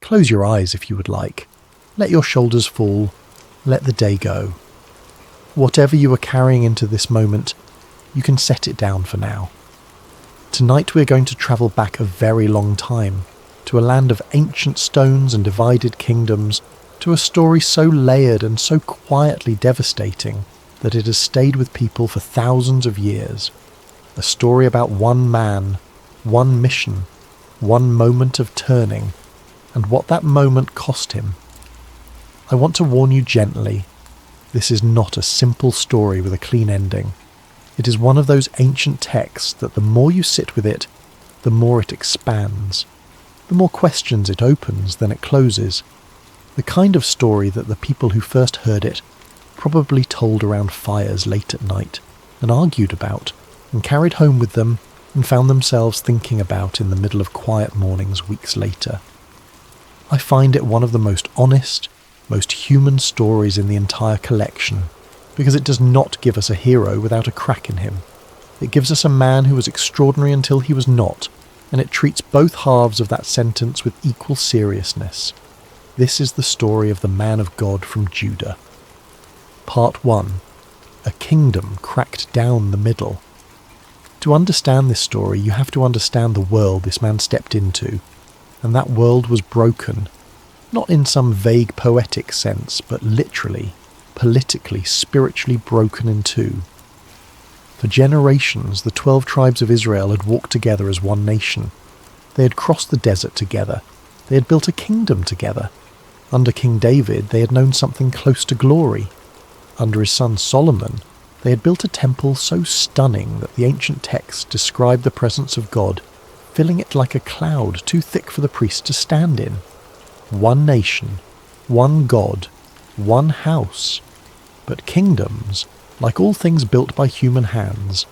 Close your eyes if you would like. Let your shoulders fall. Let the day go. Whatever you are carrying into this moment, you can set it down for now. Tonight we're going to travel back a very long time, to a land of ancient stones and divided kingdoms, to a story so layered and so quietly devastating that it has stayed with people for thousands of years. A story about one man, one mission, one moment of turning, and what that moment cost him. I want to warn you gently, this is not a simple story with a clean ending. It is one of those ancient texts that the more you sit with it, the more it expands. The more questions it opens than it closes. The kind of story that the people who first heard it probably told around fires late at night, and argued about, and carried home with them, and found themselves thinking about in the middle of quiet mornings weeks later. I find it one of the most honest, most human stories in the entire collection, because it does not give us a hero without a crack in him. It gives us a man who was extraordinary until he was not, and it treats both halves of that sentence with equal seriousness. This is the story of the man of God from Judah. Part 1. A kingdom cracked down the middle. To understand this story, you have to understand the world this man stepped into, and that world was broken, not in some vague poetic sense, but literally, politically, spiritually broken in two. For generations, the 12 tribes of Israel had walked together as one nation. They had crossed the desert together. They had built a kingdom together. Under King David, they had known something close to glory. Under his son Solomon, they had built a temple so stunning that the ancient texts described the presence of God, filling it like a cloud too thick for the priest to stand in. One nation, one God, one house. But kingdoms, like all things built by human hands,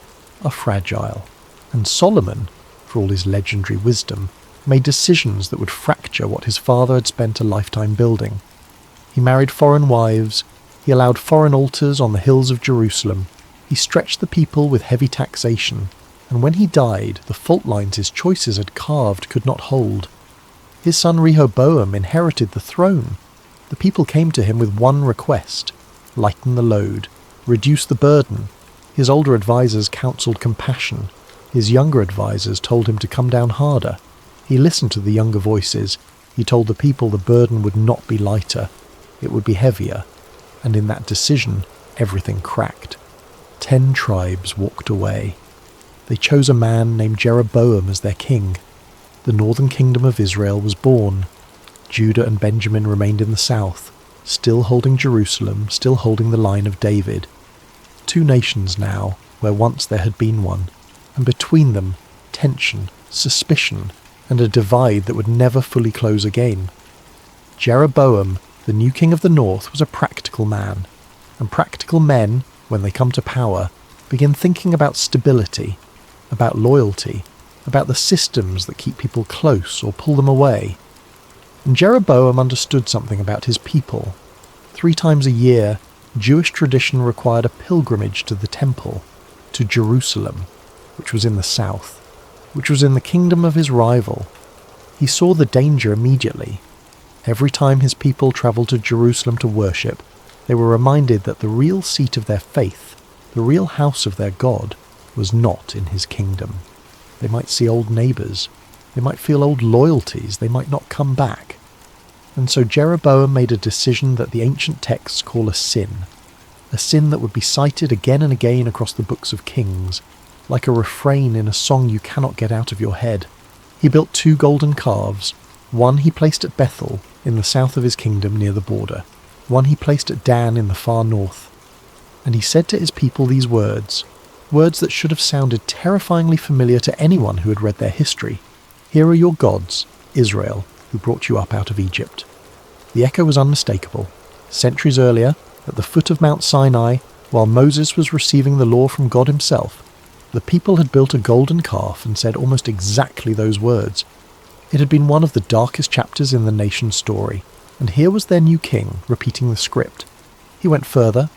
are fragile. And Solomon, for all his legendary wisdom, made decisions that would fracture what his father had spent a lifetime building. He married foreign wives. He allowed foreign altars on the hills of Jerusalem. He stretched the people with heavy taxation, and when he died, the fault lines his choices had carved could not hold. His son Rehoboam inherited the throne. The people came to him with one request: lighten the load, reduce the burden. His older advisors counselled compassion. His younger advisors told him to come down harder. He listened to the younger voices. He told the people the burden would not be lighter, it would be heavier. And in that decision, everything cracked. 10 tribes walked away. They chose a man named Jeroboam as their king. The northern kingdom of Israel was born. Judah and Benjamin remained in the south, still holding Jerusalem, still holding the line of David. 2 nations now, where once there had been one, and between them, tension, suspicion, and a divide that would never fully close again. Jeroboam, the new king of the north, was a practical man, and practical men, when they come to power, begin thinking about stability, about loyalty, about the systems that keep people close or pull them away. And Jeroboam understood something about his people. 3 times a year, Jewish tradition required a pilgrimage to the temple, to Jerusalem, which was in the south, which was in the kingdom of his rival. He saw the danger immediately. Every time his people travelled to Jerusalem to worship, they were reminded that the real seat of their faith, the real house of their God, was not in his kingdom. They might see old neighbours. They might feel old loyalties. They might not come back. And so Jeroboam made a decision that the ancient texts call a sin that would be cited again and again across the books of Kings, like a refrain in a song you cannot get out of your head. He built 2 golden calves. One he placed at Bethel, in the south of his kingdom near the border. One he placed at Dan in the far north. And he said to his people these words that should have sounded terrifyingly familiar to anyone who had read their history. Here are your gods, Israel, who brought you up out of Egypt. The echo was unmistakable. Centuries earlier, at the foot of Mount Sinai, while Moses was receiving the law from God himself, the people had built a golden calf and said almost exactly those words. It had been one of the darkest chapters in the nation's story, and here was their new king repeating the script. He went further.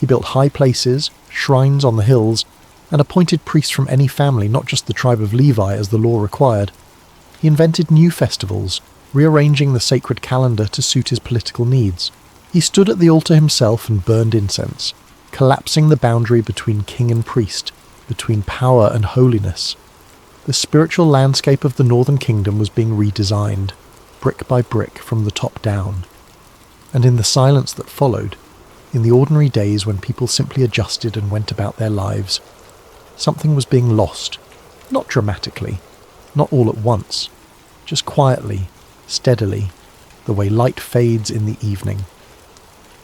He built high places, shrines on the hills, and appointed priests from any family, not just the tribe of Levi as the law required. He invented new festivals, rearranging the sacred calendar to suit his political needs. He stood at the altar himself and burned incense, collapsing the boundary between king and priest, between power and holiness. The spiritual landscape of the Northern Kingdom was being redesigned, brick by brick from the top down. And in the silence that followed, in the ordinary days when people simply adjusted and went about their lives, something was being lost, not dramatically, not all at once, just quietly, steadily, the way light fades in the evening.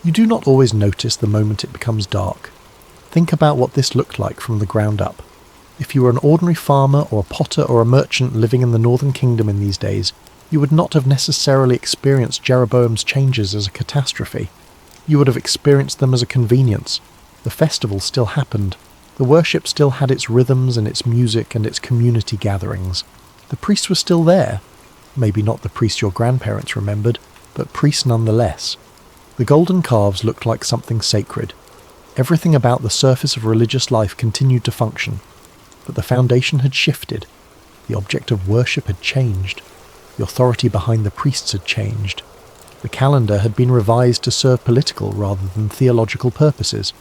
You do not always notice the moment it becomes dark. Think about what this looked like from the ground up. If you were an ordinary farmer or a potter or a merchant living in the Northern Kingdom in these days, you would not have necessarily experienced Jeroboam's changes as a catastrophe. You would have experienced them as a convenience. The festival still happened. The worship still had its rhythms and its music and its community gatherings. The priest was still there. Maybe not the priest your grandparents remembered, but priest nonetheless. The golden calves looked like something sacred. Everything about the surface of religious life continued to function, but the foundation had shifted. The object of worship had changed. The authority behind the priests had changed. The calendar had been revised to serve political rather than theological purposes.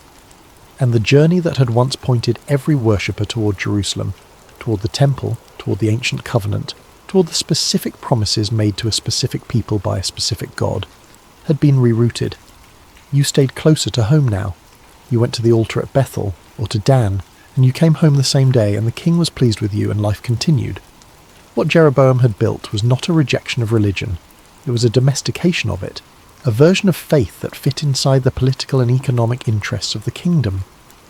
And the journey that had once pointed every worshipper toward Jerusalem, toward the temple, toward the ancient covenant, toward the specific promises made to a specific people by a specific God, had been rerouted. You stayed closer to home now. You went to the altar at Bethel, or to Dan, and you came home the same day, and the king was pleased with you, and life continued. What Jeroboam had built was not a rejection of religion. It was a domestication of it, a version of faith that fit inside the political and economic interests of the kingdom,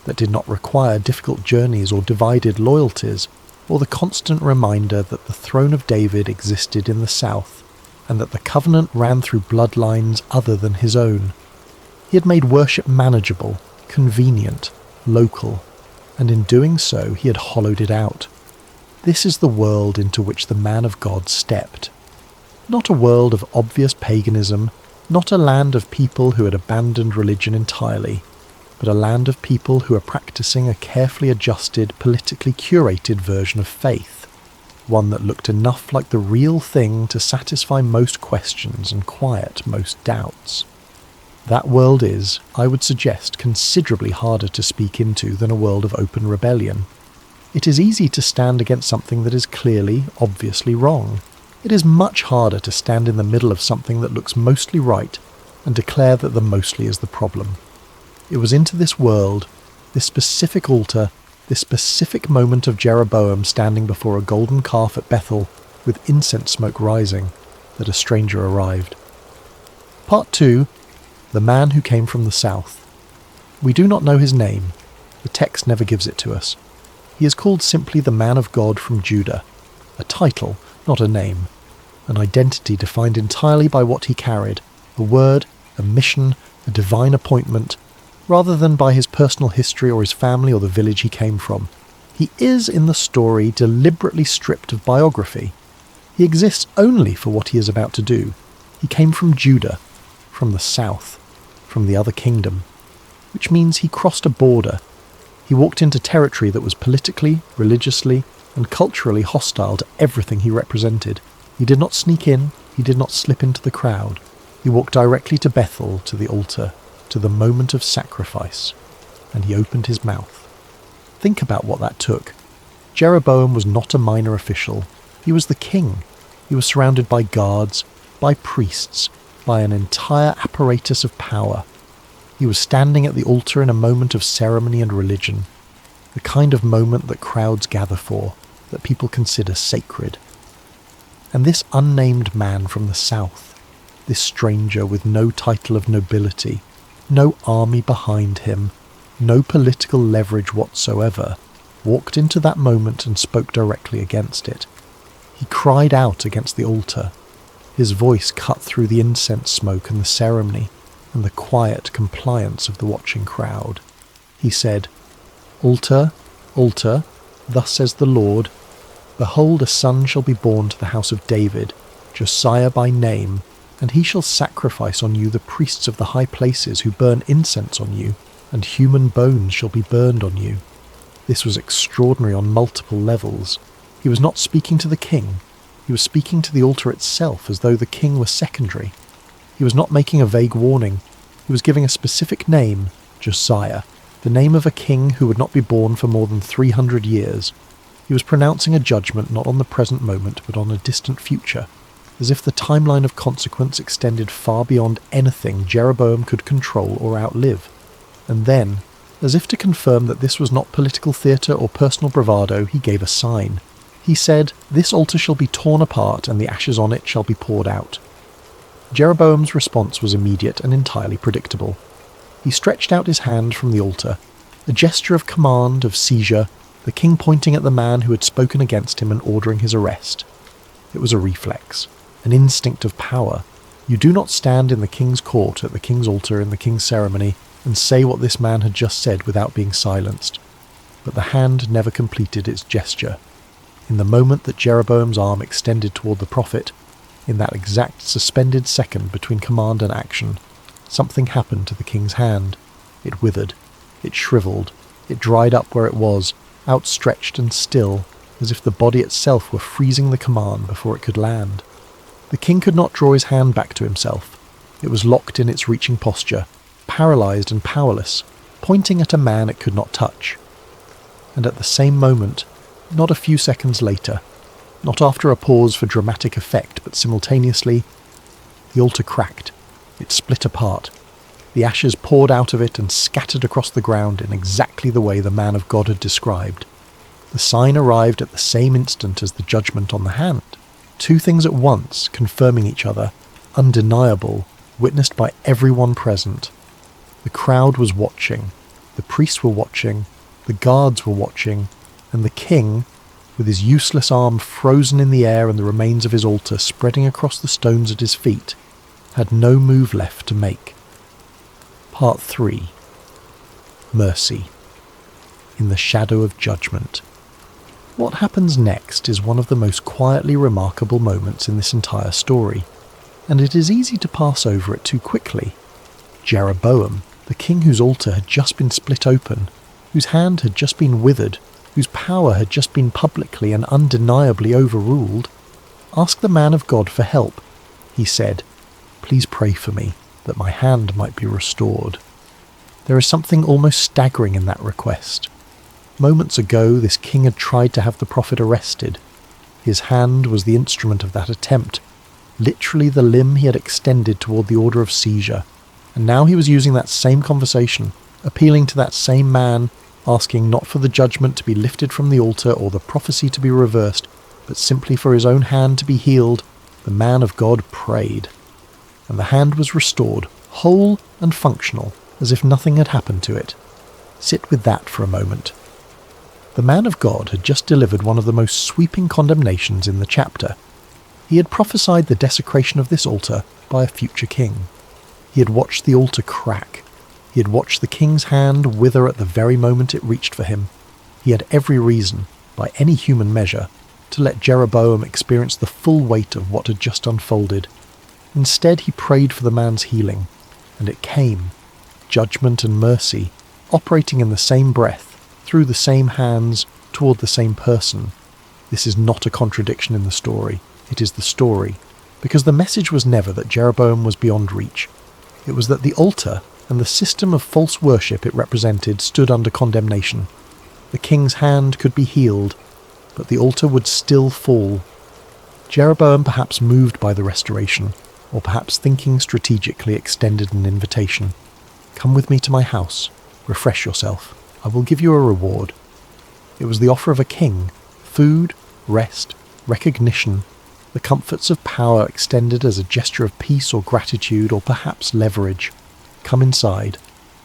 that did not require difficult journeys or divided loyalties, or the constant reminder that the throne of David existed in the south, and that the covenant ran through bloodlines other than his own. He had made worship manageable, convenient, local, and in doing so he had hollowed it out. This is the world into which the man of God stepped. Not a world of obvious paganism, not a land of people who had abandoned religion entirely, but a land of people who are practicing a carefully adjusted, politically curated version of faith, one that looked enough like the real thing to satisfy most questions and quiet most doubts. That world is, I would suggest, considerably harder to speak into than a world of open rebellion. It is easy to stand against something that is clearly, obviously wrong. It is much harder to stand in the middle of something that looks mostly right and declare that the mostly is the problem. It was into this world, this specific altar, this specific moment of Jeroboam standing before a golden calf at Bethel with incense smoke rising, that a stranger arrived. Part 2. The man who came from the south. We do not know his name. The text never gives it to us. He is called simply the man of God from Judah, a title, not a name, an identity defined entirely by what he carried, a word, a mission, a divine appointment, rather than by his personal history or his family or the village he came from. He is, in the story, deliberately stripped of biography. He exists only for what he is about to do. He came from Judah, from the south, from the other kingdom, which means he crossed a border. He walked into territory that was politically, religiously, and culturally hostile to everything he represented. He did not sneak in, he did not slip into the crowd. He walked directly to Bethel, to the altar, to the moment of sacrifice, and he opened his mouth. Think about what that took. Jeroboam was not a minor official. He was the king. He was surrounded by guards, by priests, by an entire apparatus of power. He was standing at the altar in a moment of ceremony and religion, the kind of moment that crowds gather for, that people consider sacred. And this unnamed man from the south, this stranger with no title of nobility, no army behind him, no political leverage whatsoever, walked into that moment and spoke directly against it. He cried out against the altar. His voice cut through the incense smoke and the ceremony and the quiet compliance of the watching crowd. He said, "Altar, altar, thus says the Lord, behold, a son shall be born to the house of David, Josiah by name, and he shall sacrifice on you the priests of the high places who burn incense on you, and human bones shall be burned on you." This was extraordinary on multiple levels. He was not speaking to the king. He was speaking to the altar itself as though the king were secondary. He was not making a vague warning. He was giving a specific name, Josiah, the name of a king who would not be born for more than 300 years. He was pronouncing a judgment not on the present moment but on a distant future, as if the timeline of consequence extended far beyond anything Jeroboam could control or outlive. And then, as if to confirm that this was not political theatre or personal bravado, he gave a sign. He said, "This altar shall be torn apart, and the ashes on it shall be poured out." Jeroboam's response was immediate and entirely predictable. He stretched out his hand from the altar, a gesture of command, of seizure, the king pointing at the man who had spoken against him and ordering his arrest. It was a reflex, an instinct of power. You do not stand in the king's court at the king's altar in the king's ceremony and say what this man had just said without being silenced. But the hand never completed its gesture. In the moment that Jeroboam's arm extended toward the prophet, in that exact suspended second between command and action, something happened to the king's hand. It withered, it shriveled, it dried up where it was, outstretched and still, as if the body itself were freezing the command before it could land. The king could not draw his hand back to himself. It was locked in its reaching posture, paralysed and powerless, pointing at a man it could not touch. And at the same moment, not a few seconds later, not after a pause for dramatic effect, but simultaneously, the altar cracked. It split apart. The ashes poured out of it and scattered across the ground in exactly the way the man of God had described. The sign arrived at the same instant as the judgment on the hand. Two things at once, confirming each other, undeniable, witnessed by everyone present. The crowd was watching, the priests were watching, the guards were watching, and the king, with his useless arm frozen in the air and the remains of his altar spreading across the stones at his feet, had no move left to make. Part 3. Mercy. In the shadow of judgment. What happens next is one of the most quietly remarkable moments in this entire story, and it is easy to pass over it too quickly. Jeroboam, the king whose altar had just been split open, whose hand had just been withered, whose power had just been publicly and undeniably overruled, asked the man of God for help. He said, "Please pray for me, that my hand might be restored." There is something almost staggering in that request. Moments ago, this king had tried to have the prophet arrested. His hand was the instrument of that attempt, literally the limb he had extended toward the order of seizure. And now he was using that same conversation, appealing to that same man, asking not for the judgment to be lifted from the altar or the prophecy to be reversed, but simply for his own hand to be healed. The man of God prayed. And the hand was restored, whole and functional, as if nothing had happened to it. Sit with that for a moment. The man of God had just delivered one of the most sweeping condemnations in the chapter. He had prophesied the desecration of this altar by a future king. He had watched the altar crack. He had watched the king's hand wither at the very moment it reached for him. He had every reason, by any human measure, to let Jeroboam experience the full weight of what had just unfolded. Instead, he prayed for the man's healing, and it came. Judgment and mercy, operating in the same breath, through the same hands, toward the same person. This is not a contradiction in the story. It is the story, because the message was never that Jeroboam was beyond reach. It was that the altar and the system of false worship it represented stood under condemnation. The king's hand could be healed, but the altar would still fall. Jeroboam, perhaps moved by the restoration, or perhaps thinking strategically, extended an invitation. "Come with me to my house. Refresh yourself. I will give you a reward." It was the offer of a king. Food, rest, recognition, the comforts of power extended as a gesture of peace or gratitude or perhaps leverage. "Come inside.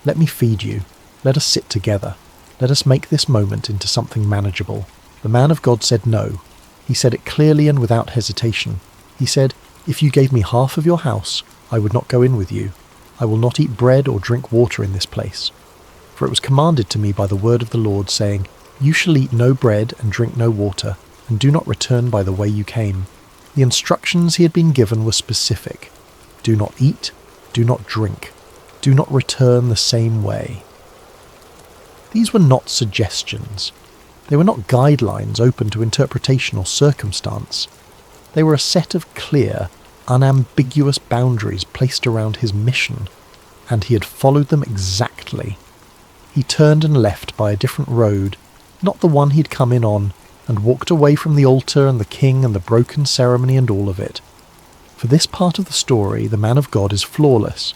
Let me feed you. Let us sit together. Let us make this moment into something manageable." The man of God said no. He said it clearly and without hesitation. He said, "If you gave me half of your house, I would not go in with you. I will not eat bread or drink water in this place. For it was commanded to me by the word of the Lord, saying, You shall eat no bread and drink no water, and do not return by the way you came." The instructions he had been given were specific. Do not eat, do not drink, do not return the same way. These were not suggestions. They were not guidelines open to interpretation or circumstance. They were a set of clear, unambiguous boundaries placed around his mission, and he had followed them exactly. He turned and left by a different road, not the one he'd come in on, and walked away from the altar and the king and the broken ceremony and all of it. For this part of the story, the man of God is flawless.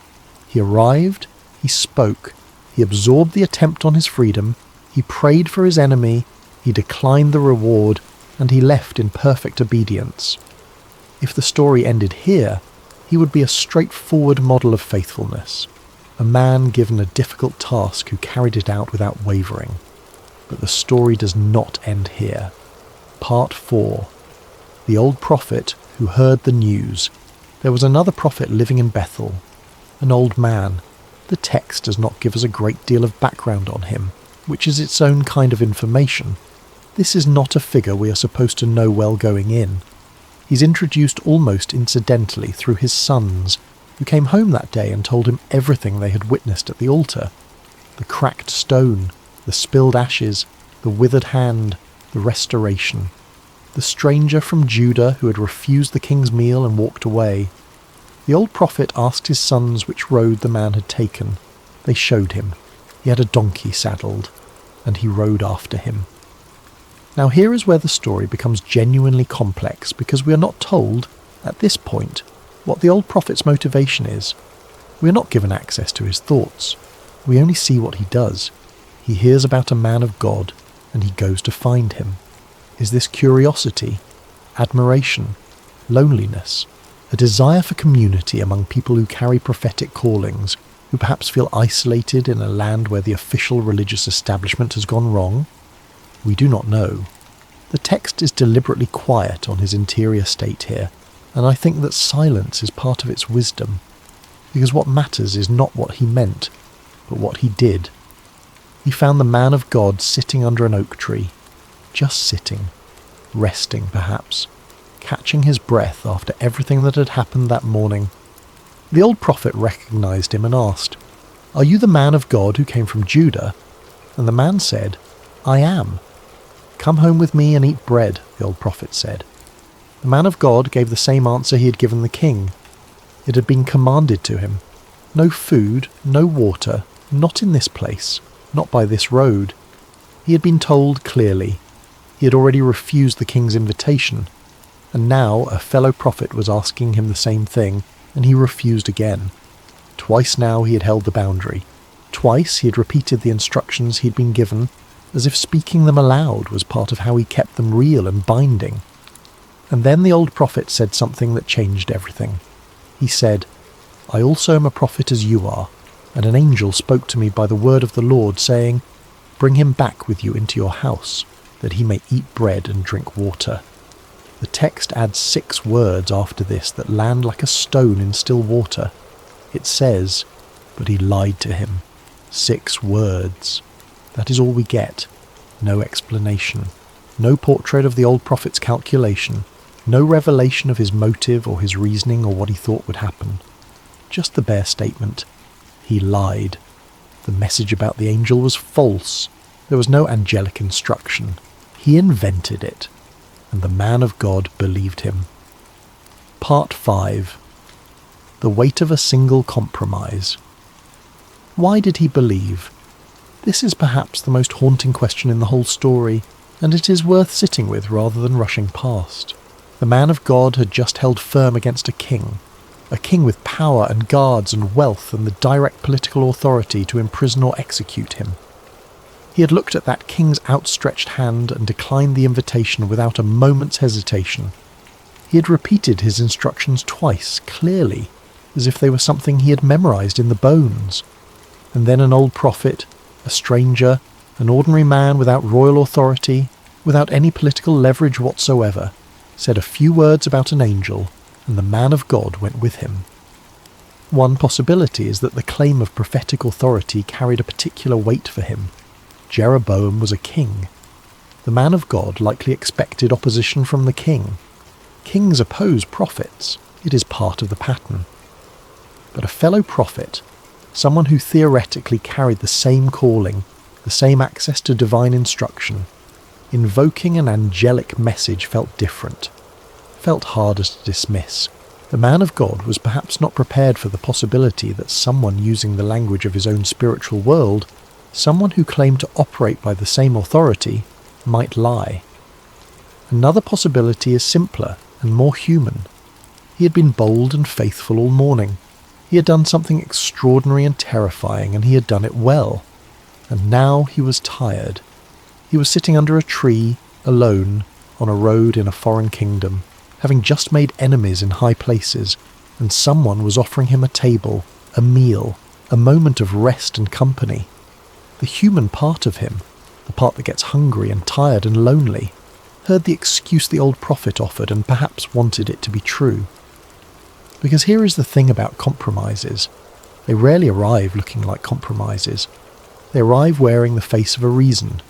He arrived, he spoke, he absorbed the attempt on his freedom, he prayed for his enemy, he declined the reward, and he left in perfect obedience. If the story ended here, he would be a straightforward model of faithfulness, a man given a difficult task who carried it out without wavering. But the story does not end here. Part 4. The old prophet who heard the news. There was another prophet living in Bethel, an old man. The text does not give us a great deal of background on him, which is its own kind of information. This is not a figure we are supposed to know well going in. He's introduced almost incidentally through his sons, who came home that day and told him everything they had witnessed at the altar. The cracked stone, the spilled ashes, the withered hand, the restoration. The stranger from Judah who had refused the king's meal and walked away. The old prophet asked his sons which road the man had taken. They showed him. He had a donkey saddled, and he rode after him. Now here is where the story becomes genuinely complex, because we are not told, at this point, what the old prophet's motivation is. We are not given access to his thoughts. We only see what he does. He hears about a man of God, and he goes to find him. Is this curiosity, admiration, loneliness, a desire for community among people who carry prophetic callings, who perhaps feel isolated in a land where the official religious establishment has gone wrong? We do not know. The text is deliberately quiet on his interior state here, and I think that silence is part of its wisdom, because what matters is not what he meant, but what he did. He found the man of God sitting under an oak tree, just sitting, resting perhaps, catching his breath after everything that had happened that morning. The old prophet recognized him and asked, "Are you the man of God who came from Judah?" And the man said, "I am." "Come home with me and eat bread," the old prophet said. The man of God gave the same answer he had given the king. It had been commanded to him. No food, no water, not in this place, not by this road. He had been told clearly. He had already refused the king's invitation, and now a fellow prophet was asking him the same thing, and he refused again. Twice now he had held the boundary. Twice he had repeated the instructions he had been given, as if speaking them aloud was part of how he kept them real and binding. And then the old prophet said something that changed everything. He said, "I also am a prophet as you are, and an angel spoke to me by the word of the Lord, saying, 'Bring him back with you into your house, that he may eat bread and drink water.'" The text adds 6 words after this that land like a stone in still water. It says, "But he lied to him." 6 words. That is all we get. No explanation. No portrait of the old prophet's calculation. No revelation of his motive or his reasoning or what he thought would happen. Just the bare statement. He lied. The message about the angel was false. There was no angelic instruction. He invented it. And the man of God believed him. Part 5. The weight of a single compromise. Why did he believe? This is perhaps the most haunting question in the whole story, and it is worth sitting with rather than rushing past. The man of God had just held firm against a king with power and guards and wealth and the direct political authority to imprison or execute him. He had looked at that king's outstretched hand and declined the invitation without a moment's hesitation. He had repeated his instructions twice, clearly, as if they were something he had memorized in the bones. And then an old prophet, a stranger, an ordinary man without royal authority, without any political leverage whatsoever, said a few words about an angel, and the man of God went with him. One possibility is that the claim of prophetic authority carried a particular weight for him. Jeroboam was a king. The man of God likely expected opposition from the king. Kings oppose prophets. It is part of the pattern. But a fellow prophet, someone who theoretically carried the same calling, the same access to divine instruction, invoking an angelic message felt different, felt harder to dismiss. The man of God was perhaps not prepared for the possibility that someone using the language of his own spiritual world, someone who claimed to operate by the same authority, might lie. Another possibility is simpler and more human. He had been bold and faithful all morning. He had done something extraordinary and terrifying, and he had done it well. And now he was tired. He was sitting under a tree, alone, on a road in a foreign kingdom, having just made enemies in high places, and someone was offering him a table, a meal, a moment of rest and company. The human part of him, the part that gets hungry and tired and lonely, heard the excuse the old prophet offered and perhaps wanted it to be true. Because here is the thing about compromises. They rarely arrive looking like compromises. They arrive wearing the face of a reason.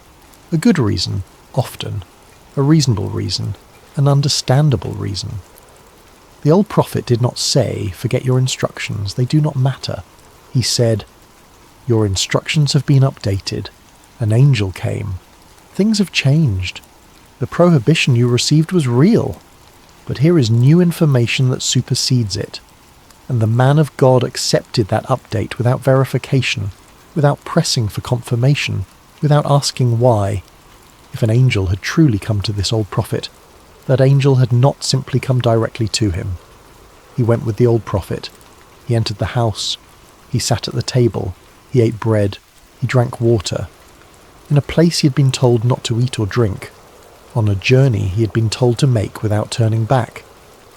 A good reason, often. A reasonable reason. An understandable reason. The old prophet did not say, "Forget your instructions, they do not matter." He said, "Your instructions have been updated. An angel came. Things have changed. The prohibition you received was real. But here is new information that supersedes it." And the man of God accepted that update without verification, without pressing for confirmation, without asking why. If an angel had truly come to this old prophet, that angel had not simply come directly to him. He went with the old prophet. He entered the house. He sat at the table. He ate bread. He drank water. In a place he had been told not to eat or drink. On a journey he had been told to make without turning back.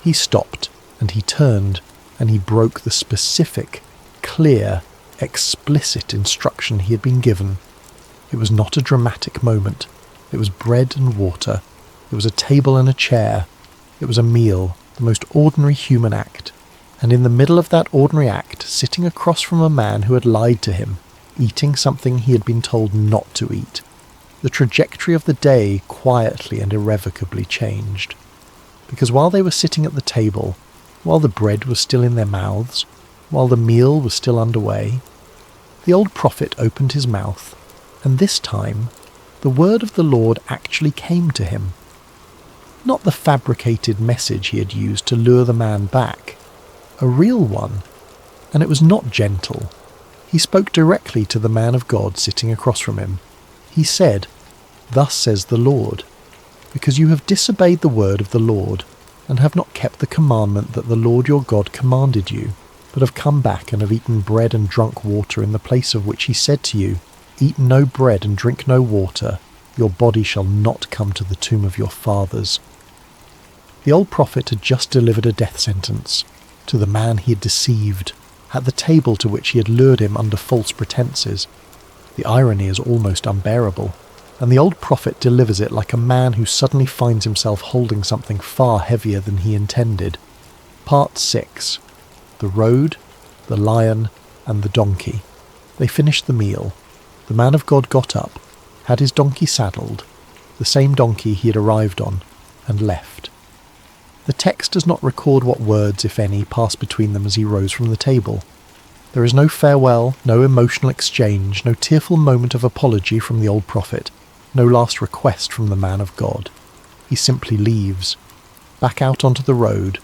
He stopped, and he turned, and he broke the specific, clear, explicit instruction he had been given. It was not a dramatic moment. It was bread and water. It was a table and a chair. It was a meal, the most ordinary human act. And in the middle of that ordinary act, sitting across from a man who had lied to him, eating something he had been told not to eat, the trajectory of the day quietly and irrevocably changed. Because while they were sitting at the table, while the bread was still in their mouths, while the meal was still underway, the old prophet opened his mouth, and this time the word of the Lord actually came to him. Not the fabricated message he had used to lure the man back, a real one, and it was not gentle. He spoke directly to the man of God sitting across from him. He said, "Thus says the Lord, because you have disobeyed the word of the Lord, and have not kept the commandment that the Lord your God commanded you, but have come back and have eaten bread and drunk water in the place of which he said to you, 'Eat no bread and drink no water, your body shall not come to the tomb of your fathers.'" The old prophet had just delivered a death sentence to the man he had deceived, at the table to which he had lured him under false pretenses. The irony is almost unbearable, and the old prophet delivers it like a man who suddenly finds himself holding something far heavier than he intended. Part 6. The Road, the Lion, and the Donkey. They finished the meal. The man of God got up, had his donkey saddled, the same donkey he had arrived on, and left. The text does not record what words, if any, passed between them as he rose from the table. There is no farewell, no emotional exchange, no tearful moment of apology from the old prophet, no last request from the man of God. He simply leaves, back out onto the road,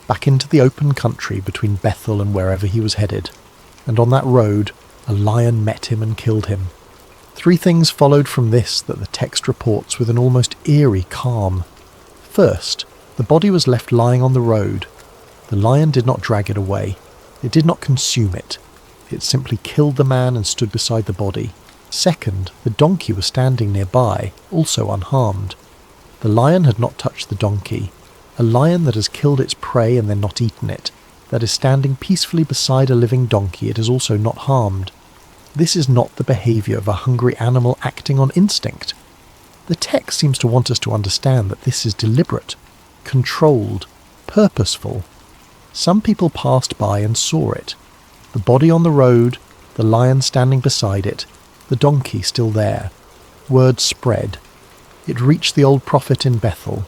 back into the open country between Bethel and wherever he was headed. And on that road, a lion met him and killed him. 3 things followed from this that the text reports with an almost eerie calm. First, the body was left lying on the road. The lion did not drag it away. It did not consume it. It simply killed the man and stood beside the body. Second, the donkey was standing nearby, also unharmed. The lion had not touched the donkey. A lion that has killed its prey and then not eaten it, that is standing peacefully beside a living donkey it has also not harmed. This is not the behaviour of a hungry animal acting on instinct. The text seems to want us to understand that this is deliberate, controlled, purposeful. Some people passed by and saw it. The body on the road, the lion standing beside it, the donkey still there. Word spread. It reached the old prophet in Bethel.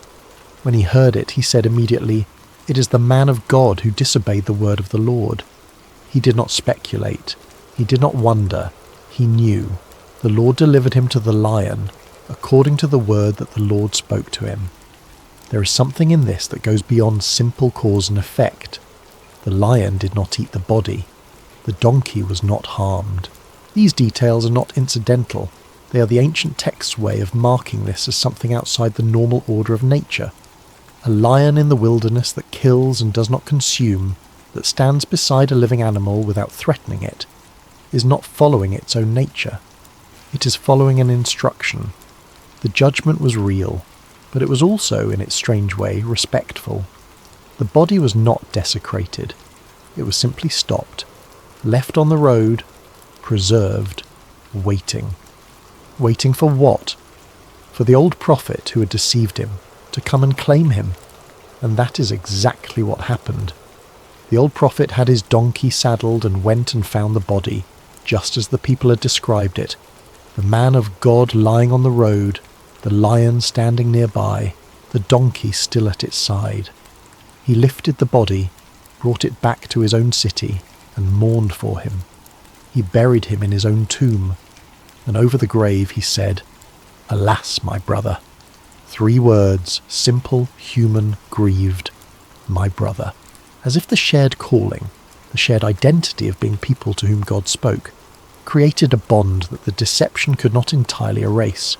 When he heard it, he said immediately, "It is the man of God who disobeyed the word of the Lord." He did not speculate. He did not wonder. He knew. The Lord delivered him to the lion, according to the word that the Lord spoke to him. There is something in this that goes beyond simple cause and effect. The lion did not eat the body. The donkey was not harmed. These details are not incidental. They are the ancient text's way of marking this as something outside the normal order of nature. A lion in the wilderness that kills and does not consume, that stands beside a living animal without threatening it, is not following its own nature. It is following an instruction. The judgment was real, but it was also, in its strange way, respectful. The body was not desecrated. It was simply stopped, left on the road, preserved, waiting. Waiting for what? For the old prophet who had deceived him to come and claim him. And that is exactly what happened. The old prophet had his donkey saddled and went and found the body, just as the people had described it. The man of God lying on the road, the lion standing nearby, the donkey still at its side. He lifted the body, brought it back to his own city, and mourned for him. He buried him in his own tomb, and over the grave he said, "Alas, my brother." 3 words, simple, human, grieved. My brother. As if the shared calling, the shared identity of being people to whom God spoke, created a bond that the deception could not entirely erase.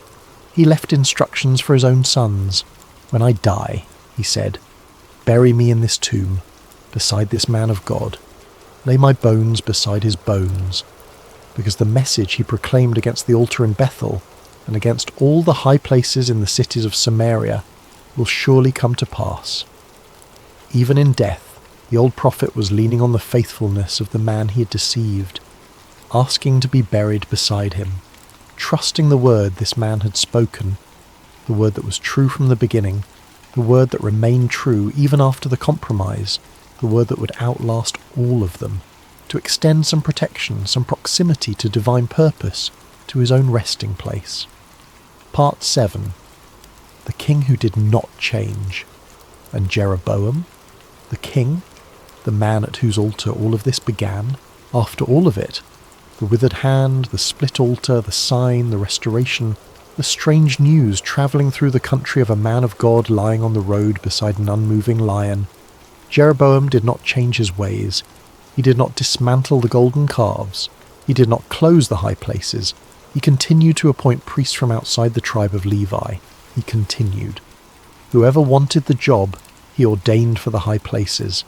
He left instructions for his own sons. "When I die," he said, "bury me in this tomb, beside this man of God. Lay my bones beside his bones." Because the message he proclaimed against the altar in Bethel, and against all the high places in the cities of Samaria, will surely come to pass. Even in death, the old prophet was leaning on the faithfulness of the man he had deceived, asking to be buried beside him, trusting the word this man had spoken, the word that was true from the beginning, the word that remained true even after the compromise, the word that would outlast all of them, to extend some protection, some proximity to divine purpose, to his own resting place. Part 7. The king who did not change. And Jeroboam, the king, the man at whose altar all of this began, after all of it, the withered hand, the split altar, the sign, the restoration, the strange news travelling through the country of a man of God lying on the road beside an unmoving lion, Jeroboam did not change his ways. He did not dismantle the golden calves. He did not close the high places. He continued to appoint priests from outside the tribe of Levi. He continued. Whoever wanted the job, he ordained for the high places.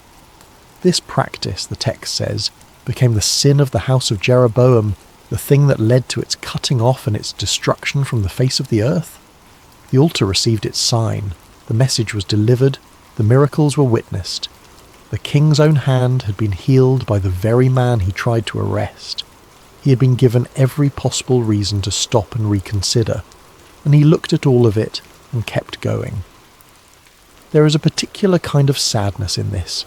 This practice, the text says, became the sin of the house of Jeroboam, the thing that led to its cutting off and its destruction from the face of the earth. The altar received its sign. The message was delivered. The miracles were witnessed. The king's own hand had been healed by the very man he tried to arrest. He had been given every possible reason to stop and reconsider, and he looked at all of it and kept going. There is a particular kind of sadness in this.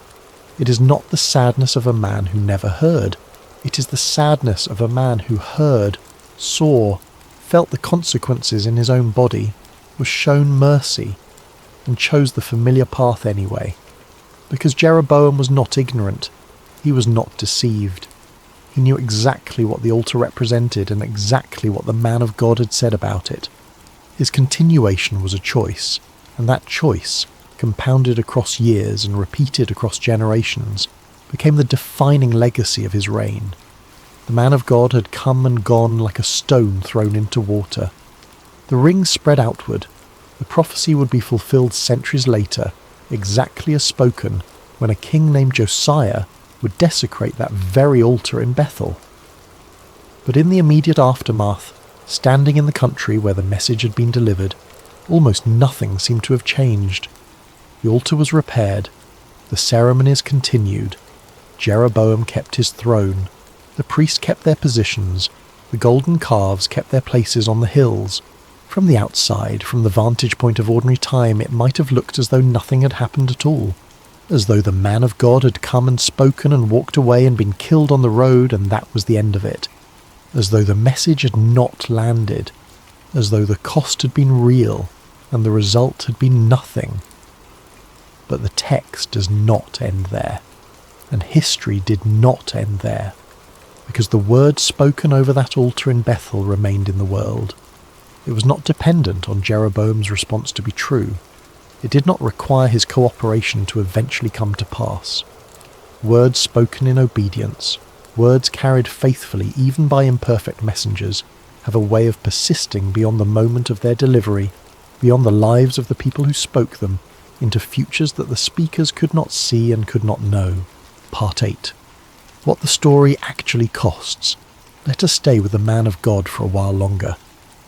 It is not the sadness of a man who never heard. It is the sadness of a man who heard, saw, felt the consequences in his own body, was shown mercy, and chose the familiar path anyway. Because Jeroboam was not ignorant, he was not deceived. He knew exactly what the altar represented and exactly what the man of God had said about it. His continuation was a choice, and that choice, compounded across years and repeated across generations, became the defining legacy of his reign. The man of God had come and gone like a stone thrown into water. The ring spread outward. The prophecy would be fulfilled centuries later, exactly as spoken, when a king named Josiah would desecrate that very altar in Bethel. But in the immediate aftermath, standing in the country where the message had been delivered, almost nothing seemed to have changed. The altar was repaired, the ceremonies continued, Jeroboam kept his throne, the priests kept their positions, the golden calves kept their places on the hills. From the outside, from the vantage point of ordinary time, it might have looked as though nothing had happened at all, as though the man of God had come and spoken and walked away and been killed on the road, and that was the end of it, as though the message had not landed, as though the cost had been real and the result had been nothing. But the text does not end there, and history did not end there, because the word spoken over that altar in Bethel remained in the world. It was not dependent on Jeroboam's response to be true. It did not require his cooperation to eventually come to pass. Words spoken in obedience, words carried faithfully even by imperfect messengers, have a way of persisting beyond the moment of their delivery, beyond the lives of the people who spoke them, into futures that the speakers could not see and could not know. Part 8. What the story actually costs. Let us stay with the man of God for a while longer,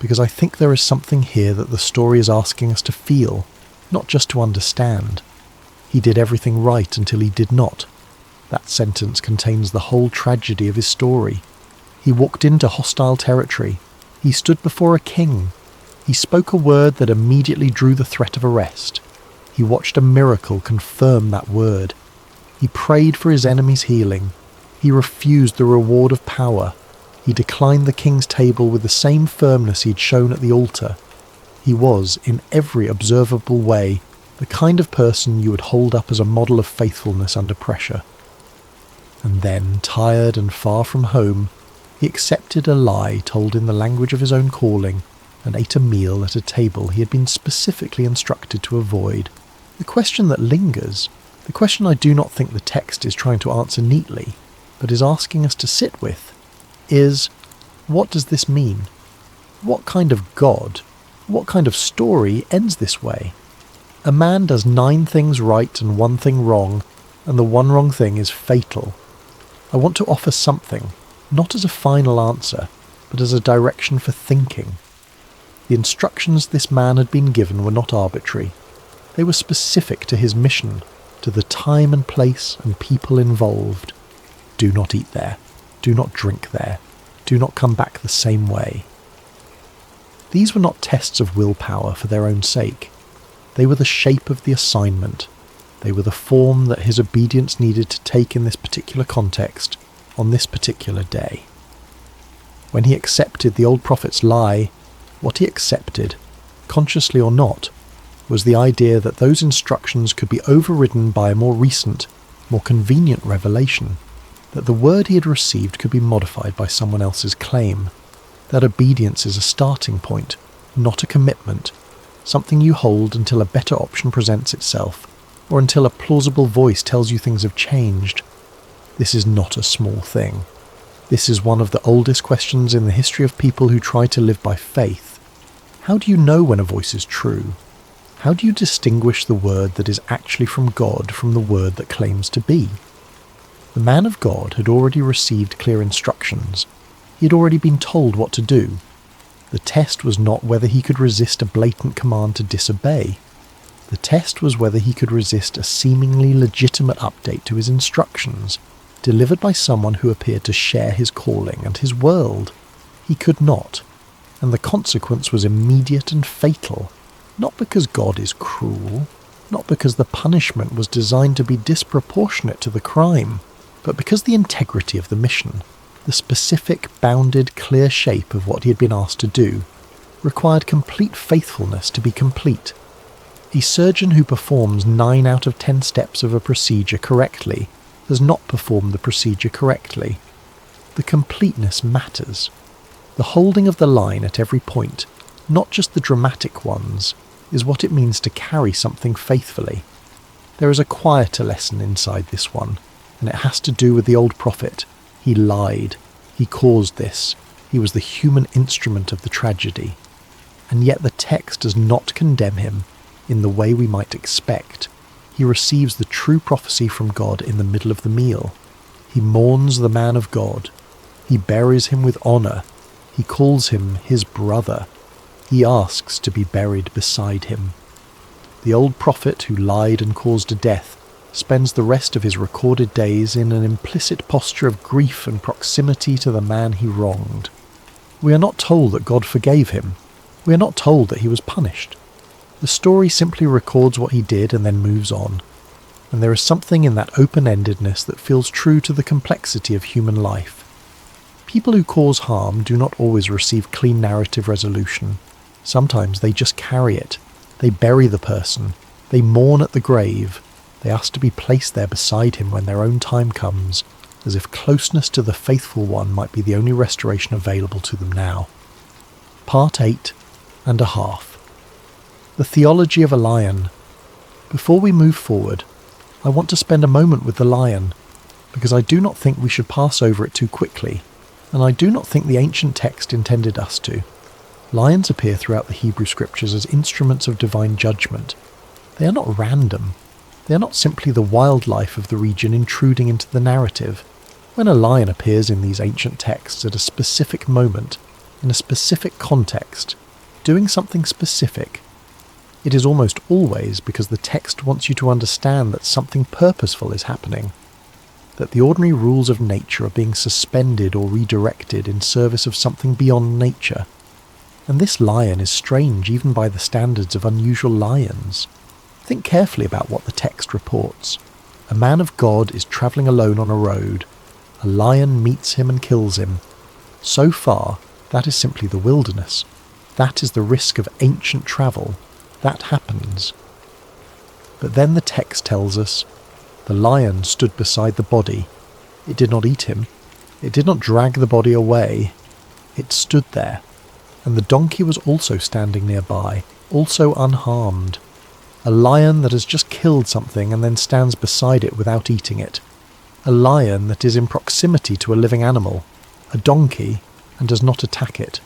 because I think there is something here that the story is asking us to feel, not just to understand. He did everything right until he did not. That sentence contains the whole tragedy of his story. He walked into hostile territory. He stood before a king. He spoke a word that immediately drew the threat of arrest. He watched a miracle confirm that word. He prayed for his enemy's healing. He refused the reward of power. He declined the king's table with the same firmness he had shown at the altar. He was, in every observable way, the kind of person you would hold up as a model of faithfulness under pressure. And then, tired and far from home, he accepted a lie told in the language of his own calling and ate a meal at a table he had been specifically instructed to avoid. The question that lingers, the question I do not think the text is trying to answer neatly, but is asking us to sit with, is, what does this mean? What kind of God, what kind of story ends this way? A man does 9 things right and 1 thing wrong, and the one wrong thing is fatal. I want to offer something, not as a final answer, but as a direction for thinking. The instructions this man had been given were not arbitrary. They were specific to his mission, to the time and place and people involved. Do not eat there. Do not drink there. Do not come back the same way. These were not tests of willpower for their own sake. They were the shape of the assignment. They were the form that his obedience needed to take in this particular context, on this particular day. When he accepted the old prophet's lie, what he accepted, consciously or not, was the idea that those instructions could be overridden by a more recent, more convenient revelation, that the word he had received could be modified by someone else's claim, that obedience is a starting point, not a commitment, something you hold until a better option presents itself, or until a plausible voice tells you things have changed. This is not a small thing. This is one of the oldest questions in the history of people who try to live by faith. How do you know when a voice is true? How do you distinguish the word that is actually from God from the word that claims to be? The man of God had already received clear instructions. He had already been told what to do. The test was not whether he could resist a blatant command to disobey. The test was whether he could resist a seemingly legitimate update to his instructions, delivered by someone who appeared to share his calling and his world. He could not, and the consequence was immediate and fatal, not because God is cruel, not because the punishment was designed to be disproportionate to the crime, but because the integrity of the mission, the specific, bounded, clear shape of what he had been asked to do, required complete faithfulness to be complete. A surgeon who performs 9 out of 10 steps of a procedure correctly has not performed the procedure correctly. The completeness matters. The holding of the line at every point, not just the dramatic ones, is what it means to carry something faithfully. There is a quieter lesson inside this one, and it has to do with the old prophet. He lied. He caused this. He was the human instrument of the tragedy. And yet the text does not condemn him in the way we might expect. He receives the true prophecy from God in the middle of the meal. He mourns the man of God. He buries him with honor. He calls him his brother. He asks to be buried beside him. The old prophet who lied and caused a death spends the rest of his recorded days in an implicit posture of grief and proximity to the man he wronged. We are not told that God forgave him. We are not told that he was punished. The story simply records what he did and then moves on. And there is something in that open-endedness that feels true to the complexity of human life. People who cause harm do not always receive clean narrative resolution. Sometimes they just carry it. They bury the person. They mourn at the grave. They ask to be placed there beside him when their own time comes, as if closeness to the faithful one might be the only restoration available to them now. Part 8 and a half. The theology of a lion. Before we move forward, I want to spend a moment with the lion, because I do not think we should pass over it too quickly, and I do not think the ancient text intended us to. Lions appear throughout the Hebrew scriptures as instruments of divine judgment. They are not random. They are not simply the wildlife of the region intruding into the narrative. When a lion appears in these ancient texts at a specific moment, in a specific context, doing something specific, it is almost always because the text wants you to understand that something purposeful is happening, that the ordinary rules of nature are being suspended or redirected in service of something beyond nature. And this lion is strange even by the standards of unusual lions. Think carefully about what the text reports. A man of God is travelling alone on a road. A lion meets him and kills him. So far, that is simply the wilderness. That is the risk of ancient travel. That happens. But then the text tells us, the lion stood beside the body. It did not eat him. It did not drag the body away. It stood there. And the donkey was also standing nearby, also unharmed. A lion that has just killed something and then stands beside it without eating it. A lion that is in proximity to a living animal. A donkey, and does not attack it.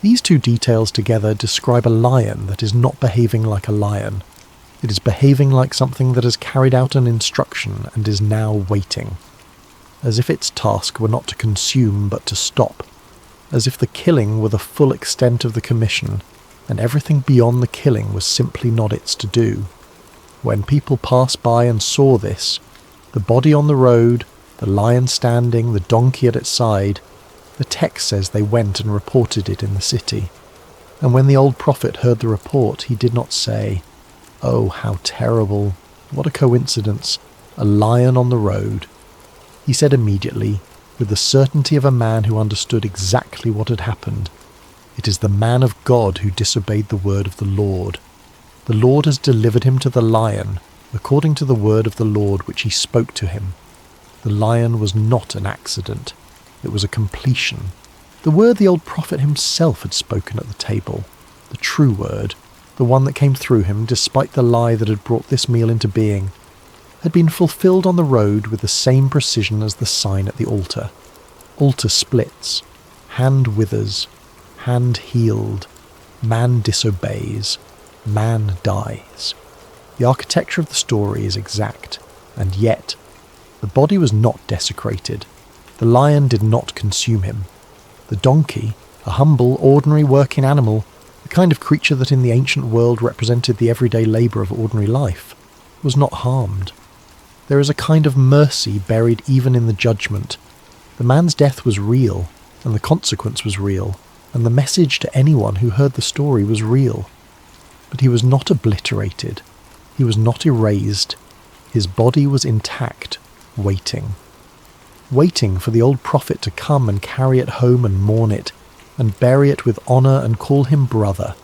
These two details together describe a lion that is not behaving like a lion. It is behaving like something that has carried out an instruction and is now waiting. As if its task were not to consume but to stop. As if the killing were the full extent of the commission, and everything beyond the killing was simply not its to do. When people passed by and saw this, the body on the road, the lion standing, the donkey at its side, the text says they went and reported it in the city. And when the old prophet heard the report, he did not say, "Oh, how terrible, what a coincidence, a lion on the road." He said immediately, with the certainty of a man who understood exactly what had happened, "It is the man of God who disobeyed the word of the Lord. The Lord has delivered him to the lion, according to the word of the Lord which he spoke to him." The lion was not an accident. It was a completion. The word the old prophet himself had spoken at the table, the true word, the one that came through him despite the lie that had brought this meal into being, had been fulfilled on the road with the same precision as the sign at the altar. Altar splits, hand withers, hand healed, man disobeys, man dies. The architecture of the story is exact, and yet the body was not desecrated. The lion did not consume him. The donkey, a humble, ordinary working animal, the kind of creature that in the ancient world represented the everyday labour of ordinary life, was not harmed. There is a kind of mercy buried even in the judgment. The man's death was real, and the consequence was real, and the message to anyone who heard the story was real. But he was not obliterated. He was not erased. His body was intact, waiting. Waiting for the old prophet to come and carry it home and mourn it, and bury it with honour and call him brother.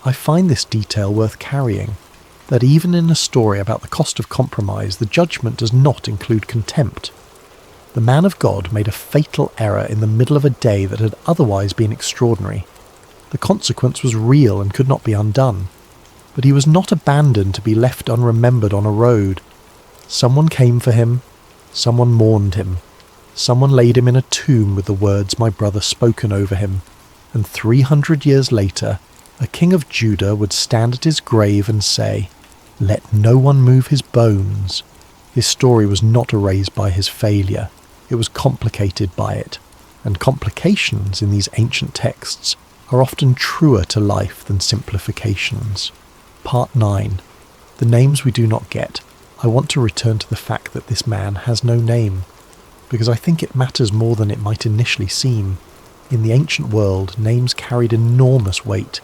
I find this detail worth carrying, that even in a story about the cost of compromise, the judgment does not include contempt. The man of God made a fatal error in the middle of a day that had otherwise been extraordinary. The consequence was real and could not be undone. But he was not abandoned to be left unremembered on a road. Someone came for him. Someone mourned him. Someone laid him in a tomb with the words "my brother" spoken over him. And 300 years later, a king of Judah would stand at his grave and say, "Let no one move his bones." His story was not erased by his failure. It was complicated by it. And complications in these ancient texts are often truer to life than simplifications. Part 9. The names we do not get. I want to return to the fact that this man has no name, because I think it matters more than it might initially seem. In the ancient world, names carried enormous weight.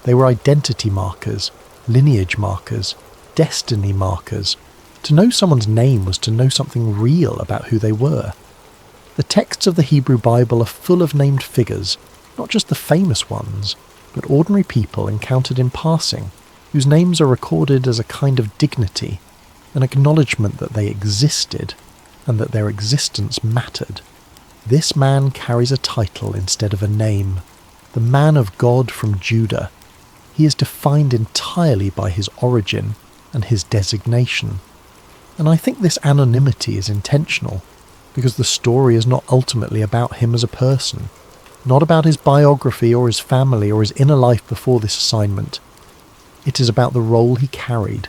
They were identity markers, lineage markers, destiny markers. To know someone's name was to know something real about who they were. The texts of the Hebrew Bible are full of named figures, not just the famous ones, but ordinary people encountered in passing, whose names are recorded as a kind of dignity, an acknowledgement that they existed, and that their existence mattered. This man carries a title instead of a name, the man of God from Judah. He is defined entirely by his origin, and his designation. And I think this anonymity is intentional, because the story is not ultimately about him as a person, not about his biography or his family or his inner life before this assignment. It is about the role he carried,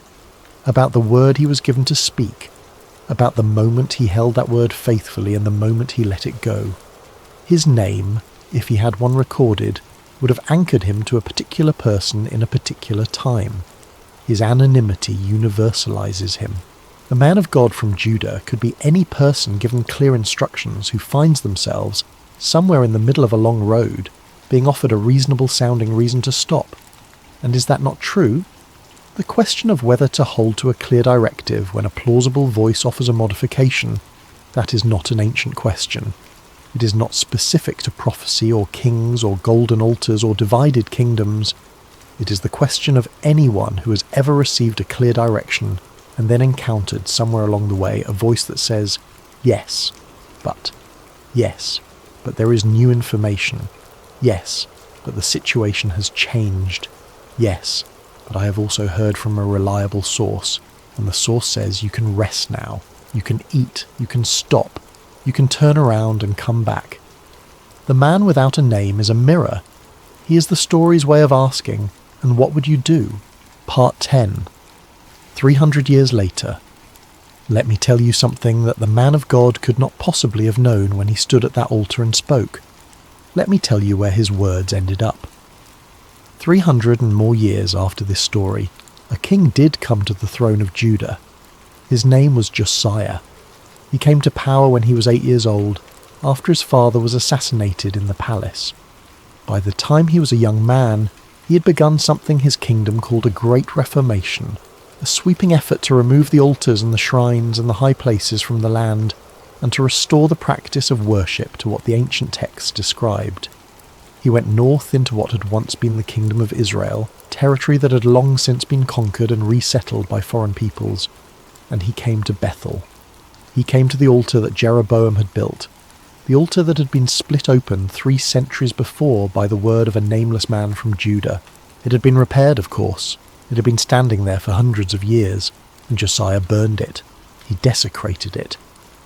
about the word he was given to speak, about the moment he held that word faithfully and the moment he let it go. His name, if he had one recorded, would have anchored him to a particular person in a particular time. His anonymity universalizes him. The man of God from Judah could be any person given clear instructions who finds themselves somewhere in the middle of a long road, being offered a reasonable sounding reason to stop. And is that not true? The question of whether to hold to a clear directive when a plausible voice offers a modification, that is not an ancient question. It is not specific to prophecy or kings or golden altars or divided kingdoms. It is the question of anyone who has ever received a clear direction and then encountered somewhere along the way a voice that says, yes, but there is new information. Yes, but the situation has changed. Yes, but I have also heard from a reliable source, and the source says you can rest now, you can eat, you can stop, you can turn around and come back. The man without a name is a mirror. He is the story's way of asking, and what would you do? Part 10. 300 years later. Let me tell you something that the man of God could not possibly have known when he stood at that altar and spoke. Let me tell you where his words ended up. 300 and more years after this story, a king did come to the throne of Judah. His name was Josiah. He came to power when he was 8 years old, after his father was assassinated in the palace. By the time he was a young man, he had begun something his kingdom called a Great Reformation, a sweeping effort to remove the altars and the shrines and the high places from the land, and to restore the practice of worship to what the ancient texts described. He went north into what had once been the Kingdom of Israel, territory that had long since been conquered and resettled by foreign peoples, and he came to Bethel. He came to the altar that Jeroboam had built, the altar that had been split open 3 centuries before by the word of a nameless man from Judah. It had been repaired, of course. It had been standing there for hundreds of years, and Josiah burned it. He desecrated it.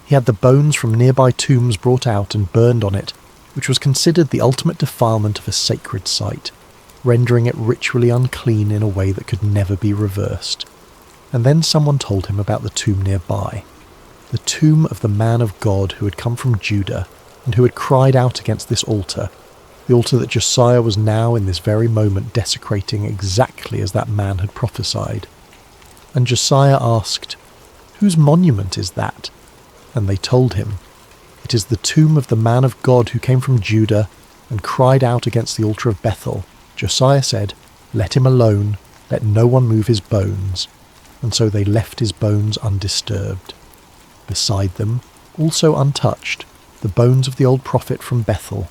He had the bones from nearby tombs brought out and burned on it, which was considered the ultimate defilement of a sacred site, rendering it ritually unclean in a way that could never be reversed. And then someone told him about the tomb nearby, the tomb of the man of God who had come from Judah and who had cried out against this altar, the altar that Josiah was now in this very moment desecrating exactly as that man had prophesied. And Josiah asked, "Whose monument is that?" And they told him, "It is the tomb of the man of God who came from Judah and cried out against the altar of Bethel." Josiah said, "Let him alone, let no one move his bones." And so they left his bones undisturbed. Beside them, also untouched, the bones of the old prophet from Bethel,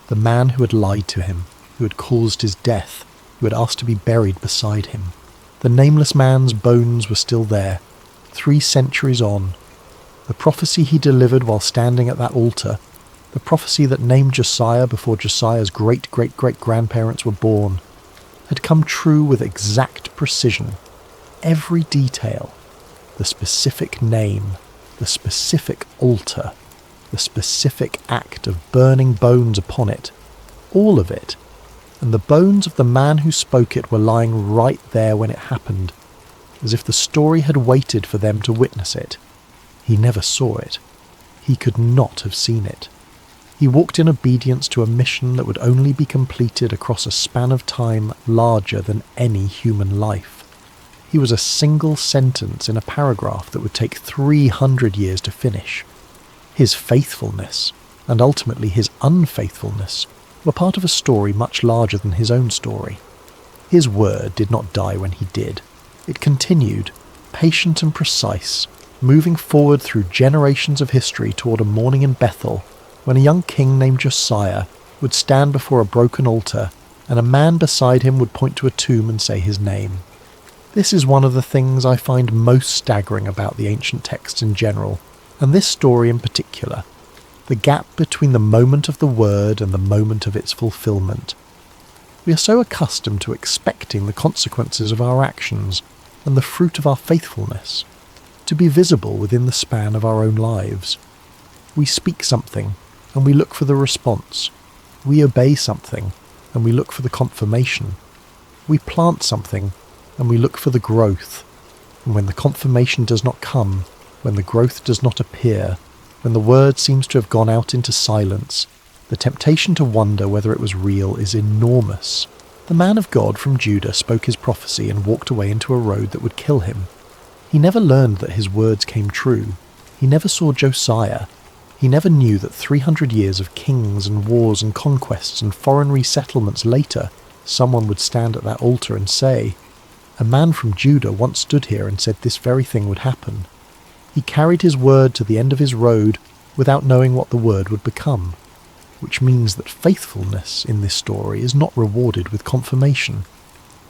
the man who had lied to him, who had caused his death, who had asked to be buried beside him. The nameless man's bones were still there, 3 centuries on. The prophecy he delivered while standing at that altar, the prophecy that named Josiah before Josiah's great-great-great-grandparents were born, had come true with exact precision. Every detail, the specific name, the specific altar, the specific act of burning bones upon it, all of it, and the bones of the man who spoke it were lying right there when it happened, as if the story had waited for them to witness it. He never saw it. He could not have seen it. He walked in obedience to a mission that would only be completed across a span of time larger than any human life. He was a single sentence in a paragraph that would take 300 years to finish. His faithfulness, and ultimately his unfaithfulness, were part of a story much larger than his own story. His word did not die when he did. It continued, patient and precise, moving forward through generations of history toward a morning in Bethel, when a young king named Josiah would stand before a broken altar, and a man beside him would point to a tomb and say his name. This is one of the things I find most staggering about the ancient texts in general, and this story in particular, the gap between the moment of the word and the moment of its fulfillment. We are so accustomed to expecting the consequences of our actions, and the fruit of our faithfulness, to be visible within the span of our own lives. We speak something, and we look for the response. We obey something, and we look for the confirmation. We plant something, and we look for the growth. And when the confirmation does not come, when the growth does not appear, when the word seems to have gone out into silence, the temptation to wonder whether it was real is enormous. The man of God from Judah spoke his prophecy and walked away into a road that would kill him. He never learned that his words came true. He never saw Josiah. He never knew that 300 years of kings and wars and conquests and foreign resettlements later, someone would stand at that altar and say, "A man from Judah once stood here and said this very thing would happen." He carried his word to the end of his road without knowing what the word would become, which means that faithfulness in this story is not rewarded with confirmation.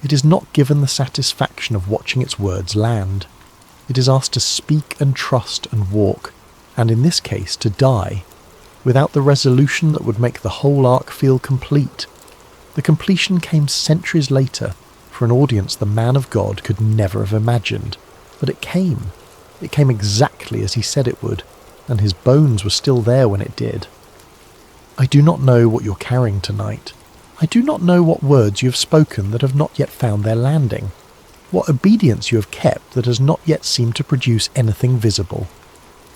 It is not given the satisfaction of watching its words land. It is asked to speak and trust and walk, and in this case to die, without the resolution that would make the whole arc feel complete. The completion came centuries later, for an audience the man of God could never have imagined, but it came. It came exactly as he said it would, and his bones were still there when it did. I do not know what you're carrying tonight. I do not know what words you have spoken that have not yet found their landing, what obedience you have kept that has not yet seemed to produce anything visible,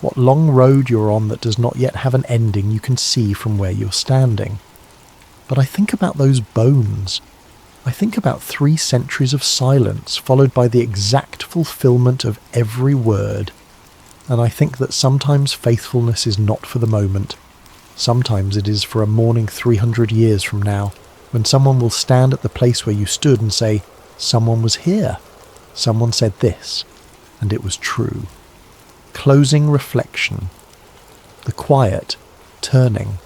what long road you're on that does not yet have an ending you can see from where you're standing. But I think about those bones. I think about 3 centuries of silence followed by the exact fulfillment of every word, and I think that sometimes faithfulness is not for the moment. Sometimes it is for a morning 300 years from now, when someone will stand at the place where you stood and say, "Someone was here. Someone said this, and it was true." Closing reflection. The quiet, turning.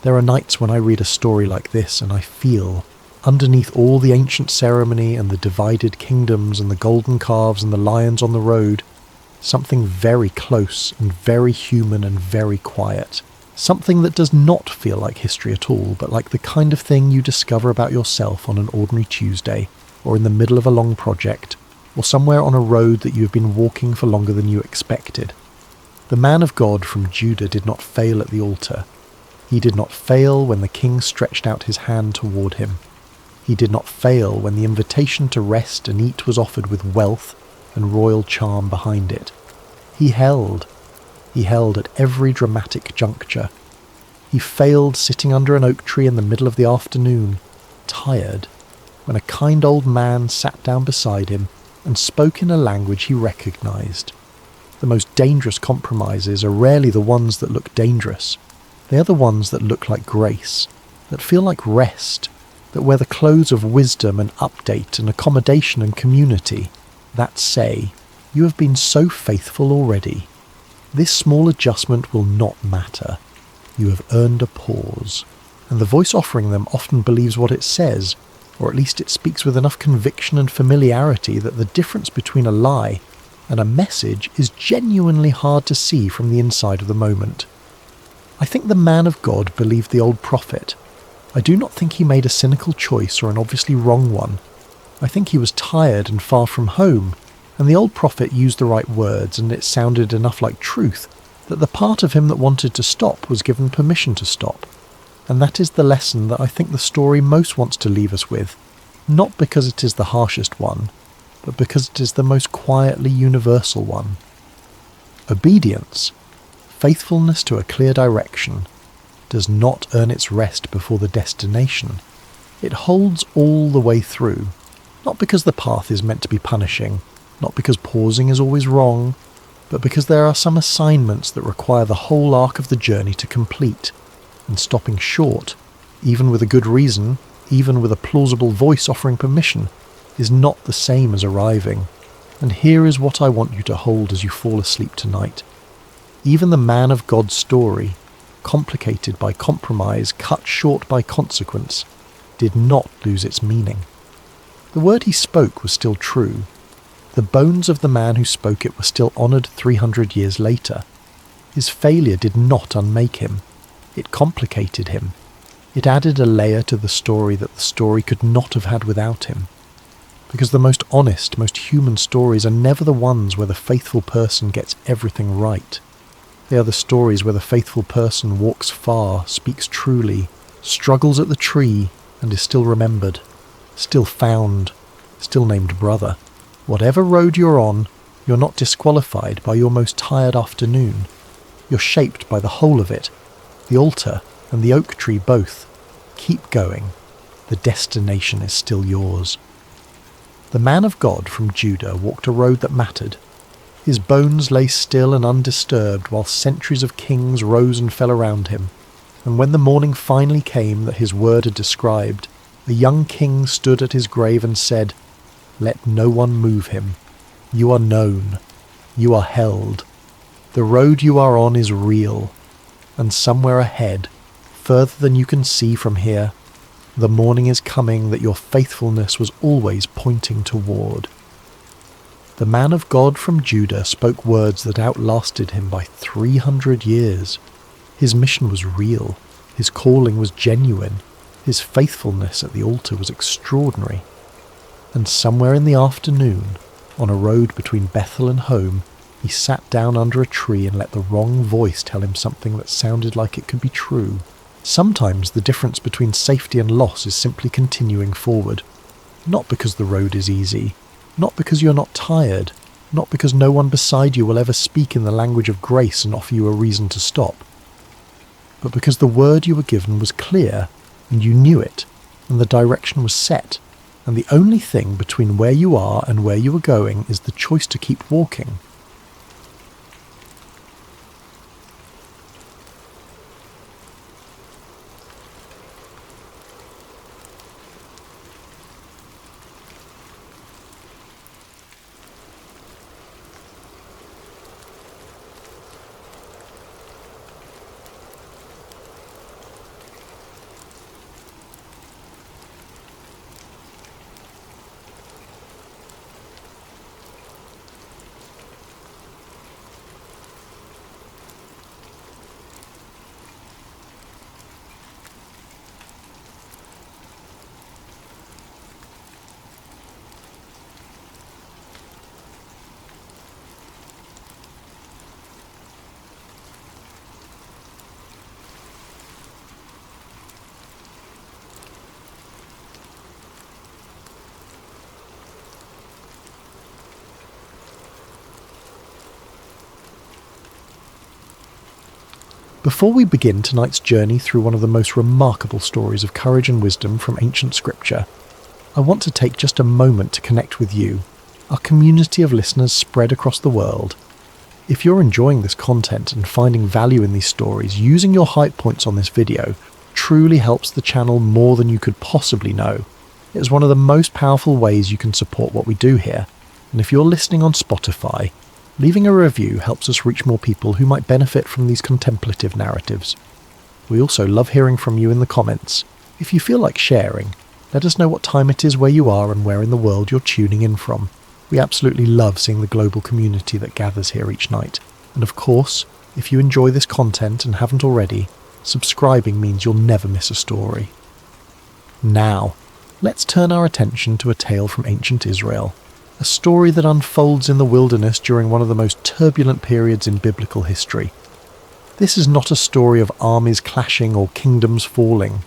There are nights when I read a story like this and I feel, underneath all the ancient ceremony and the divided kingdoms and the golden calves and the lions on the road, something very close and very human and very quiet. Something that does not feel like history at all, but like the kind of thing you discover about yourself on an ordinary Tuesday, or in the middle of a long project, or somewhere on a road that you have been walking for longer than you expected. The man of God from Judah did not fail at the altar. He did not fail when the king stretched out his hand toward him. He did not fail when the invitation to rest and eat was offered with wealth and royal charm behind it. He held. He held at every dramatic juncture. He failed sitting under an oak tree in the middle of the afternoon, tired, when a kind old man sat down beside him and spoke in a language he recognized. The most dangerous compromises are rarely the ones that look dangerous. They are the ones that look like grace, that feel like rest, that wear the clothes of wisdom and update and accommodation and community, that say, "You have been so faithful already. This small adjustment will not matter. You have earned a pause." And the voice offering them often believes what it says, or at least it speaks with enough conviction and familiarity that the difference between a lie and a message is genuinely hard to see from the inside of the moment. I think the man of God believed the old prophet. I do not think he made a cynical choice or an obviously wrong one. I think he was tired and far from home, and the old prophet used the right words, and it sounded enough like truth that the part of him that wanted to stop was given permission to stop. And that is the lesson that I think the story most wants to leave us with, not because it is the harshest one, but because it is the most quietly universal one. Obedience, faithfulness to a clear direction, does not earn its rest before the destination. It holds all the way through, not because the path is meant to be punishing, not because pausing is always wrong, but because there are some assignments that require the whole arc of the journey to complete, and stopping short, even with a good reason, even with a plausible voice offering permission, is not the same as arriving. And here is what I want you to hold as you fall asleep tonight. Even the man of God's story, complicated by compromise, cut short by consequence, did not lose its meaning. The word he spoke was still true. The bones of the man who spoke it were still honoured 300 years later. His failure did not unmake him. It complicated him. It added a layer to the story that the story could not have had without him. because the most honest, most human stories are never the ones where the faithful person gets everything right. They are the stories where the faithful person walks far, speaks truly, struggles at the tree, and is still remembered, still found, still named brother. Whatever road you're on, you're not disqualified by your most tired afternoon. You're shaped by the whole of it, the altar and the oak tree both. Keep going. The destination is still yours. The man of God from Judah walked a road that mattered. His bones lay still and undisturbed while centuries of kings rose and fell around him. And when the morning finally came that his word had described, a young king stood at his grave and said, "Let no one move him. You are known. You are held. The road you are on is real. And somewhere ahead, further than you can see from here, the morning is coming that your faithfulness was always pointing toward." The man of God from Judah spoke words that outlasted him by 300 years. His mission was real. His calling was genuine. His faithfulness at the altar was extraordinary. And somewhere in the afternoon, on a road between Bethel and home, he sat down under a tree and let the wrong voice tell him something that sounded like it could be true. Sometimes the difference between safety and loss is simply continuing forward. Not because the road is easy, not because you're not tired, not because no one beside you will ever speak in the language of grace and offer you a reason to stop, but because the word you were given was clear, and you knew it, and the direction was set, and the only thing between where you are and where you are going is the choice to keep walking. Before we begin tonight's journey through one of the most remarkable stories of courage and wisdom from ancient scripture, I want to take just a moment to connect with you, our community of listeners spread across the world. If you're enjoying this content and finding value in these stories, using your hype points on this video truly helps the channel more than you could possibly know. It is one of the most powerful ways you can support what we do here, and if you're listening on Spotify, leaving a review helps us reach more people who might benefit from these contemplative narratives. We also love hearing from you in the comments. If you feel like sharing, let us know what time it is where you are and where in the world you're tuning in from. We absolutely love seeing the global community that gathers here each night. And of course, if you enjoy this content and haven't already, subscribing means you'll never miss a story. Now, let's turn our attention to a tale from ancient Israel. A story that unfolds in the wilderness during one of the most turbulent periods in biblical history. This is not a story of armies clashing or kingdoms falling.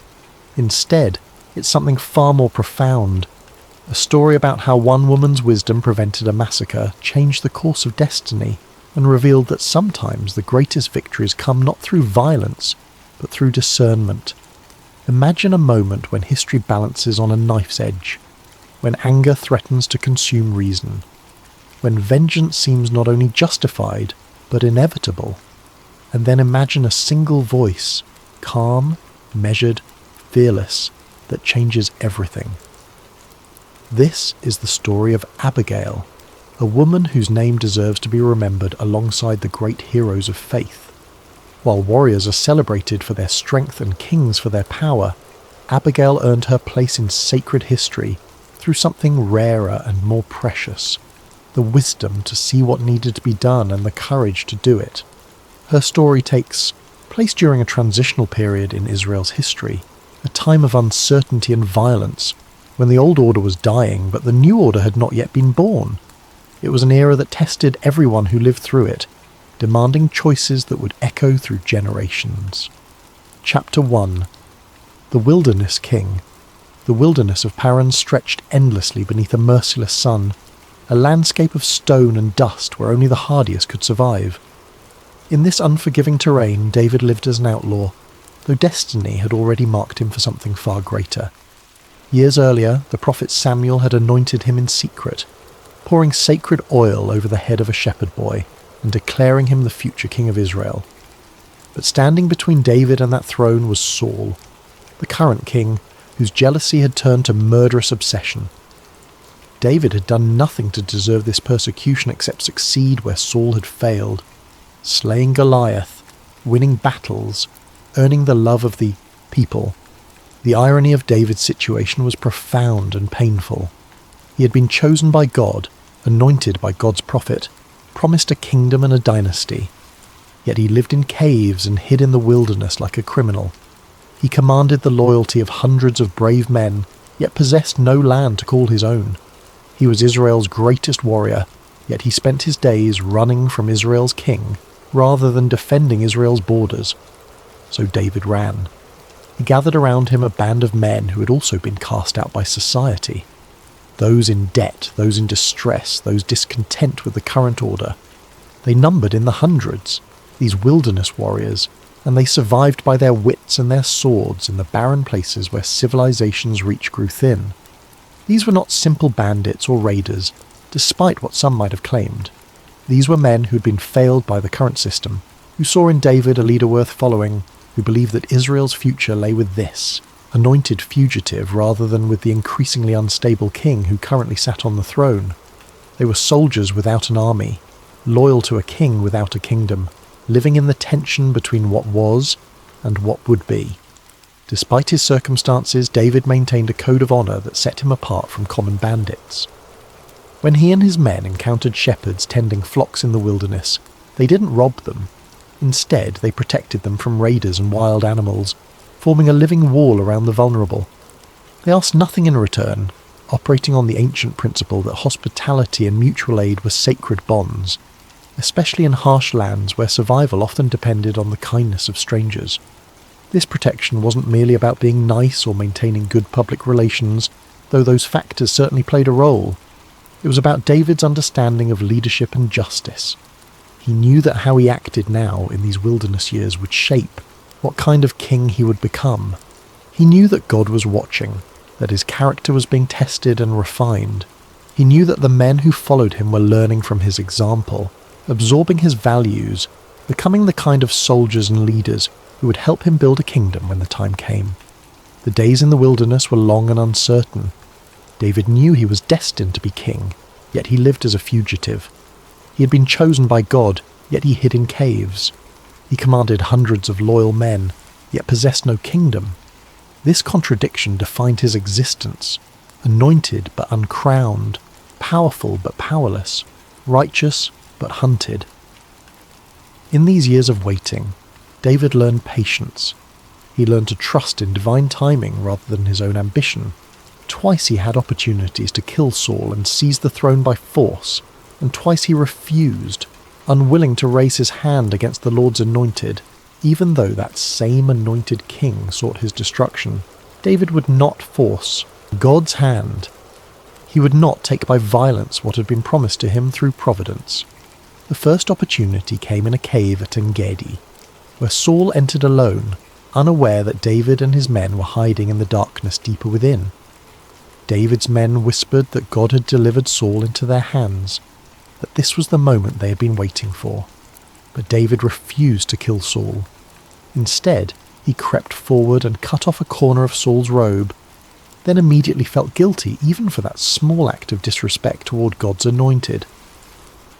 Instead, it's something far more profound. A story about how one woman's wisdom prevented a massacre, changed the course of destiny, and revealed that sometimes the greatest victories come not through violence, but through discernment. Imagine a moment when history balances on a knife's edge, when anger threatens to consume reason, when vengeance seems not only justified, but inevitable. And then imagine a single voice, calm, measured, fearless, that changes everything. This is the story of Abigail, a woman whose name deserves to be remembered alongside the great heroes of faith. While warriors are celebrated for their strength and kings for their power, Abigail earned her place in sacred history through something rarer and more precious, the wisdom to see what needed to be done and the courage to do it. Her story takes place during a transitional period in Israel's history, a time of uncertainty and violence, when the old order was dying, but the new order had not yet been born. It was an era that tested everyone who lived through it, demanding choices that would echo through generations. Chapter 1. The Wilderness King. The wilderness of Paran stretched endlessly beneath a merciless sun, a landscape of stone and dust where only the hardiest could survive. In this unforgiving terrain, David lived as an outlaw, though destiny had already marked him for something far greater. Years earlier, the prophet Samuel had anointed him in secret, pouring sacred oil over the head of a shepherd boy and declaring him the future king of Israel. But standing between David and that throne was Saul, the current king, whose jealousy had turned to murderous obsession. David had done nothing to deserve this persecution except succeed where Saul had failed, slaying Goliath, winning battles, earning the love of the people. The irony of David's situation was profound and painful. He had been chosen by God, anointed by God's prophet, promised a kingdom and a dynasty. Yet he lived in caves and hid in the wilderness like a criminal. He commanded the loyalty of hundreds of brave men, yet possessed no land to call his own. He was Israel's greatest warrior, yet he spent his days running from Israel's king rather than defending Israel's borders. So David ran. He gathered around him a band of men who had also been cast out by society. Those in debt, those in distress, those discontent with the current order. They numbered in the hundreds, these wilderness warriors, and they survived by their wits and their swords in the barren places where civilization's reach grew thin. These were not simple bandits or raiders, despite what some might have claimed. These were men who had been failed by the current system, who saw in David a leader worth following, who believed that Israel's future lay with this anointed fugitive rather than with the increasingly unstable king who currently sat on the throne. They were soldiers without an army, loyal to a king without a kingdom, living in the tension between what was and what would be. Despite his circumstances, David maintained a code of honour that set him apart from common bandits. When he and his men encountered shepherds tending flocks in the wilderness, they didn't rob them. Instead, they protected them from raiders and wild animals, forming a living wall around the vulnerable. They asked nothing in return, operating on the ancient principle that hospitality and mutual aid were sacred bonds, especially in harsh lands where survival often depended on the kindness of strangers. This protection wasn't merely about being nice or maintaining good public relations, though those factors certainly played a role. It was about David's understanding of leadership and justice. He knew that how he acted now in these wilderness years would shape what kind of king he would become. He knew that God was watching, that his character was being tested and refined. He knew that the men who followed him were learning from his example, absorbing his values, becoming the kind of soldiers and leaders who would help him build a kingdom when the time came. The days in the wilderness were long and uncertain. David knew he was destined to be king, yet he lived as a fugitive. He had been chosen by God, yet he hid in caves. He commanded hundreds of loyal men, yet possessed no kingdom. This contradiction defined his existence, anointed but uncrowned, powerful but powerless, righteous but hunted. In these years of waiting, David learned patience. He learned to trust in divine timing rather than his own ambition. Twice he had opportunities to kill Saul and seize the throne by force, and twice he refused, unwilling to raise his hand against the Lord's anointed. Even though that same anointed king sought his destruction, David would not force God's hand. He would not take by violence what had been promised to him through providence. The first opportunity came in a cave at En-Gedi, where Saul entered alone, unaware that David and his men were hiding in the darkness deeper within. David's men whispered that God had delivered Saul into their hands, that this was the moment they had been waiting for. But David refused to kill Saul. Instead, he crept forward and cut off a corner of Saul's robe, then immediately felt guilty even for that small act of disrespect toward God's anointed.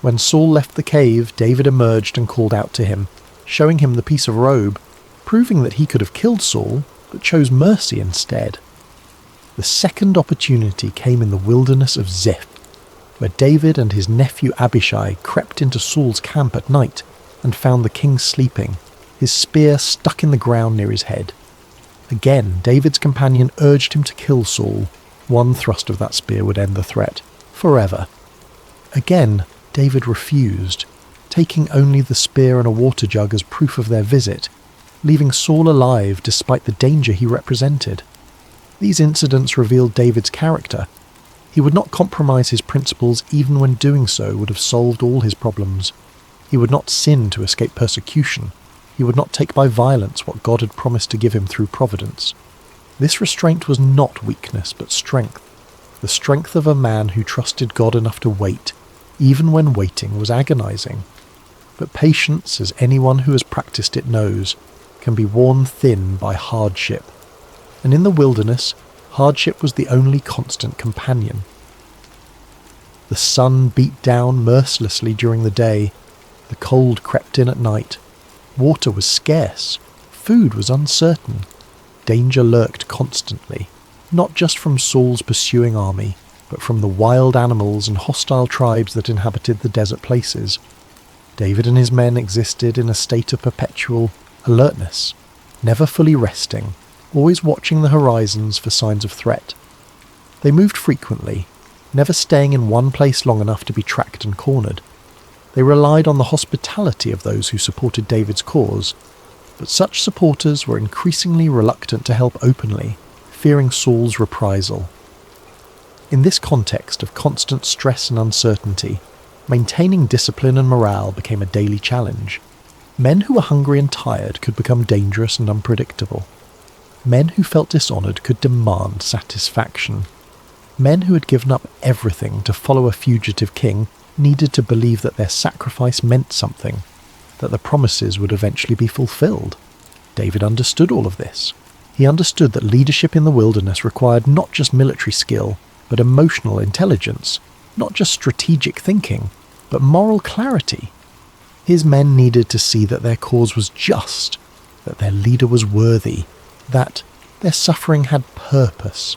When Saul left the cave, David emerged and called out to him, showing him the piece of robe, proving that he could have killed Saul, but chose mercy instead. The second opportunity came in the wilderness of Ziph, where David and his nephew Abishai crept into Saul's camp at night and found the king sleeping, his spear stuck in the ground near his head. Again, David's companion urged him to kill Saul, One thrust of that spear would end the threat, forever. Again, David refused, taking only the spear and a water jug as proof of their visit, leaving Saul alive despite the danger he represented. These incidents revealed David's character. He would not compromise his principles even when doing so would have solved all his problems. He would not sin to escape persecution. He would not take by violence what God had promised to give him through providence. This restraint was not weakness but strength, the strength of a man who trusted God enough to wait, even when waiting was agonizing. But patience, as anyone who has practiced it knows, can be worn thin by hardship. And in the wilderness, hardship was the only constant companion. The sun beat down mercilessly during the day. The cold crept in at night. Water was scarce. Food was uncertain. Danger lurked constantly, not just from Saul's pursuing army, but from the wild animals and hostile tribes that inhabited the desert places. David and his men existed in a state of perpetual alertness, never fully resting, always watching the horizons for signs of threat. They moved frequently, never staying in one place long enough to be tracked and cornered. They relied on the hospitality of those who supported David's cause, but such supporters were increasingly reluctant to help openly, fearing Saul's reprisal. In this context of constant stress and uncertainty, maintaining discipline and morale became a daily challenge. Men who were hungry and tired could become dangerous and unpredictable. Men who felt dishonoured could demand satisfaction. Men who had given up everything to follow a fugitive king needed to believe that their sacrifice meant something, that the promises would eventually be fulfilled. David understood all of this. He understood that leadership in the wilderness required not just military skill, but emotional intelligence, not just strategic thinking, but moral clarity. His men needed to see that their cause was just, that their leader was worthy, that their suffering had purpose.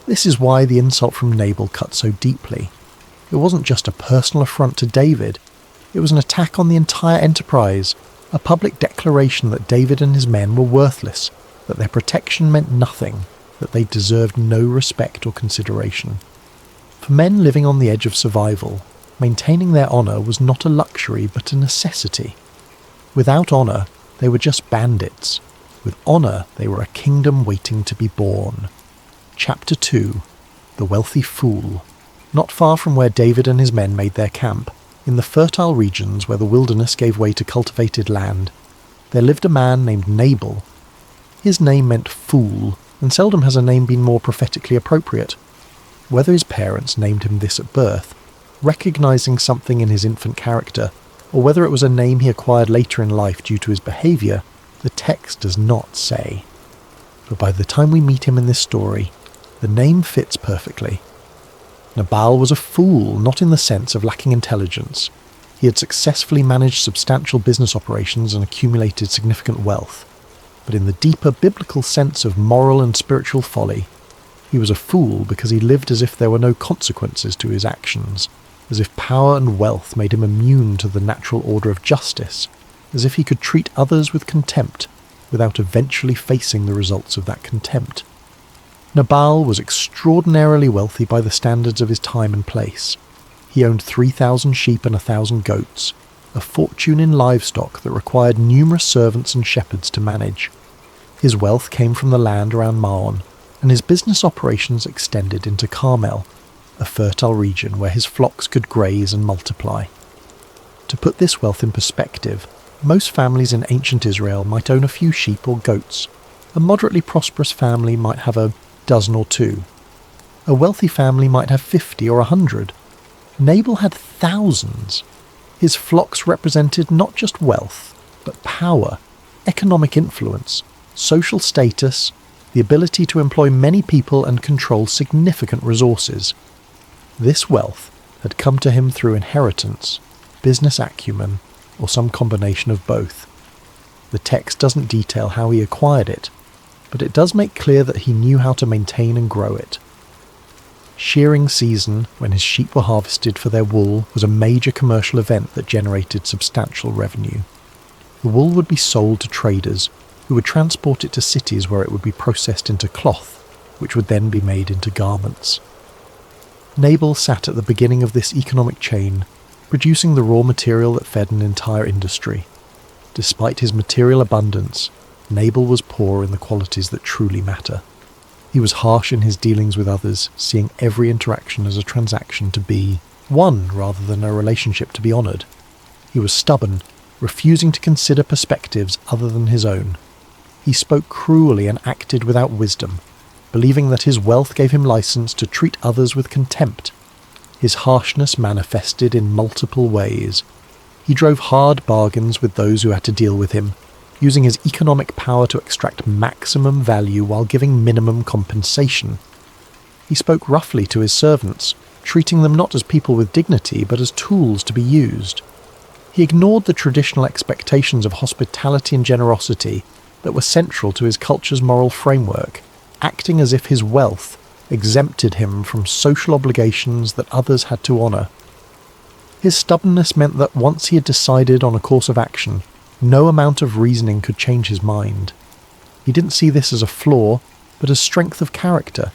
This is why the insult from Nabal cut so deeply. It wasn't just a personal affront to David. It was an attack on the entire enterprise, a public declaration that David and his men were worthless, that their protection meant nothing, that they deserved no respect or consideration. For men living on the edge of survival, maintaining their honour was not a luxury but a necessity. Without honour, they were just bandits. With honour, they were a kingdom waiting to be born. Chapter 2. The Wealthy Fool. Not far from where David and his men made their camp, in the fertile regions where the wilderness gave way to cultivated land, there lived a man named Nabal. His name meant fool, and seldom has a name been more prophetically appropriate. Whether his parents named him this at birth, recognizing something in his infant character, or whether it was a name he acquired later in life due to his behaviour, the text does not say. But by the time we meet him in this story, the name fits perfectly. Nabal was a fool, not in the sense of lacking intelligence. He had successfully managed substantial business operations and accumulated significant wealth. But in the deeper biblical sense of moral and spiritual folly, he was a fool because he lived as if there were no consequences to his actions, as if power and wealth made him immune to the natural order of justice, as if he could treat others with contempt without eventually facing the results of that contempt. Nabal was extraordinarily wealthy by the standards of his time and place. He owned 3,000 sheep and 1,000 goats, a fortune in livestock that required numerous servants and shepherds to manage. His wealth came from the land around Maon, and his business operations extended into Carmel, a fertile region where his flocks could graze and multiply. To put this wealth in perspective, most families in ancient Israel might own a few sheep or goats. A moderately prosperous family might have a dozen or two. A wealthy family might have 50 or 100. Nabal had thousands. His flocks represented not just wealth, but power, economic influence, social status, the ability to employ many people and control significant resources. This wealth had come to him through inheritance, business acumen, or some combination of both. The text doesn't detail how he acquired it, but it does make clear that he knew how to maintain and grow it. Shearing season, when his sheep were harvested for their wool, was a major commercial event that generated substantial revenue. The wool would be sold to traders, who would transport it to cities where it would be processed into cloth, which would then be made into garments. Nabal sat at the beginning of this economic chain, producing the raw material that fed an entire industry. Despite his material abundance, Nabal was poor in the qualities that truly matter. He was harsh in his dealings with others, seeing every interaction as a transaction to be one rather than a relationship to be honoured. He was stubborn, refusing to consider perspectives other than his own. He spoke cruelly and acted without wisdom, believing that his wealth gave him license to treat others with contempt. His harshness manifested in multiple ways. He drove hard bargains with those who had to deal with him, using his economic power to extract maximum value while giving minimum compensation. He spoke roughly to his servants, treating them not as people with dignity but as tools to be used. He ignored the traditional expectations of hospitality and generosity that were central to his culture's moral framework, acting as if his wealth exempted him from social obligations that others had to honour. His stubbornness meant that once he had decided on a course of action, no amount of reasoning could change his mind. He didn't see this as a flaw, but as strength of character,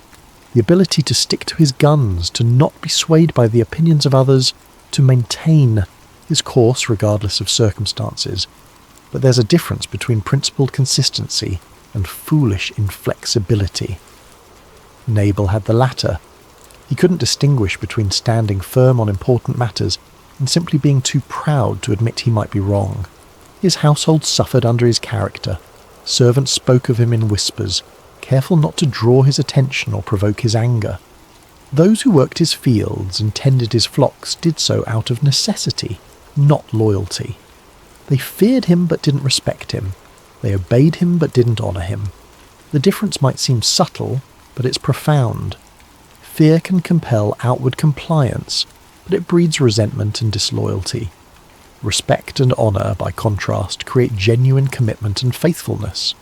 the ability to stick to his guns, to not be swayed by the opinions of others, to maintain his course regardless of circumstances. But there's a difference between principled consistency and foolish inflexibility. Nabal had the latter. He couldn't distinguish between standing firm on important matters and simply being too proud to admit he might be wrong. His household suffered under his character. Servants spoke of him in whispers, careful not to draw his attention or provoke his anger. Those who worked his fields and tended his flocks did so out of necessity, not loyalty. They feared him but didn't respect him. They obeyed him but didn't honour him. The difference might seem subtle, but it's profound. Fear can compel outward compliance, but it breeds resentment and disloyalty. Respect and honour, by contrast, create genuine commitment and faithfulness.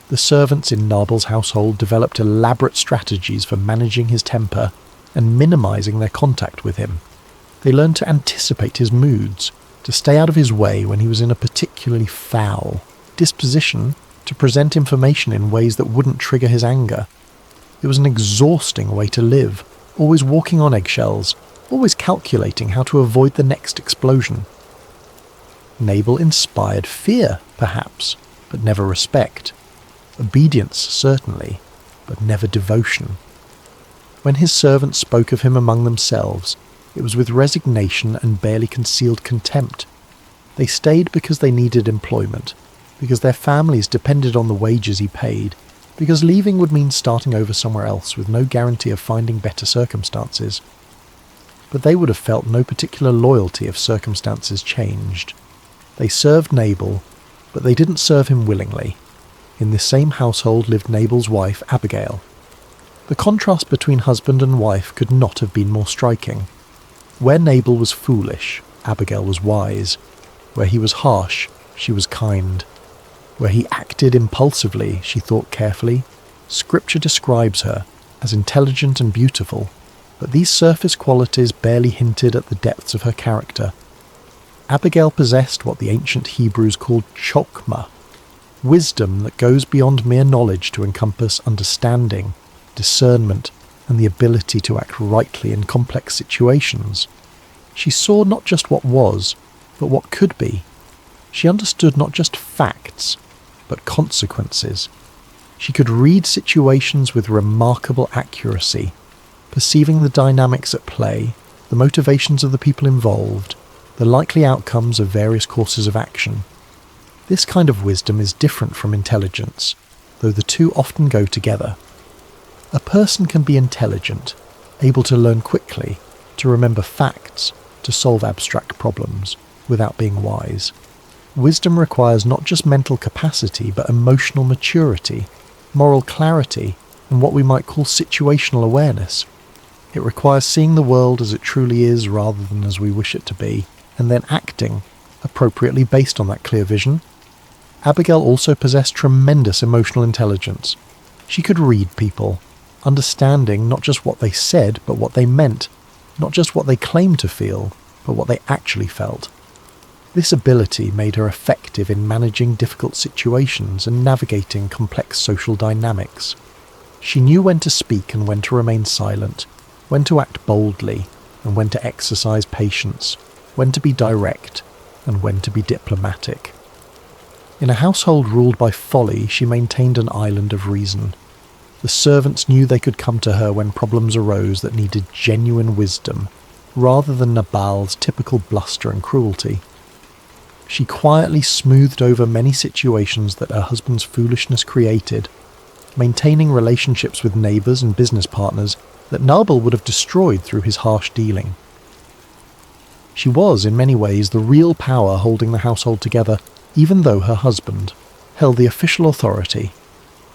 The servants in Nabal's household developed elaborate strategies for managing his temper and minimising their contact with him. They learned to anticipate his moods, to stay out of his way when he was in a particularly foul disposition, to present information in ways that wouldn't trigger his anger. It was an exhausting way to live, always walking on eggshells, always calculating how to avoid the next explosion. Nabal inspired fear, perhaps, but never respect. Obedience, certainly, but never devotion. When his servants spoke of him among themselves, it was with resignation and barely concealed contempt. They stayed because they needed employment, because their families depended on the wages he paid, because leaving would mean starting over somewhere else with no guarantee of finding better circumstances. But they would have felt no particular loyalty if circumstances changed. They served Nabal, but they didn't serve him willingly. In this same household lived Nabal's wife, Abigail. The contrast between husband and wife could not have been more striking. Where Nabal was foolish, Abigail was wise. Where he was harsh, she was kind. Where he acted impulsively, she thought carefully. Scripture describes her as intelligent and beautiful, but these surface qualities barely hinted at the depths of her character. Abigail possessed what the ancient Hebrews called chokmah, wisdom that goes beyond mere knowledge to encompass understanding, discernment, and the ability to act rightly in complex situations. She saw not just what was, but what could be. She understood not just facts, but consequences. She could read situations with remarkable accuracy, perceiving the dynamics at play, the motivations of the people involved, the likely outcomes of various courses of action. This kind of wisdom is different from intelligence, though the two often go together. A person can be intelligent, able to learn quickly, to remember facts, to solve abstract problems, without being wise. Wisdom requires not just mental capacity, but emotional maturity, moral clarity, and what we might call situational awareness. It requires seeing the world as it truly is rather than as we wish it to be, and then acting appropriately based on that clear vision. Abigail also possessed tremendous emotional intelligence. She could read people, understanding not just what they said, but what they meant, not just what they claimed to feel, but what they actually felt. This ability made her effective in managing difficult situations and navigating complex social dynamics. She knew when to speak and when to remain silent, when to act boldly and when to exercise patience, when to be direct and when to be diplomatic. In a household ruled by folly, she maintained an island of reason. The servants knew they could come to her when problems arose that needed genuine wisdom, rather than Nabal's typical bluster and cruelty. She quietly smoothed over many situations that her husband's foolishness created, maintaining relationships with neighbours and business partners that Nabal would have destroyed through his harsh dealing. She was, in many ways, the real power holding the household together, even though her husband held the official authority.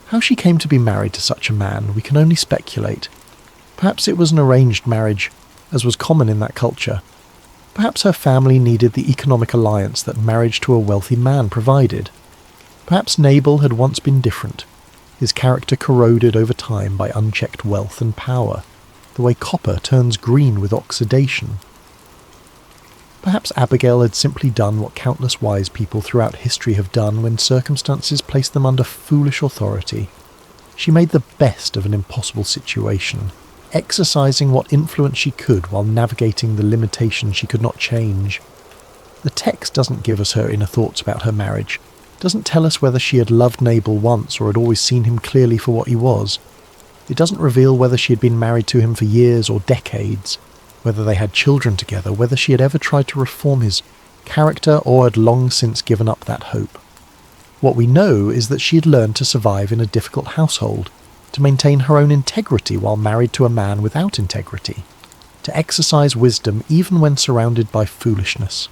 How she came to be married to such a man, we can only speculate. Perhaps it was an arranged marriage, as was common in that culture. Perhaps her family needed the economic alliance that marriage to a wealthy man provided. Perhaps Nabal had once been different, his character corroded over time by unchecked wealth and power, the way copper turns green with oxidation. Perhaps Abigail had simply done what countless wise people throughout history have done when circumstances placed them under foolish authority. She made the best of an impossible situation, exercising what influence she could while navigating the limitations she could not change. The text doesn't give us her inner thoughts about her marriage, doesn't tell us whether she had loved Nabal once or had always seen him clearly for what he was. It doesn't reveal whether she had been married to him for years or decades, whether they had children together, whether she had ever tried to reform his character or had long since given up that hope. What we know is that she had learned to survive in a difficult household, to maintain her own integrity while married to a man without integrity, to exercise wisdom even when surrounded by foolishness.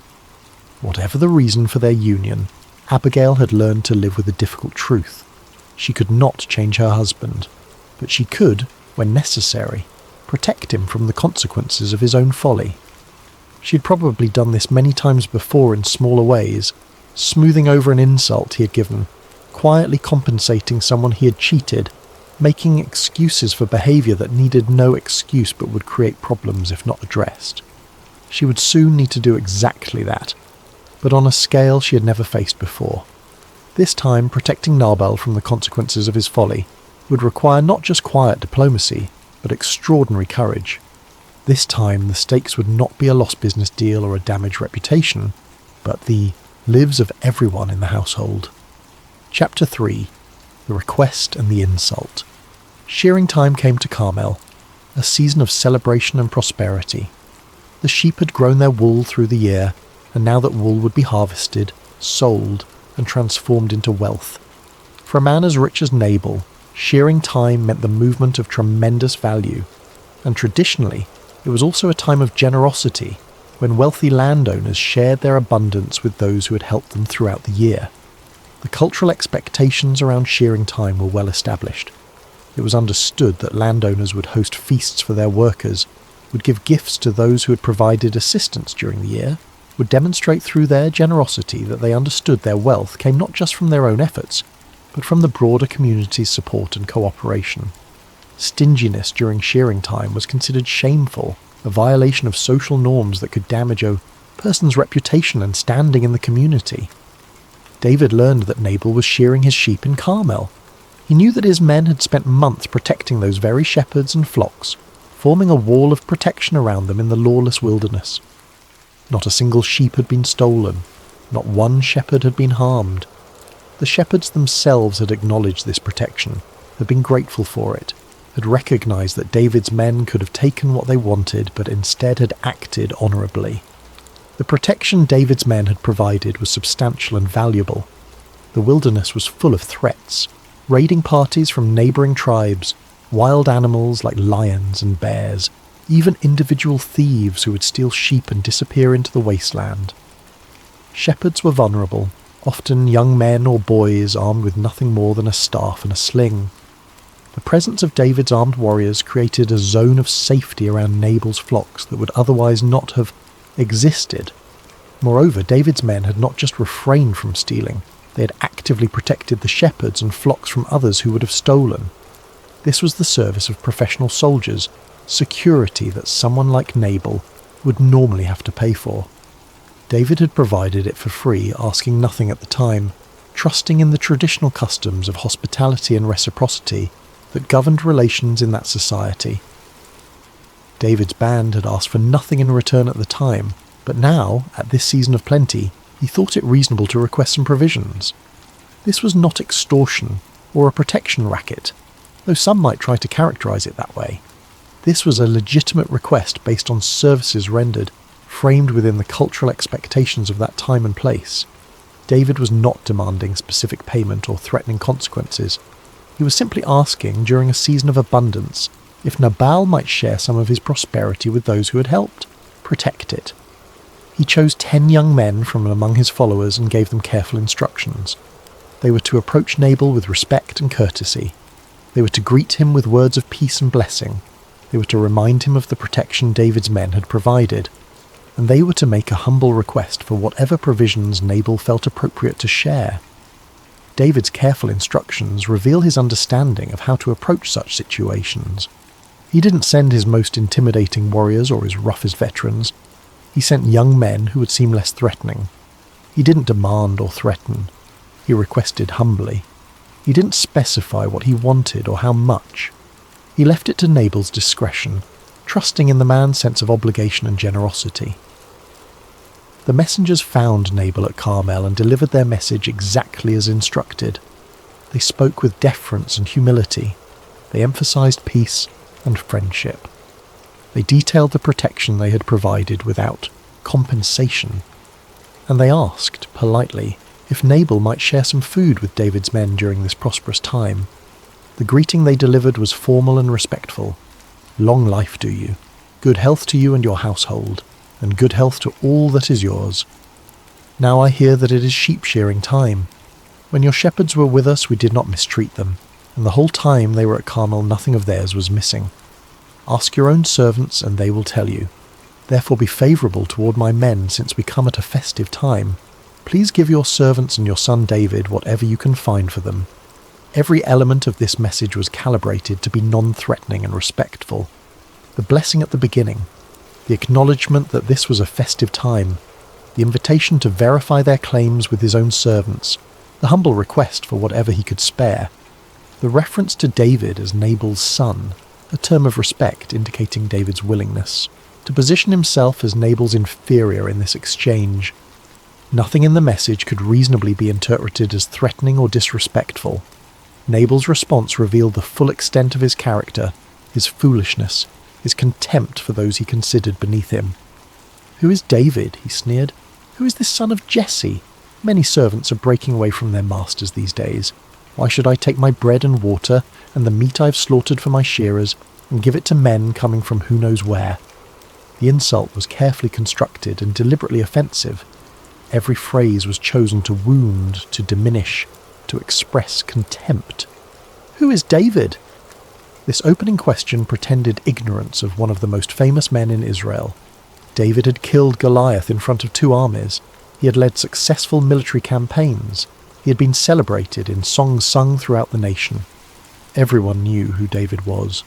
Whatever the reason for their union, Abigail had learned to live with a difficult truth. She could not change her husband, but she could, when necessary, protect him from the consequences of his own folly. She had probably done this many times before in smaller ways, smoothing over an insult he had given, quietly compensating someone he had cheated, making excuses for behaviour that needed no excuse but would create problems if not addressed. She would soon need to do exactly that, but on a scale she had never faced before. This time, protecting Nabal from the consequences of his folly would require not just quiet diplomacy, but extraordinary courage. This time, the stakes would not be a lost business deal or a damaged reputation, but the lives of everyone in the household. Chapter 3. The Request and the Insult. Shearing time came to Carmel, a season of celebration and prosperity. The sheep had grown their wool through the year, and now that wool would be harvested, sold, and transformed into wealth. For a man as rich as Nabal, shearing time meant the movement of tremendous value, and traditionally, it was also a time of generosity, when wealthy landowners shared their abundance with those who had helped them throughout the year. The cultural expectations around shearing time were well established. It was understood that landowners would host feasts for their workers, would give gifts to those who had provided assistance during the year, would demonstrate through their generosity that they understood their wealth came not just from their own efforts, but from the broader community's support and cooperation. Stinginess during shearing time was considered shameful, a violation of social norms that could damage a person's reputation and standing in the community. David learned that Nabal was shearing his sheep in Carmel. He knew that his men had spent months protecting those very shepherds and flocks, forming a wall of protection around them in the lawless wilderness. Not a single sheep had been stolen, not one shepherd had been harmed. The shepherds themselves had acknowledged this protection, had been grateful for it, had recognized that David's men could have taken what they wanted but instead had acted honourably. The protection David's men had provided was substantial and valuable. The wilderness was full of threats, raiding parties from neighbouring tribes, wild animals like lions and bears, even individual thieves who would steal sheep and disappear into the wasteland. Shepherds were vulnerable, often young men or boys armed with nothing more than a staff and a sling. The presence of David's armed warriors created a zone of safety around Nabal's flocks that would otherwise not have existed. Moreover, David's men had not just refrained from stealing, they had actively protected the shepherds and flocks from others who would have stolen. This was the service of professional soldiers, security that someone like Nabal would normally have to pay for. David had provided it for free, asking nothing at the time, trusting in the traditional customs of hospitality and reciprocity that governed relations in that society. David's band had asked for nothing in return at the time, but now, at this season of plenty, he thought it reasonable to request some provisions. This was not extortion or a protection racket, though some might try to characterize it that way. This was a legitimate request based on services rendered, framed within the cultural expectations of that time and place. David was not demanding specific payment or threatening consequences. He was simply asking, during a season of abundance, if Nabal might share some of his prosperity with those who had helped protect it. He chose 10 young men from among his followers and gave them careful instructions. They were to approach Nabal with respect and courtesy. They were to greet him with words of peace and blessing. They were to remind him of the protection David's men had provided. And they were to make a humble request for whatever provisions Nabal felt appropriate to share. David's careful instructions reveal his understanding of how to approach such situations. He didn't send his most intimidating warriors or his roughest veterans. He sent young men who would seem less threatening. He didn't demand or threaten. He requested humbly. He didn't specify what he wanted or how much. He left it to Nabal's discretion, trusting in the man's sense of obligation and generosity. The messengers found Nabal at Carmel and delivered their message exactly as instructed. They spoke with deference and humility. They emphasized peace and friendship. They detailed the protection they had provided without compensation. And they asked, politely, if Nabal might share some food with David's men during this prosperous time. The greeting they delivered was formal and respectful. Long life to you, good health to you and your household, and good health to all that is yours. Now I hear that it is sheep shearing time. When your shepherds were with us, we did not mistreat them, and the whole time they were at Carmel nothing of theirs was missing. Ask your own servants, and they will tell you. Therefore be favourable toward my men, since we come at a festive time. Please give your servants and your son David whatever you can find for them. Every element of this message was calibrated to be non-threatening and respectful. The blessing at the beginning, the acknowledgement that this was a festive time, the invitation to verify their claims with his own servants, the humble request for whatever he could spare, the reference to David as Nabal's son, a term of respect indicating David's willingness to position himself as Nabal's inferior in this exchange. Nothing in the message could reasonably be interpreted as threatening or disrespectful. Nabal's response revealed the full extent of his character, his foolishness, his contempt for those he considered beneath him. "Who is David?" he sneered. "Who is this son of Jesse? Many servants are breaking away from their masters these days. Why should I take my bread and water and the meat I've slaughtered for my shearers and give it to men coming from who knows where?" The insult was carefully constructed and deliberately offensive. Every phrase was chosen to wound, to diminish, to express contempt. "Who is David?" This opening question pretended ignorance of one of the most famous men in Israel. David had killed Goliath in front of 2 armies. He had led successful military campaigns. He had been celebrated in songs sung throughout the nation. Everyone knew who David was.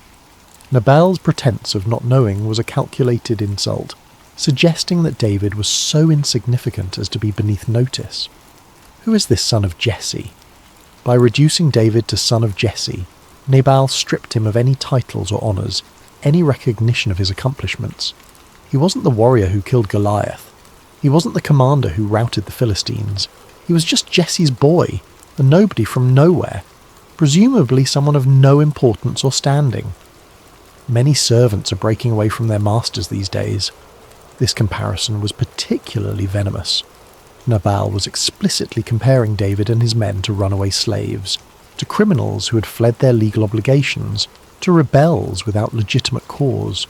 Nabal's pretense of not knowing was a calculated insult, suggesting that David was so insignificant as to be beneath notice. Who is this son of Jesse? By reducing David to son of Jesse, Nabal stripped him of any titles or honours, any recognition of his accomplishments. He wasn't the warrior who killed Goliath. He wasn't the commander who routed the Philistines. He was just Jesse's boy, a nobody from nowhere, presumably someone of no importance or standing. Many servants are breaking away from their masters these days. This comparison was particularly venomous. Nabal was explicitly comparing David and his men to runaway slaves, to criminals who had fled their legal obligations, to rebels without legitimate cause.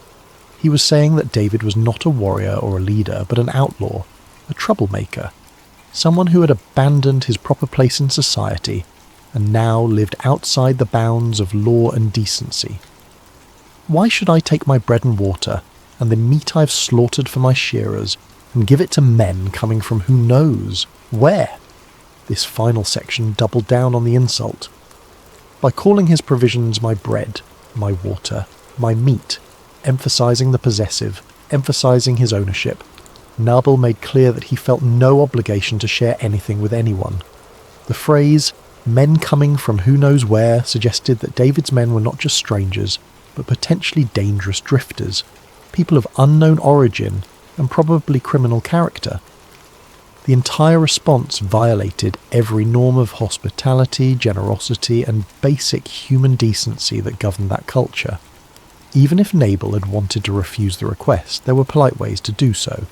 He was saying that David was not a warrior or a leader, but an outlaw, a troublemaker, someone who had abandoned his proper place in society and now lived outside the bounds of law and decency. "Why should I take my bread and water and the meat I've slaughtered for my shearers and give it to men coming from who knows where?" This final section doubled down on the insult. By calling his provisions my bread, my water, my meat, emphasizing the possessive, emphasizing his ownership, Nabal made clear that he felt no obligation to share anything with anyone. The phrase, Men coming from who knows where suggested that David's men were not just strangers, but potentially dangerous drifters, people of unknown origin and probably criminal character. The entire response violated every norm of hospitality, generosity, and basic human decency that governed that culture. Even if Nabal had wanted to refuse the request, there were polite ways to do so.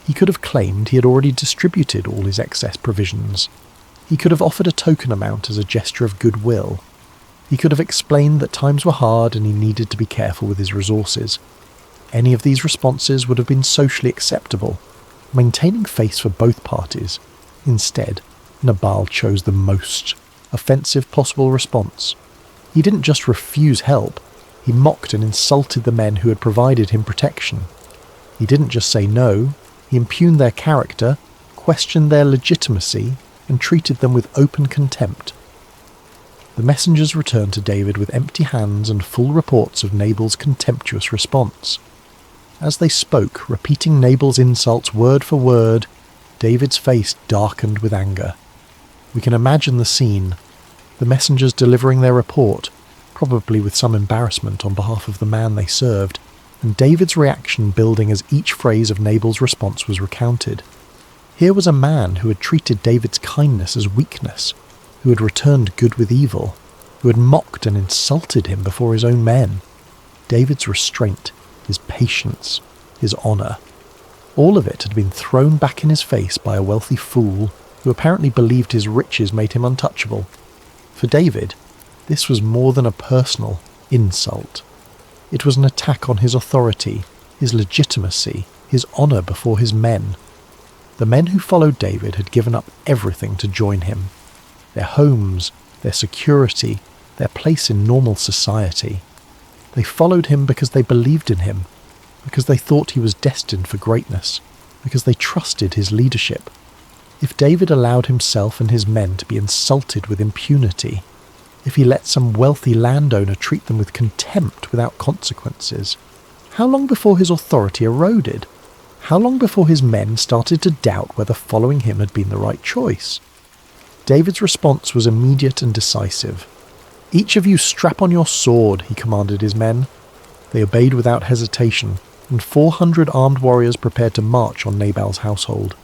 He could have claimed he had already distributed all his excess provisions. He could have offered a token amount as a gesture of goodwill. He could have explained that times were hard and he needed to be careful with his resources. Any of these responses would have been socially acceptable, maintaining face for both parties. Instead, Nabal chose the most offensive possible response. He didn't just refuse help, he mocked and insulted the men who had provided him protection. He didn't just say no, he impugned their character, questioned their legitimacy, and treated them with open contempt. The messengers returned to David with empty hands and full reports of Nabal's contemptuous response. As they spoke, repeating Nabal's insults word for word, David's face darkened with anger. We can imagine the scene, the messengers delivering their report, probably with some embarrassment on behalf of the man they served, and David's reaction building as each phrase of Nabal's response was recounted. Here was a man who had treated David's kindness as weakness, who had returned good with evil, who had mocked and insulted him before his own men. David's restraint, his patience, his honour, all of it had been thrown back in his face by a wealthy fool who apparently believed his riches made him untouchable. For David, this was more than a personal insult. It was an attack on his authority, his legitimacy, his honour before his men. The men who followed David had given up everything to join him. Their homes, their security, their place in normal society. They followed him because they believed in him, because they thought he was destined for greatness, because they trusted his leadership. If David allowed himself and his men to be insulted with impunity, if he let some wealthy landowner treat them with contempt without consequences, how long before his authority eroded? How long before his men started to doubt whether following him had been the right choice? David's response was immediate and decisive. "Each of you strap on your sword," he commanded his men. They obeyed without hesitation, and 400 armed warriors prepared to march on Nabal's household.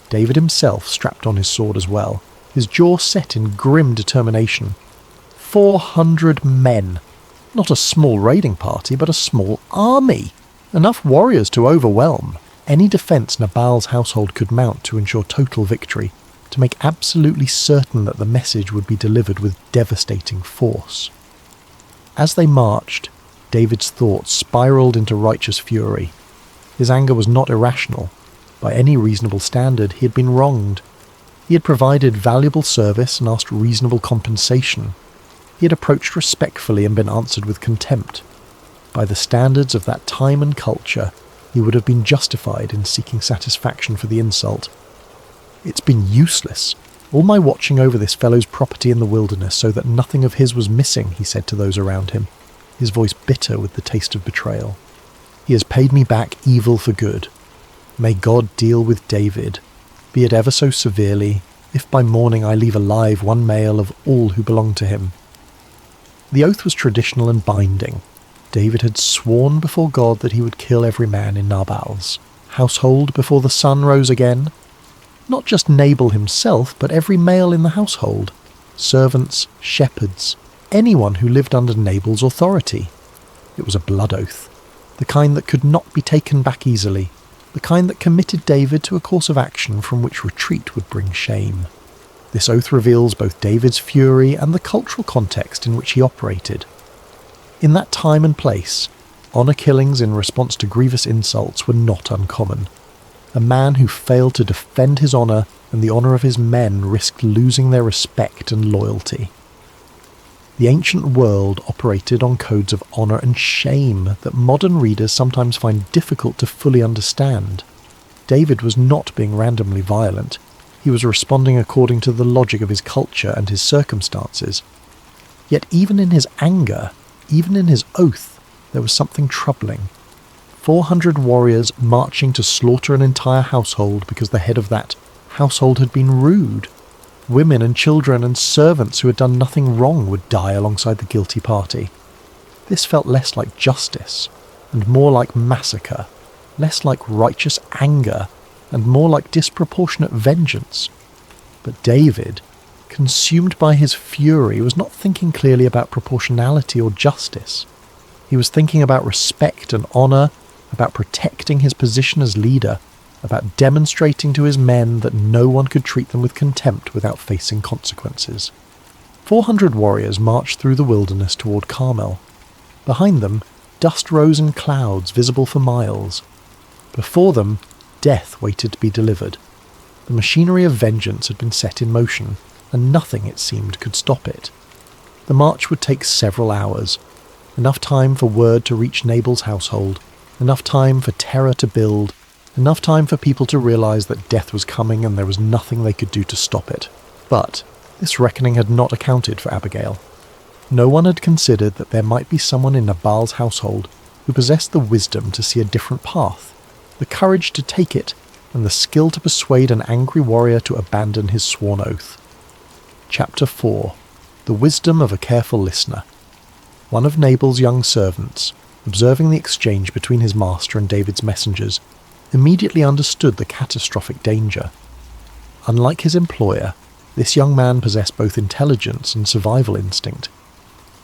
David himself strapped on his sword as well, his jaw set in grim determination. 400 men. Not a small raiding party, but a small army. Enough warriors to overwhelm any defence Nabal's household could mount to ensure total victory, to make absolutely certain that the message would be delivered with devastating force. As they marched, David's thoughts spiralled into righteous fury. His anger was not irrational. By any reasonable standard, he had been wronged. He had provided valuable service and asked reasonable compensation. He had approached respectfully and been answered with contempt. By the standards of that time and culture, he would have been justified in seeking satisfaction for the insult. "It's been useless, all my watching over this fellow's property in the wilderness so that nothing of his was missing," he said to those around him, his voice bitter with the taste of betrayal. "He has paid me back evil for good. May God deal with David, be it ever so severely, if by morning I leave alive one male of all who belong to him." The oath was traditional and binding. David had sworn before God that he would kill every man in Nabal's household before the sun rose again. Not just Nabal himself, but every male in the household, servants, shepherds, anyone who lived under Nabal's authority. It was a blood oath, the kind that could not be taken back easily, the kind that committed David to a course of action from which retreat would bring shame. This oath reveals both David's fury and the cultural context in which he operated. In that time and place, honour killings in response to grievous insults were not uncommon. A man who failed to defend his honour and the honour of his men risked losing their respect and loyalty. The ancient world operated on codes of honour and shame that modern readers sometimes find difficult to fully understand. David was not being randomly violent. He was responding according to the logic of his culture and his circumstances. Yet even in his anger, even in his oath, there was something troubling. 400 warriors marching to slaughter an entire household because the head of that household had been rude. Women and children and servants who had done nothing wrong would die alongside the guilty party. This felt less like justice, and more like massacre, less like righteous anger, and more like disproportionate vengeance. But David, consumed by his fury, was not thinking clearly about proportionality or justice. He was thinking about respect and honour, about protecting his position as leader, about demonstrating to his men that no one could treat them with contempt without facing consequences. 400 warriors marched through the wilderness toward Carmel. Behind them, dust rose in clouds visible for miles. Before them, death waited to be delivered. The machinery of vengeance had been set in motion, and nothing, it seemed, could stop it. The march would take several hours, enough time for word to reach Nabal's household, enough time for terror to build, enough time for people to realise that death was coming and there was nothing they could do to stop it. But this reckoning had not accounted for Abigail. No one had considered that there might be someone in Nabal's household who possessed the wisdom to see a different path, the courage to take it, and the skill to persuade an angry warrior to abandon his sworn oath. Chapter 4. The Wisdom of a Careful Listener. One of Nabal's young servants, observing the exchange between his master and David's messengers, immediately understood the catastrophic danger. Unlike his employer, this young man possessed both intelligence and survival instinct.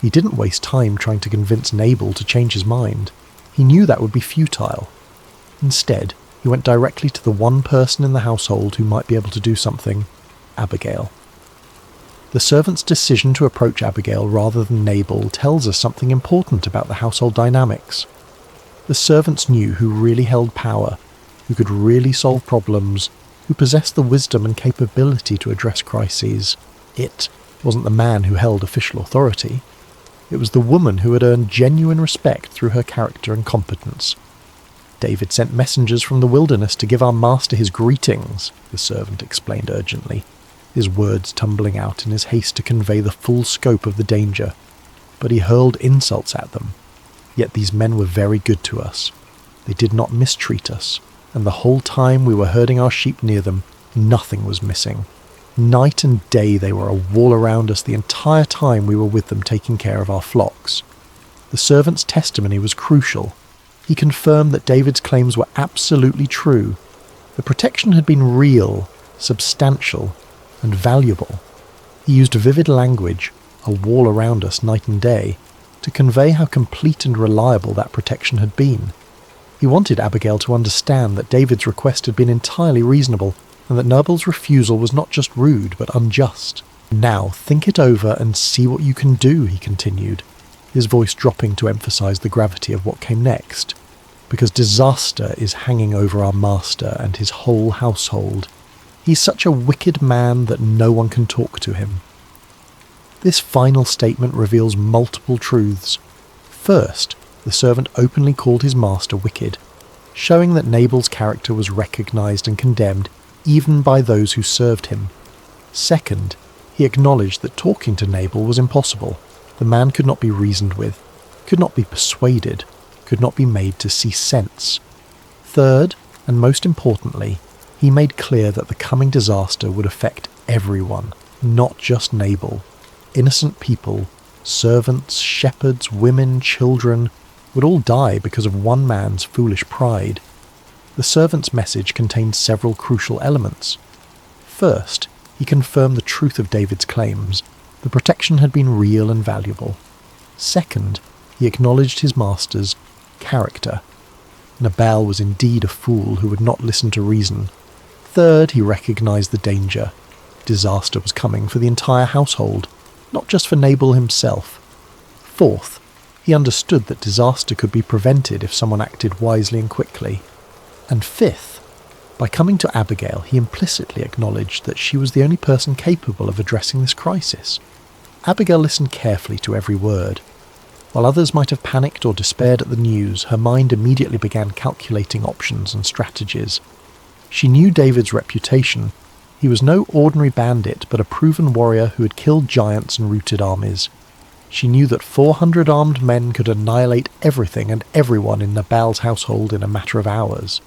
He didn't waste time trying to convince Nabal to change his mind. He knew that would be futile. Instead, he went directly to the one person in the household who might be able to do something: Abigail. The servant's decision to approach Abigail rather than Nabal tells us something important about the household dynamics. The servants knew who really held power, who could really solve problems, who possessed the wisdom and capability to address crises. It wasn't the man who held official authority. It was the woman who had earned genuine respect through her character and competence. David sent messengers from the wilderness to give our master his greetings, the servant explained urgently, his words tumbling out in his haste to convey the full scope of the danger. But he hurled insults at them. Yet these men were very good to us. They did not mistreat us, and the whole time we were herding our sheep near them, nothing was missing. Night and day they were a wall around us the entire time we were with them taking care of our flocks. The servant's testimony was crucial. He confirmed that David's claims were absolutely true. The protection had been real, substantial, and valuable. He used vivid language, a wall around us night and day, to convey how complete and reliable that protection had been. He wanted Abigail to understand that David's request had been entirely reasonable, and that Nabal's refusal was not just rude but unjust. "Now think it over and see what you can do," he continued, his voice dropping to emphasize the gravity of what came next. "Because disaster is hanging over our master and his whole household. He's such a wicked man that no one can talk to him." This final statement reveals multiple truths. First, the servant openly called his master wicked, showing that Nabal's character was recognized and condemned even by those who served him. Second, he acknowledged that talking to Nabal was impossible. The man could not be reasoned with, could not be persuaded, could not be made to see sense. Third, and most importantly, he made clear that the coming disaster would affect everyone, not just Nabal. Innocent people, servants, shepherds, women, children, would all die because of one man's foolish pride. The servant's message contained several crucial elements. First, he confirmed the truth of David's claims. The protection had been real and valuable. Second, he acknowledged his master's character. Nabal was indeed a fool who would not listen to reason. Third, he recognized the danger. Disaster was coming for the entire household, not just for Nabal himself. Fourth, he understood that disaster could be prevented if someone acted wisely and quickly. And fifth, by coming to Abigail, he implicitly acknowledged that she was the only person capable of addressing this crisis. Abigail listened carefully to every word. While others might have panicked or despaired at the news, her mind immediately began calculating options and strategies. She knew David's reputation. He was no ordinary bandit, but a proven warrior who had killed giants and routed armies. She knew that 400 armed men could annihilate everything and everyone in Nabal's household in a matter of hours.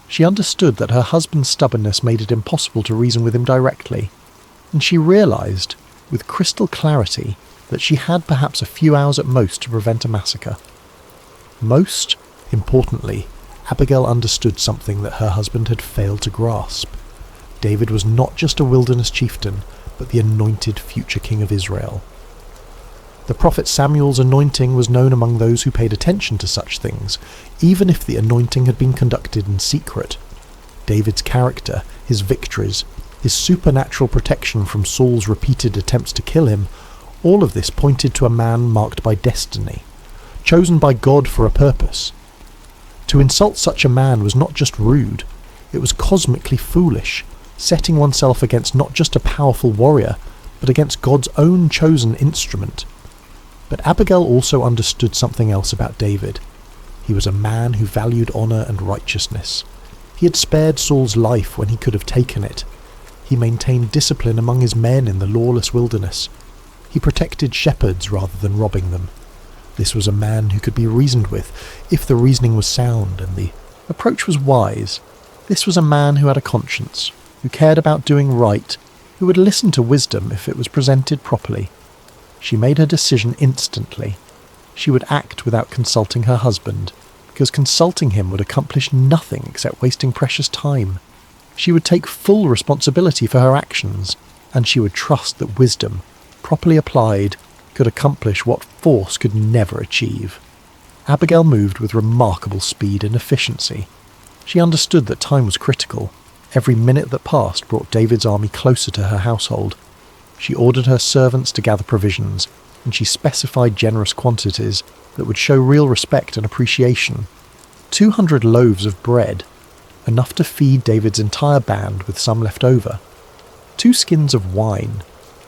She understood that her husband's stubbornness made it impossible to reason with him directly. and she realised, with crystal clarity, that she had perhaps a few hours at most to prevent a massacre. Most importantly, Abigail understood something that her husband had failed to grasp. David was not just a wilderness chieftain, but the anointed future king of Israel. The prophet Samuel's anointing was known among those who paid attention to such things, even if the anointing had been conducted in secret. David's character, his victories, his supernatural protection from Saul's repeated attempts to kill him, all of this pointed to a man marked by destiny, chosen by God for a purpose. To insult such a man was not just rude, it was cosmically foolish, setting oneself against not just a powerful warrior, but against God's own chosen instrument. But Abigail also understood something else about David. He was a man who valued honour and righteousness. He had spared Saul's life when he could have taken it. He maintained discipline among his men in the lawless wilderness. He protected shepherds rather than robbing them. This was a man who could be reasoned with, if the reasoning was sound and the approach was wise. This was a man who had a conscience, who cared about doing right, who would listen to wisdom if it was presented properly. She made her decision instantly. She would act without consulting her husband, because consulting him would accomplish nothing except wasting precious time. She would take full responsibility for her actions, and she would trust that wisdom, properly applied, could accomplish what force could never achieve. Abigail moved with remarkable speed and efficiency. She understood that time was critical. Every minute that passed brought David's army closer to her household. She ordered her servants to gather provisions, and she specified generous quantities that would show real respect and appreciation. 200 loaves of bread, enough to feed David's entire band with some left over. 2 skins of wine,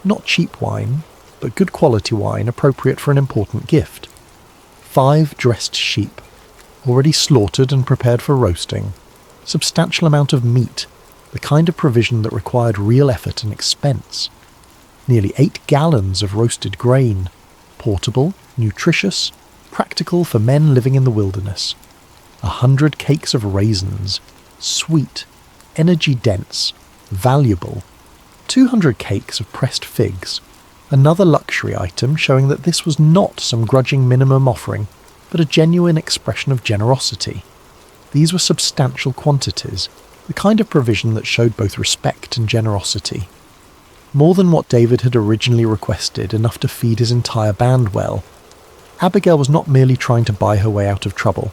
not cheap wine, but good quality wine appropriate for an important gift. 5 dressed sheep, already slaughtered and prepared for roasting. Substantial amount of meat, the kind of provision that required real effort and expense. Nearly 8 gallons of roasted grain, portable, nutritious, practical for men living in the wilderness. 100 cakes of raisins, sweet, energy-dense, valuable. 200 cakes of pressed figs, another luxury item showing that this was not some grudging minimum offering, but a genuine expression of generosity. These were substantial quantities, the kind of provision that showed both respect and generosity. More than what David had originally requested, enough to feed his entire band well. Abigail was not merely trying to buy her way out of trouble.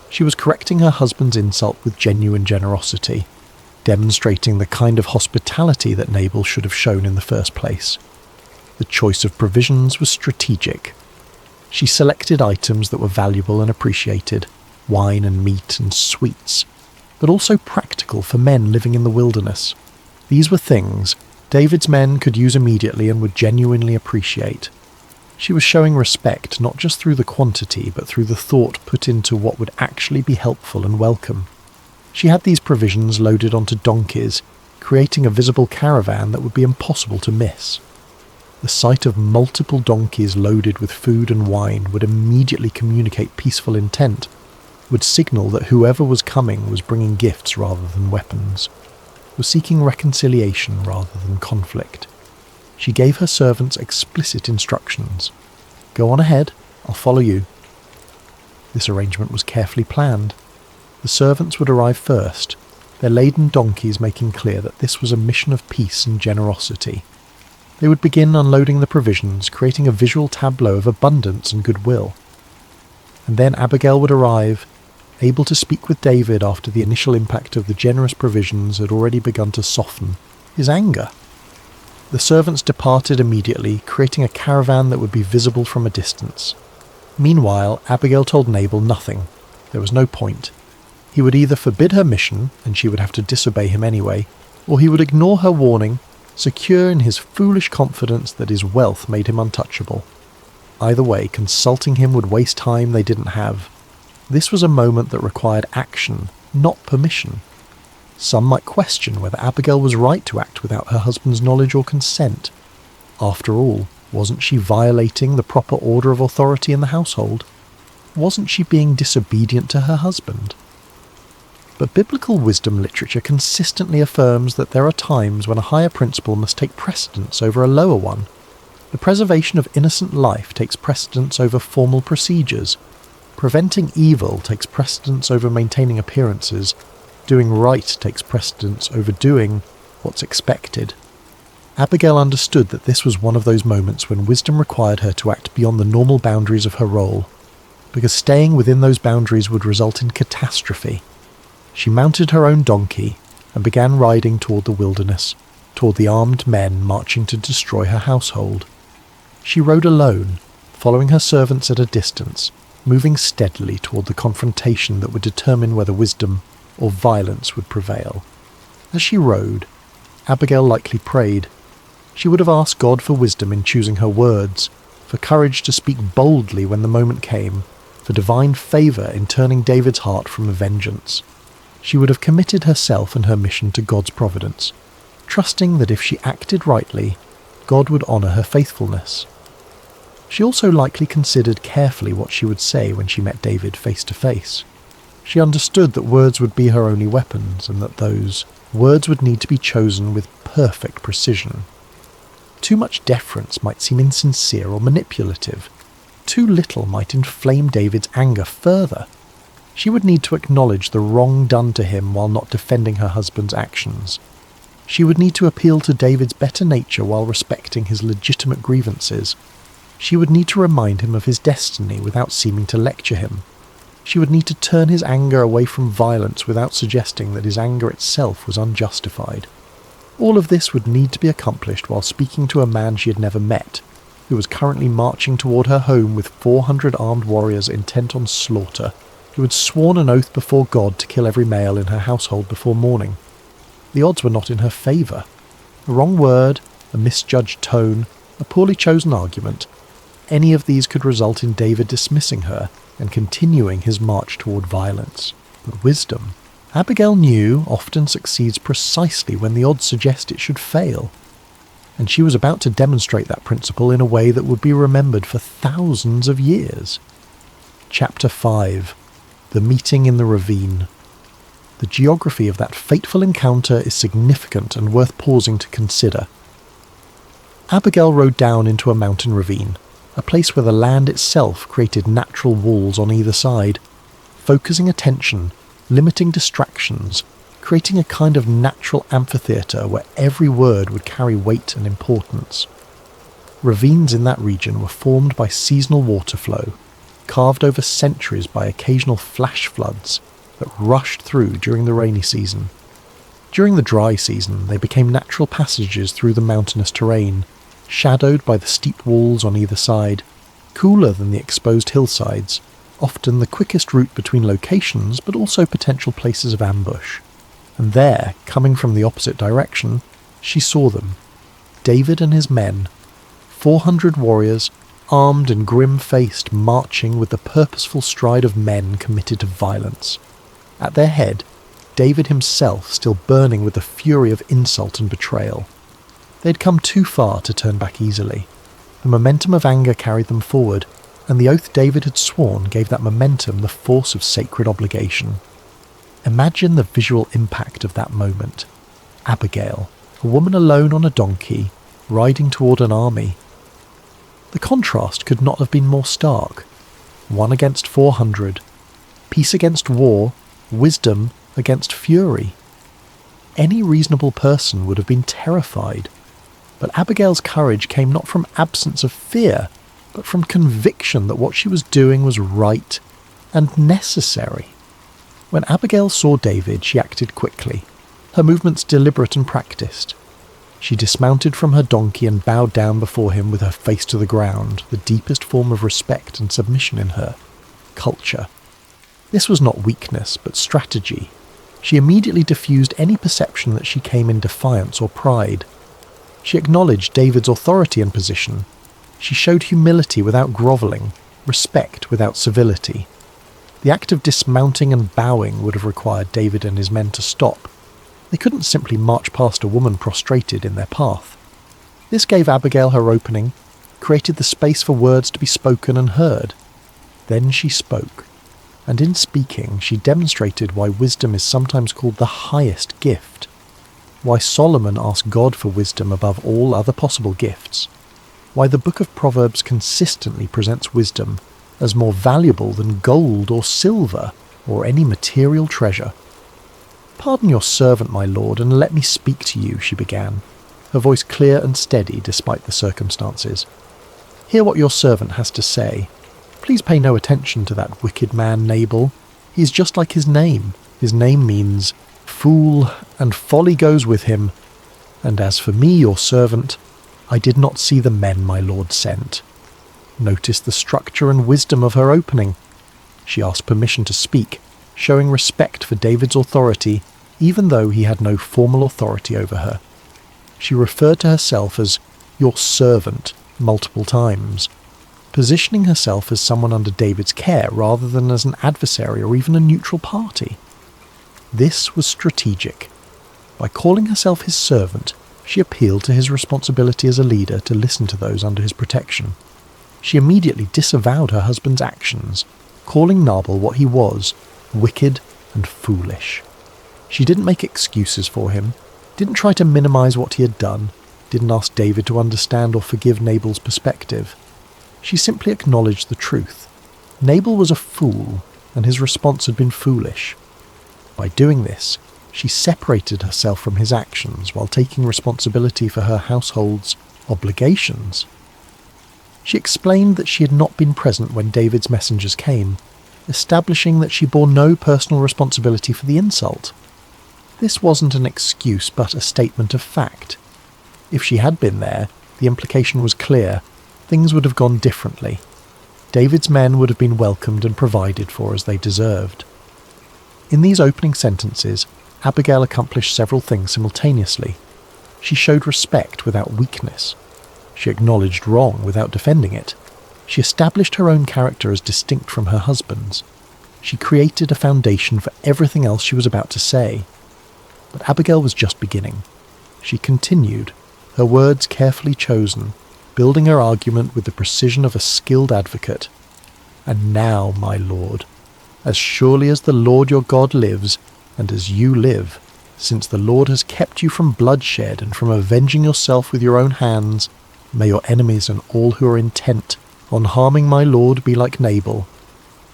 She was correcting her husband's insult with genuine generosity, demonstrating the kind of hospitality that Nabal should have shown in the first place. The choice of provisions was strategic. She selected items that were valuable and appreciated, wine and meat and sweets, but also practical for men living in the wilderness. These were things David's men could use immediately and would genuinely appreciate. She was showing respect not just through the quantity, but through the thought put into what would actually be helpful and welcome. She had these provisions loaded onto donkeys, creating a visible caravan that would be impossible to miss. The sight of multiple donkeys loaded with food and wine would immediately communicate peaceful intent, would signal that whoever was coming was bringing gifts rather than weapons, was seeking reconciliation rather than conflict. She gave her servants explicit instructions. "Go on ahead, I'll follow you." This arrangement was carefully planned. The servants would arrive first, their laden donkeys making clear that this was a mission of peace and generosity. They would begin unloading the provisions, creating a visual tableau of abundance and goodwill. And then Abigail would arrive, able to speak with David after the initial impact of the generous provisions had already begun to soften his anger. The servants departed immediately, creating a caravan that would be visible from a distance. Meanwhile, Abigail told Nabal nothing. There was no point. He would either forbid her mission, and she would have to disobey him anyway, or he would ignore her warning, secure in his foolish confidence that his wealth made him untouchable. Either way, consulting him would waste time they didn't have. This was a moment that required action, not permission. Some might question whether Abigail was right to act without her husband's knowledge or consent. After all, wasn't she violating the proper order of authority in the household? Wasn't she being disobedient to her husband? but biblical wisdom literature consistently affirms that there are times when a higher principle must take precedence over a lower one. The preservation of innocent life takes precedence over formal procedures. Preventing evil takes precedence over maintaining appearances. Doing right takes precedence over doing what's expected. Abigail understood that this was one of those moments when wisdom required her to act beyond the normal boundaries of her role, because staying within those boundaries would result in catastrophe. She mounted her own donkey and began riding toward the wilderness, toward the armed men marching to destroy her household. She rode alone, following her servants at a distance, moving steadily toward the confrontation that would determine whether wisdom or violence would prevail. As she rode, Abigail likely prayed. She would have asked God for wisdom in choosing her words, for courage to speak boldly when the moment came, for divine favour in turning David's heart from vengeance. She would have committed herself and her mission to God's providence, trusting that if she acted rightly, God would honour her faithfulness. She also likely considered carefully what she would say when she met David face to face. She understood that words would be her only weapons, and that those words would need to be chosen with perfect precision. Too much deference might seem insincere or manipulative. Too little might inflame David's anger further. She would need to acknowledge the wrong done to him while not defending her husband's actions. She would need to appeal to David's better nature while respecting his legitimate grievances. She would need to remind him of his destiny without seeming to lecture him. She would need to turn his anger away from violence without suggesting that his anger itself was unjustified. All of this would need to be accomplished while speaking to a man she had never met, who was currently marching toward her home with 400 armed warriors intent on slaughter, who had sworn an oath before God to kill every male in her household before morning. The odds were not in her favour. A wrong word, a misjudged tone, a poorly chosen argument, any of these could result in David dismissing her and continuing his march toward violence. But wisdom, Abigail knew, often succeeds precisely when the odds suggest it should fail. And she was about to demonstrate that principle in a way that would be remembered for thousands of years. Chapter 5. The Meeting in the Ravine. The geography of that fateful encounter is significant and worth pausing to consider. Abigail rode down into a mountain ravine, a place where the land itself created natural walls on either side, focusing attention, limiting distractions, creating a kind of natural amphitheatre where every word would carry weight and importance. Ravines in that region were formed by seasonal water flow, carved over centuries by occasional flash floods that rushed through during the rainy season. During the dry season, they became natural passages through the mountainous terrain, shadowed by the steep walls on either side, cooler than the exposed hillsides, often the quickest route between locations but also potential places of ambush. And there, coming from the opposite direction, she saw them. David and his men, 400 warriors, armed and grim-faced, marching with the purposeful stride of men committed to violence. At their head, David himself still burning with the fury of insult and betrayal. They had come too far to turn back easily. The momentum of anger carried them forward, and the oath David had sworn gave that momentum the force of sacred obligation. Imagine the visual impact of that moment. Abigail, a woman alone on a donkey, riding toward an army. The contrast could not have been more stark. 1 against 400. Peace against war, wisdom against fury. Any reasonable person would have been terrified. But Abigail's courage came not from absence of fear, but from conviction that what she was doing was right and necessary. When Abigail saw David, she acted quickly, her movements deliberate and practiced. She dismounted from her donkey and bowed down before him with her face to the ground, the deepest form of respect and submission in her. Culture. This was not weakness, but strategy. She immediately diffused any perception that she came in defiance or pride. She acknowledged David's authority and position. She showed humility without grovelling, respect without civility. The act of dismounting and bowing would have required David and his men to stop. They couldn't simply march past a woman prostrated in their path. This gave Abigail her opening, created the space for words to be spoken and heard. Then she spoke, and in speaking she demonstrated why wisdom is sometimes called the highest gift, why Solomon asked God for wisdom above all other possible gifts, why the book of Proverbs consistently presents wisdom as more valuable than gold or silver or any material treasure. "Pardon your servant, my lord, and let me speak to you," she began, her voice clear and steady despite the circumstances. "Hear what your servant has to say. Please pay no attention to that wicked man Nabal. He is just like his name. His name means fool, and folly goes with him. And as for me, your servant, I did not see the men my lord sent." Notice the structure and wisdom of her opening. She asked permission to speak, showing respect for David's authority, even though he had no formal authority over her. She referred to herself as your servant multiple times, positioning herself as someone under David's care rather than as an adversary or even a neutral party. This was strategic. By calling herself his servant, she appealed to his responsibility as a leader to listen to those under his protection. She immediately disavowed her husband's actions, calling Nabal what he was, wicked and foolish. She didn't make excuses for him, didn't try to minimize what he had done, didn't ask David to understand or forgive Nabal's perspective. She simply acknowledged the truth. Nabal was a fool, and his response had been foolish. By doing this, she separated herself from his actions while taking responsibility for her household's obligations. She explained that she had not been present when David's messengers came, establishing that she bore no personal responsibility for the insult. This wasn't an excuse but a statement of fact. If she had been there, the implication was clear. Things would have gone differently. David's men would have been welcomed and provided for as they deserved. In these opening sentences, Abigail accomplished several things simultaneously. She showed respect without weakness. She acknowledged wrong without defending it. She established her own character as distinct from her husband's. She created a foundation for everything else she was about to say. But Abigail was just beginning. She continued, her words carefully chosen, building her argument with the precision of a skilled advocate. "And now, my lord, as surely as the Lord your God lives, and as you live, since the Lord has kept you from bloodshed and from avenging yourself with your own hands, may your enemies and all who are intent on harming my lord be like Nabal,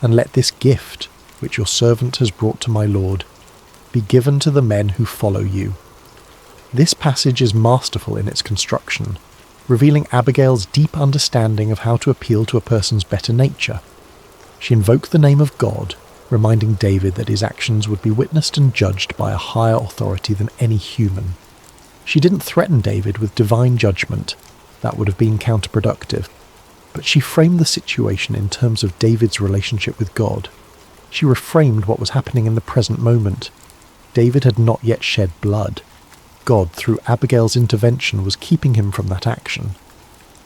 and let this gift, which your servant has brought to my lord, be given to the men who follow you." This passage is masterful in its construction, revealing Abigail's deep understanding of how to appeal to a person's better nature. She invoked the name of God, reminding David that his actions would be witnessed and judged by a higher authority than any human. She didn't threaten David with divine judgment. That would have been counterproductive. But she framed the situation in terms of David's relationship with God. She reframed what was happening in the present moment. David had not yet shed blood. God, through Abigail's intervention, was keeping him from that action.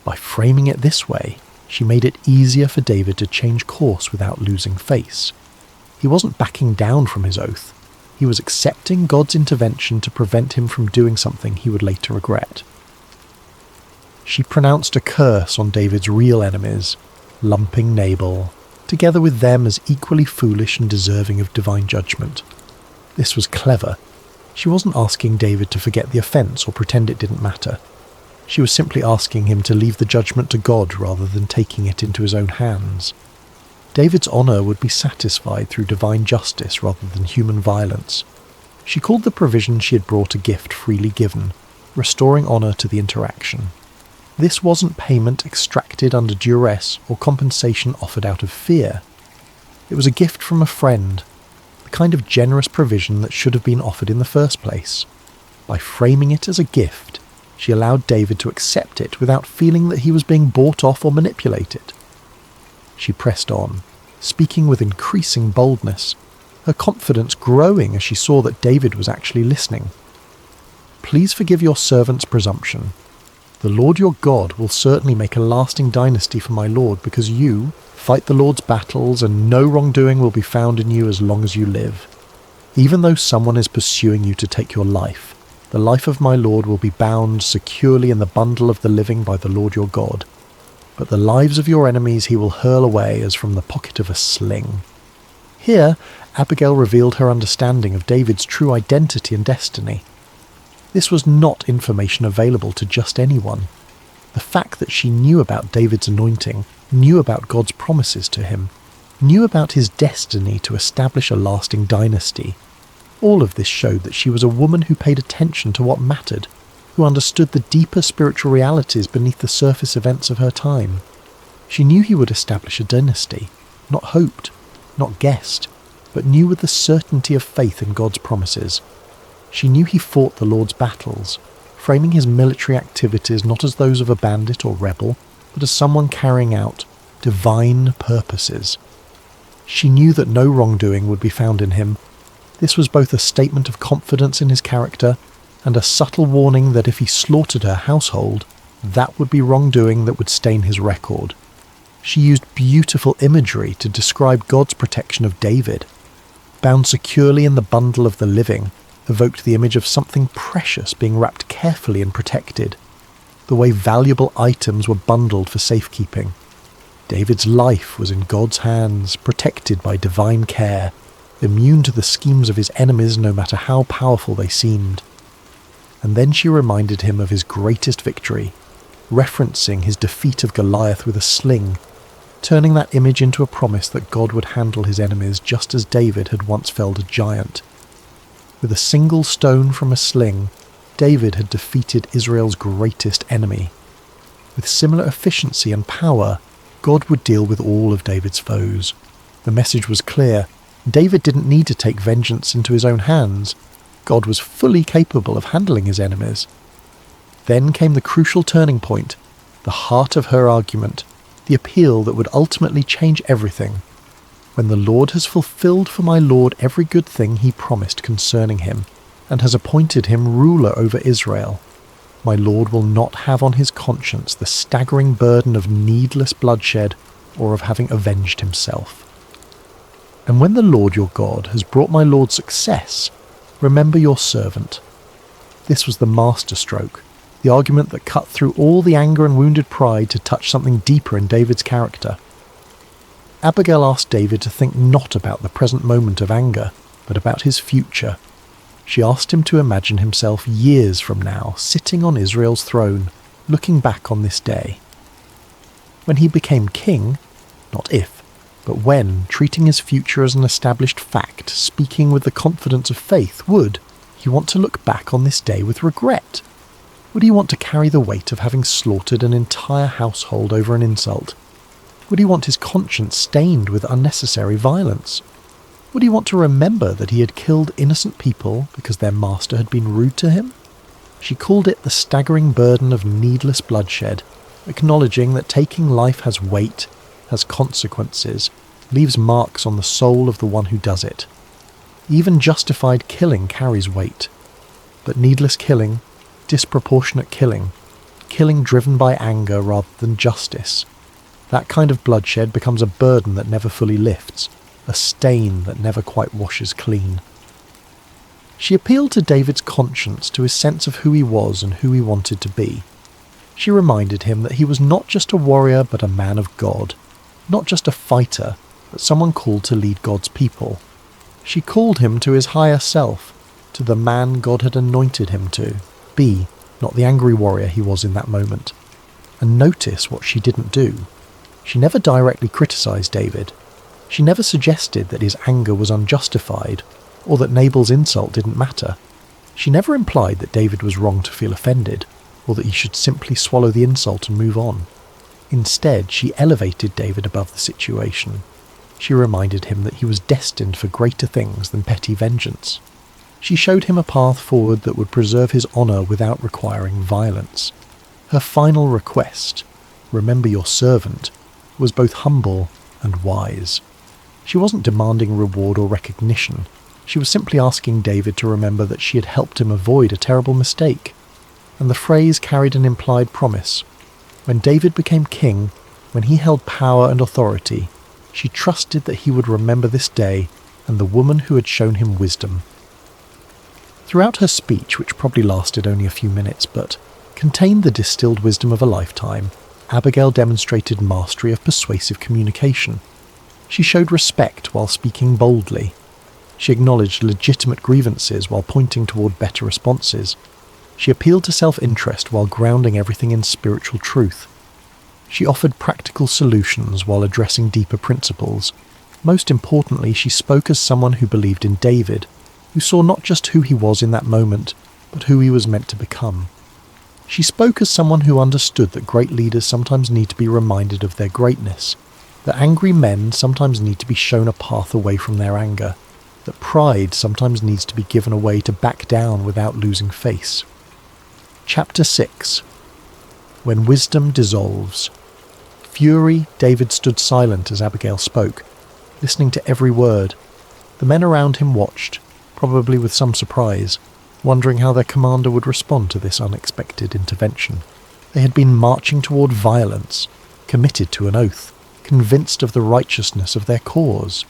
By framing it this way, she made it easier for David to change course without losing face. He wasn't backing down from his oath. He was accepting God's intervention to prevent him from doing something he would later regret. She pronounced a curse on David's real enemies, lumping Nabal, together with them as equally foolish and deserving of divine judgment. This was clever. She wasn't asking David to forget the offence or pretend it didn't matter. She was simply asking him to leave the judgment to God rather than taking it into his own hands. David's honour would be satisfied through divine justice rather than human violence. She called the provision she had brought a gift freely given, restoring honour to the interaction. This wasn't payment extracted under duress or compensation offered out of fear. It was a gift from a friend, the kind of generous provision that should have been offered in the first place. By framing it as a gift, she allowed David to accept it without feeling that he was being bought off or manipulated. She pressed on, speaking with increasing boldness, her confidence growing as she saw that David was actually listening. "Please forgive your servant's presumption. The Lord your God will certainly make a lasting dynasty for my lord because you fight the Lord's battles and no wrongdoing will be found in you as long as you live. Even though someone is pursuing you to take your life, the life of my lord will be bound securely in the bundle of the living by the Lord your God. But the lives of your enemies he will hurl away as from the pocket of a sling. Here, Abigail revealed her understanding of David's true identity and destiny. This was not information available to just anyone. The fact that she knew about David's anointing, knew about God's promises to him, knew about his destiny to establish a lasting dynasty, all of this showed that she was a woman who paid attention to what mattered, who understood the deeper spiritual realities beneath the surface events of her time. She knew he would establish a dynasty, not hoped, not guessed, but knew with the certainty of faith in God's promises. She knew he fought the Lord's battles, framing his military activities not as those of a bandit or rebel, but as someone carrying out divine purposes. She knew that no wrongdoing would be found in him. This was both a statement of confidence in his character and a subtle warning that if he slaughtered her household, that would be wrongdoing that would stain his record. She used beautiful imagery to describe God's protection of David. Bound securely in the bundle of the living, evoked the image of something precious being wrapped carefully and protected, the way valuable items were bundled for safekeeping. David's life was in God's hands, protected by divine care, immune to the schemes of his enemies no matter how powerful they seemed. And then she reminded him of his greatest victory, referencing his defeat of Goliath with a sling, turning that image into a promise that God would handle his enemies just as David had once felled a giant. With a single stone from a sling, David had defeated Israel's greatest enemy. With similar efficiency and power, God would deal with all of David's foes. The message was clear. David didn't need to take vengeance into his own hands. God was fully capable of handling his enemies. Then came the crucial turning point, the heart of her argument, the appeal that would ultimately change everything. When the Lord has fulfilled for my Lord every good thing he promised concerning him, and has appointed him ruler over Israel, my Lord will not have on his conscience the staggering burden of needless bloodshed or of having avenged himself. And when the Lord your God has brought my Lord success, remember your servant. This was the masterstroke, the argument that cut through all the anger and wounded pride to touch something deeper in David's character. Abigail asked David to think not about the present moment of anger, but about his future. She asked him to imagine himself years from now sitting on Israel's throne, looking back on this day. When he became king, not if, but when, treating his future as an established fact, speaking with the confidence of faith, would he want to look back on this day with regret? Would he want to carry the weight of having slaughtered an entire household over an insult? Would he want his conscience stained with unnecessary violence? Would he want to remember that he had killed innocent people because their master had been rude to him? She called it the staggering burden of needless bloodshed, acknowledging that taking life has weight, has consequences, leaves marks on the soul of the one who does it. Even justified killing carries weight. But needless killing, disproportionate killing, killing driven by anger rather than justice, that kind of bloodshed becomes a burden that never fully lifts, a stain that never quite washes clean. She appealed to David's conscience, to his sense of who he was and who he wanted to be. She reminded him that he was not just a warrior but a man of God, not just a fighter, but someone called to lead God's people. She called him to his higher self, to the man God had anointed him to be, not the angry warrior he was in that moment. And notice what she didn't do. She never directly criticized David. She never suggested that his anger was unjustified, or that Nabal's insult didn't matter. She never implied that David was wrong to feel offended, or that he should simply swallow the insult and move on. Instead, she elevated David above the situation. She reminded him that he was destined for greater things than petty vengeance. She showed him a path forward that would preserve his honor without requiring violence. Her final request, "Remember your servant," was both humble and wise. She wasn't demanding reward or recognition. She was simply asking David to remember that she had helped him avoid a terrible mistake. And the phrase carried an implied promise. When David became king, when he held power and authority, she trusted that he would remember this day and the woman who had shown him wisdom. Throughout her speech, which probably lasted only a few minutes but contained the distilled wisdom of a lifetime, Abigail demonstrated mastery of persuasive communication. She showed respect while speaking boldly. She acknowledged legitimate grievances while pointing toward better responses. She appealed to self-interest while grounding everything in spiritual truth. She offered practical solutions while addressing deeper principles. Most importantly, she spoke as someone who believed in David, who saw not just who he was in that moment, but who he was meant to become. She spoke as someone who understood that great leaders sometimes need to be reminded of their greatness, that angry men sometimes need to be shown a path away from their anger, that pride sometimes needs to be given away to back down without losing face. Chapter 6. When Wisdom Dissolves. Fury, David stood silent as Abigail spoke, listening to every word. The men around him watched, probably with some surprise, wondering how their commander would respond to this unexpected intervention. They had been marching toward violence, committed to an oath, convinced of the righteousness of their cause.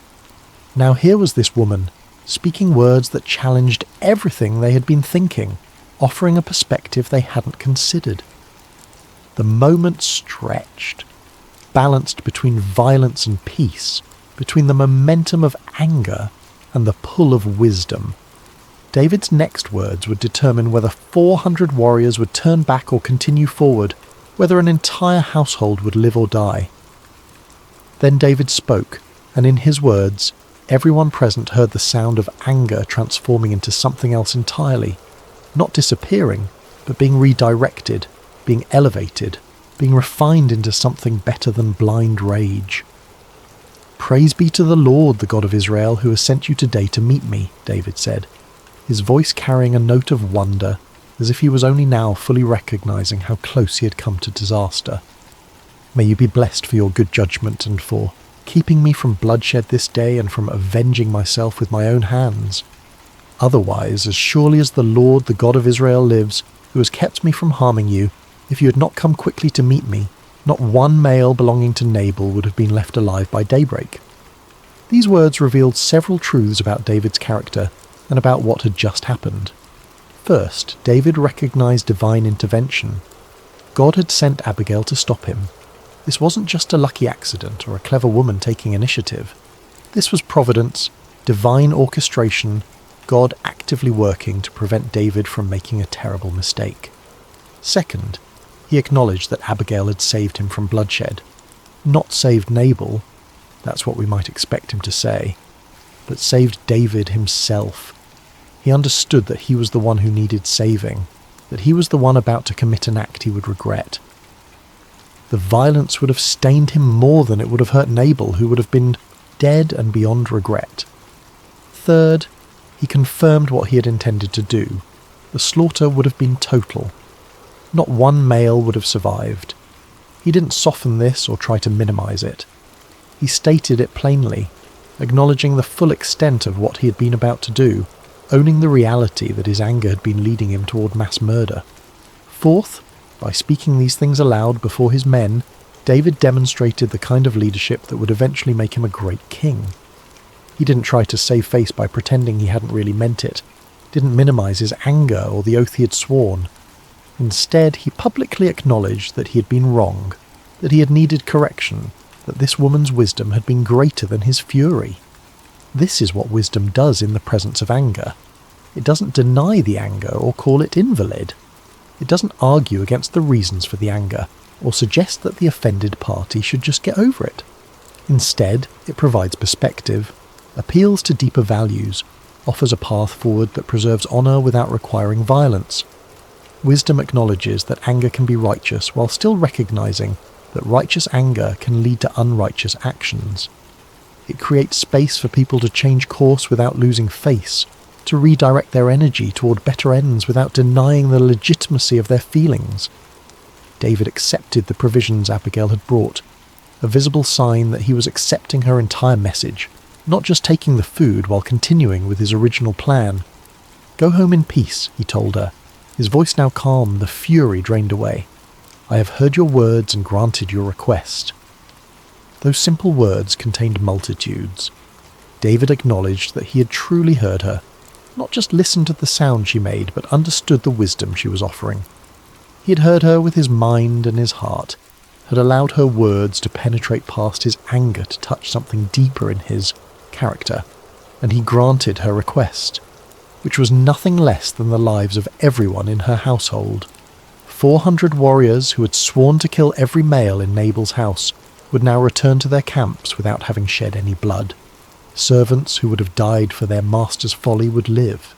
Now here was this woman, speaking words that challenged everything they had been thinking, offering a perspective they hadn't considered. The moment stretched, balanced between violence and peace, between the momentum of anger and the pull of wisdom. David's next words would determine whether 400 warriors would turn back or continue forward, whether an entire household would live or die. Then David spoke, and in his words, everyone present heard the sound of anger transforming into something else entirely, not disappearing, but being redirected, being elevated, being refined into something better than blind rage. "Praise be to the Lord, the God of Israel, who has sent you today to meet me," David said, his voice carrying a note of wonder, as if he was only now fully recognizing how close he had come to disaster. "May you be blessed for your good judgment and for keeping me from bloodshed this day and from avenging myself with my own hands. Otherwise, as surely as the Lord, the God of Israel lives, who has kept me from harming you, if you had not come quickly to meet me, not one male belonging to Nabal would have been left alive by daybreak." These words revealed several truths about David's character and about what had just happened. First, David recognized divine intervention. God had sent Abigail to stop him. This wasn't just a lucky accident or a clever woman taking initiative. This was providence, divine orchestration, God actively working to prevent David from making a terrible mistake. Second, he acknowledged that Abigail had saved him from bloodshed. Not saved Nabal, that's what we might expect him to say, but saved David himself. He understood that he was the one who needed saving, that he was the one about to commit an act he would regret. The violence would have stained him more than it would have hurt Nabal, who would have been dead and beyond regret. Third, he confirmed what he had intended to do. The slaughter would have been total. Not one male would have survived. He didn't soften this or try to minimize it. He stated it plainly, acknowledging the full extent of what he had been about to do, owning the reality that his anger had been leading him toward mass murder. Fourth, by speaking these things aloud before his men, David demonstrated the kind of leadership that would eventually make him a great king. He didn't try to save face by pretending he hadn't really meant it, didn't minimize his anger or the oath he had sworn. Instead, he publicly acknowledged that he had been wrong, that he had needed correction, that this woman's wisdom had been greater than his fury. This is what wisdom does in the presence of anger. It doesn't deny the anger or call it invalid. It doesn't argue against the reasons for the anger, or suggest that the offended party should just get over it. Instead, it provides perspective, appeals to deeper values, offers a path forward that preserves honour without requiring violence. Wisdom acknowledges that anger can be righteous while still recognising that righteous anger can lead to unrighteous actions. It creates space for people to change course without losing face, to redirect their energy toward better ends without denying the legitimacy of their feelings. David accepted the provisions Abigail had brought, a visible sign that he was accepting her entire message, not just taking the food while continuing with his original plan. "Go home in peace," he told her, his voice now calm, the fury drained away. "I have heard your words and granted your request." Those simple words contained multitudes. David acknowledged that he had truly heard her, not just listened to the sound she made, but understood the wisdom she was offering. He had heard her with his mind and his heart, had allowed her words to penetrate past his anger to touch something deeper in his character, and he granted her request, which was nothing less than the lives of everyone in her household. 400 warriors who had sworn to kill every male in Nabal's house would now return to their camps without having shed any blood. Servants who would have died for their master's folly would live.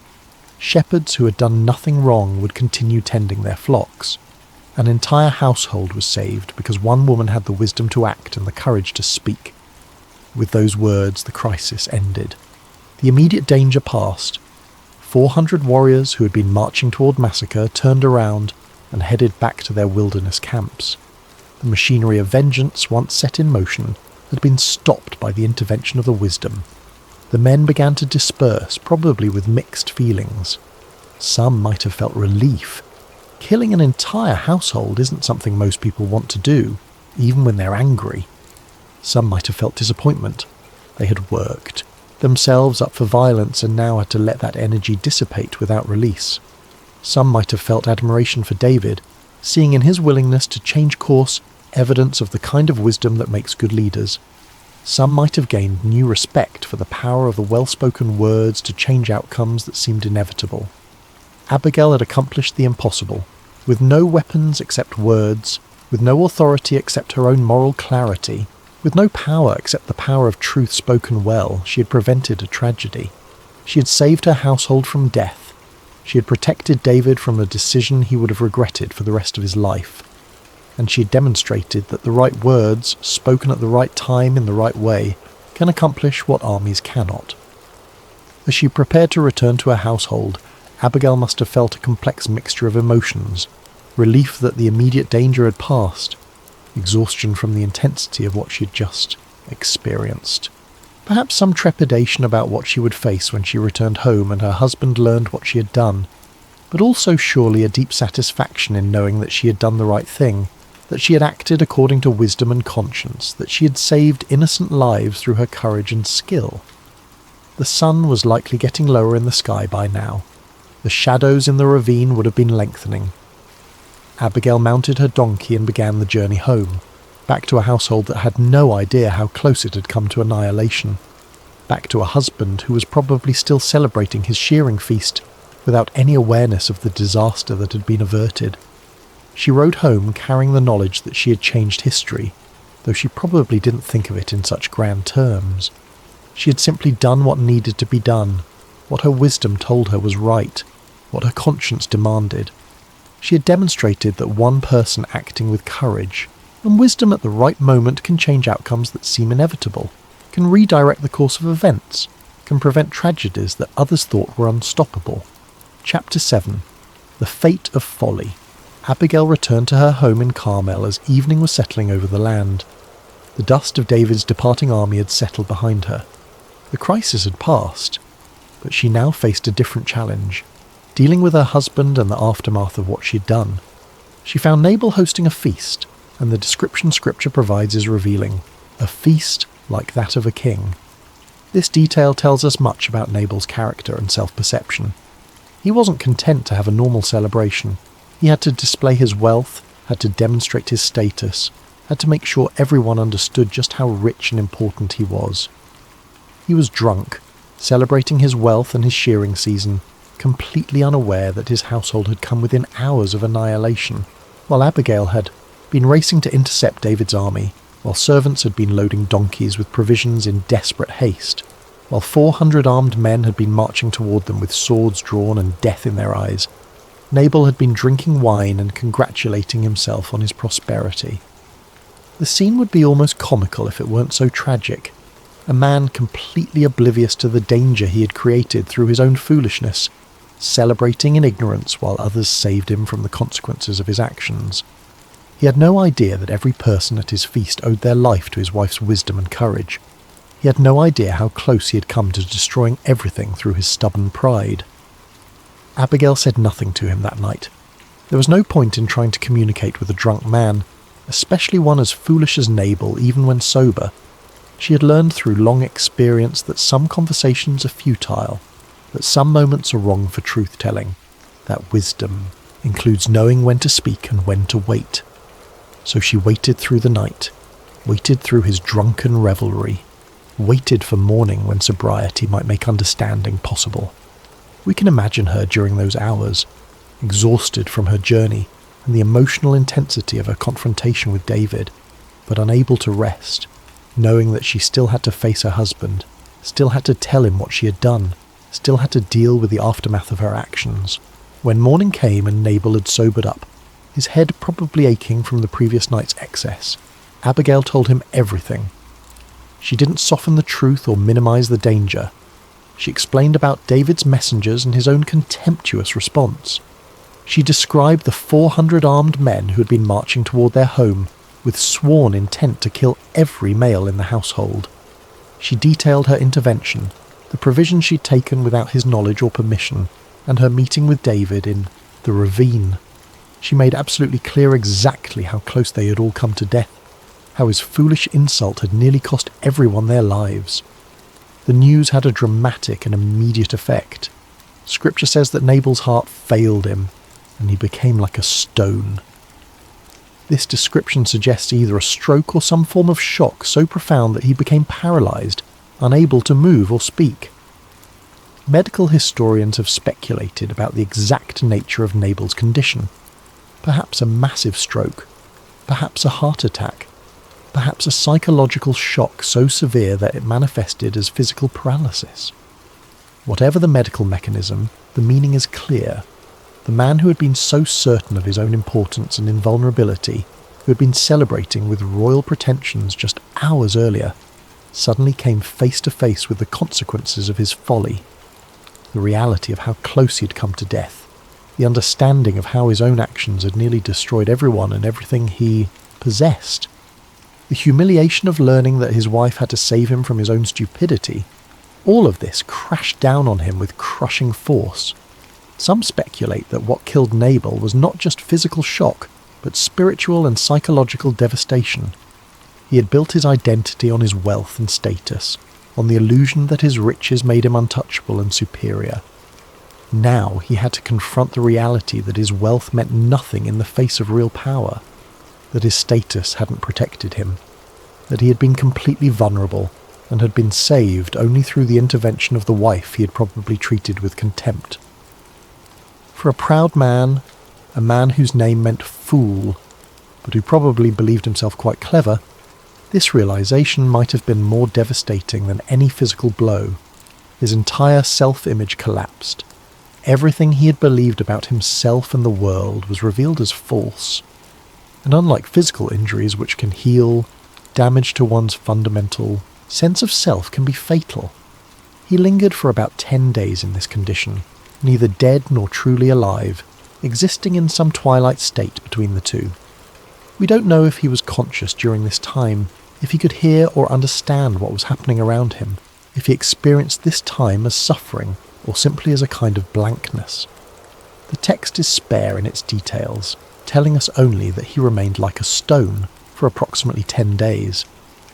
Shepherds who had done nothing wrong would continue tending their flocks. An entire household was saved because one woman had the wisdom to act and the courage to speak. With those words, the crisis ended. The immediate danger passed. 400 warriors who had been marching toward massacre turned around and headed back to their wilderness camps. The machinery of vengeance, once set in motion, had been stopped by the intervention of the wisdom. The men began to disperse, probably with mixed feelings. Some might have felt relief. Killing an entire household isn't something most people want to do, even when they're angry. Some might have felt disappointment. They had worked themselves up for violence and now had to let that energy dissipate without release. Some might have felt admiration for David, seeing in his willingness to change course evidence of the kind of wisdom that makes good leaders. Some might have gained new respect for the power of the well-spoken words to change outcomes that seemed inevitable. Abigail had accomplished the impossible. With no weapons except words, with no authority except her own moral clarity, with no power except the power of truth spoken well, she had prevented a tragedy. She had saved her household from death. She had protected David from a decision he would have regretted for the rest of his life. And she had demonstrated that the right words, spoken at the right time in the right way, can accomplish what armies cannot. As she prepared to return to her household, Abigail must have felt a complex mixture of emotions: relief that the immediate danger had passed, exhaustion from the intensity of what she had just experienced. Perhaps some trepidation about what she would face when she returned home and her husband learned what she had done, but also surely a deep satisfaction in knowing that she had done the right thing, that she had acted according to wisdom and conscience, that she had saved innocent lives through her courage and skill. The sun was likely getting lower in the sky by now. The shadows in the ravine would have been lengthening. Abigail mounted her donkey and began the journey home, back to a household that had no idea how close it had come to annihilation, back to a husband who was probably still celebrating his shearing feast without any awareness of the disaster that had been averted. She rode home carrying the knowledge that she had changed history, though she probably didn't think of it in such grand terms. She had simply done what needed to be done, what her wisdom told her was right, what her conscience demanded. She had demonstrated that one person acting with courage and wisdom at the right moment can change outcomes that seem inevitable, can redirect the course of events, can prevent tragedies that others thought were unstoppable. Chapter 7. The Fate of Folly. Abigail returned to her home in Carmel as evening was settling over the land. The dust of David's departing army had settled behind her. The crisis had passed, but she now faced a different challenge, dealing with her husband and the aftermath of what she had done. She found Nabal hosting a feast, and the description scripture provides is revealing: a feast like that of a king. This detail tells us much about Nabal's character and self-perception. He wasn't content to have a normal celebration. He had to display his wealth, had to demonstrate his status, had to make sure everyone understood just how rich and important he was. He was drunk, celebrating his wealth and his shearing season, completely unaware that his household had come within hours of annihilation, while Abigail had been racing to intercept David's army, while servants had been loading donkeys with provisions in desperate haste, while 400 armed men had been marching toward them with swords drawn and death in their eyes. Nabal had been drinking wine and congratulating himself on his prosperity. The scene would be almost comical if it weren't so tragic. A man completely oblivious to the danger he had created through his own foolishness, celebrating in ignorance while others saved him from the consequences of his actions. He had no idea that every person at his feast owed their life to his wife's wisdom and courage. He had no idea how close he had come to destroying everything through his stubborn pride. Abigail said nothing to him that night. There was no point in trying to communicate with a drunk man, especially one as foolish as Nabal, even when sober. She had learned through long experience that some conversations are futile, that some moments are wrong for truth-telling, that wisdom includes knowing when to speak and when to wait. So she waited through the night, waited through his drunken revelry, waited for morning when sobriety might make understanding possible. We can imagine her during those hours, exhausted from her journey and the emotional intensity of her confrontation with David, but unable to rest, knowing that she still had to face her husband, still had to tell him what she had done, still had to deal with the aftermath of her actions. When morning came and Nabal had sobered up, his head probably aching from the previous night's excess, Abigail told him everything. She didn't soften the truth or minimize the danger. She explained about David's messengers and his own contemptuous response. She described the 400 armed men who had been marching toward their home with sworn intent to kill every male in the household. She detailed her intervention, the provisions she'd taken without his knowledge or permission, and her meeting with David in the ravine. She made absolutely clear exactly how close they had all come to death, how his foolish insult had nearly cost everyone their lives. The news had a dramatic and immediate effect. Scripture says that Nabal's heart failed him, and he became like a stone. This description suggests either a stroke or some form of shock so profound that he became paralysed, unable to move or speak. Medical historians have speculated about the exact nature of Nabal's condition. Perhaps a massive stroke, perhaps a heart attack, perhaps a psychological shock so severe that it manifested as physical paralysis. Whatever the medical mechanism, the meaning is clear. The man who had been so certain of his own importance and invulnerability, who had been celebrating with royal pretensions just hours earlier, suddenly came face to face with the consequences of his folly, the reality of how close he had come to death, the understanding of how his own actions had nearly destroyed everyone and everything he possessed, the humiliation of learning that his wife had to save him from his own stupidity. All of this crashed down on him with crushing force. Some speculate that what killed Nabal was not just physical shock, but spiritual and psychological devastation. He had built his identity on his wealth and status, on the illusion that his riches made him untouchable and superior. Now he had to confront the reality that his wealth meant nothing in the face of real power, that his status hadn't protected him, that he had been completely vulnerable and had been saved only through the intervention of the wife he had probably treated with contempt. For a proud man, a man whose name meant fool, but who probably believed himself quite clever, this realization might have been more devastating than any physical blow. His entire self-image collapsed. Everything he had believed about himself and the world was revealed as false. And unlike physical injuries which can heal, damage to one's fundamental sense of self can be fatal. He lingered for about 10 days in this condition, neither dead nor truly alive, existing in some twilight state between the two. We don't know if he was conscious during this time, if he could hear or understand what was happening around him, if he experienced this time as suffering or simply as a kind of blankness. The text is spare in its details, telling us only that he remained like a stone for approximately 10 days.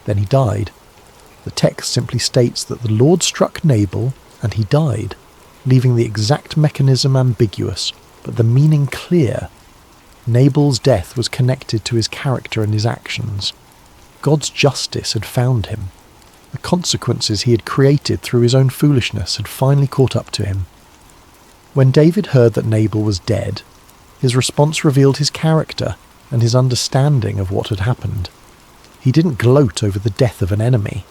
Then he died. The text simply states that the Lord struck Nabal and he died, leaving the exact mechanism ambiguous, but the meaning clear. Nabal's death was connected to his character and his actions. God's justice had found him. The consequences he had created through his own foolishness had finally caught up to him. When David heard that Nabal was dead, his response revealed his character and his understanding of what had happened. He didn't gloat over the death of an enemy.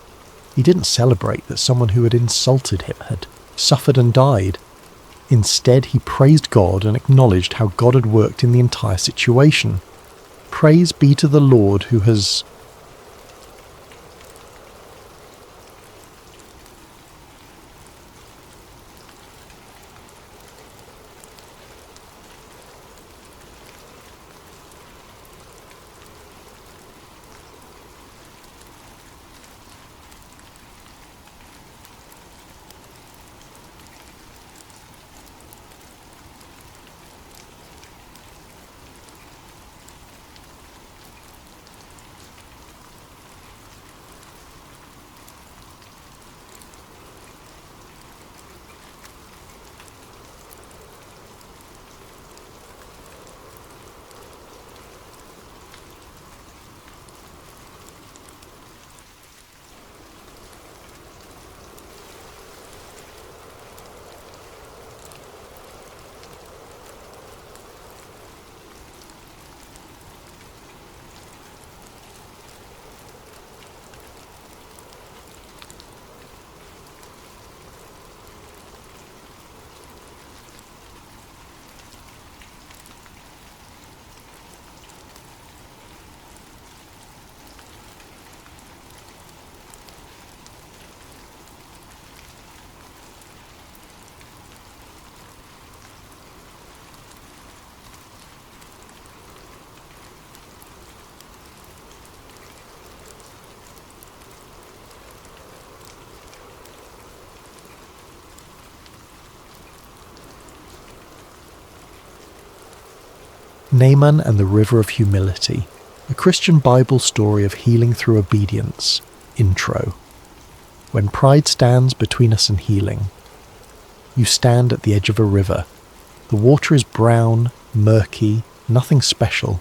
He didn't celebrate that someone who had insulted him had suffered and died. Instead, he praised God and acknowledged how God had worked in the entire situation. Praise be to the Lord who has... Naaman and the River of Humility, a Christian Bible story of healing through obedience. Intro. When pride stands between us and healing. You stand at the edge of a river. The water is brown, murky, nothing special.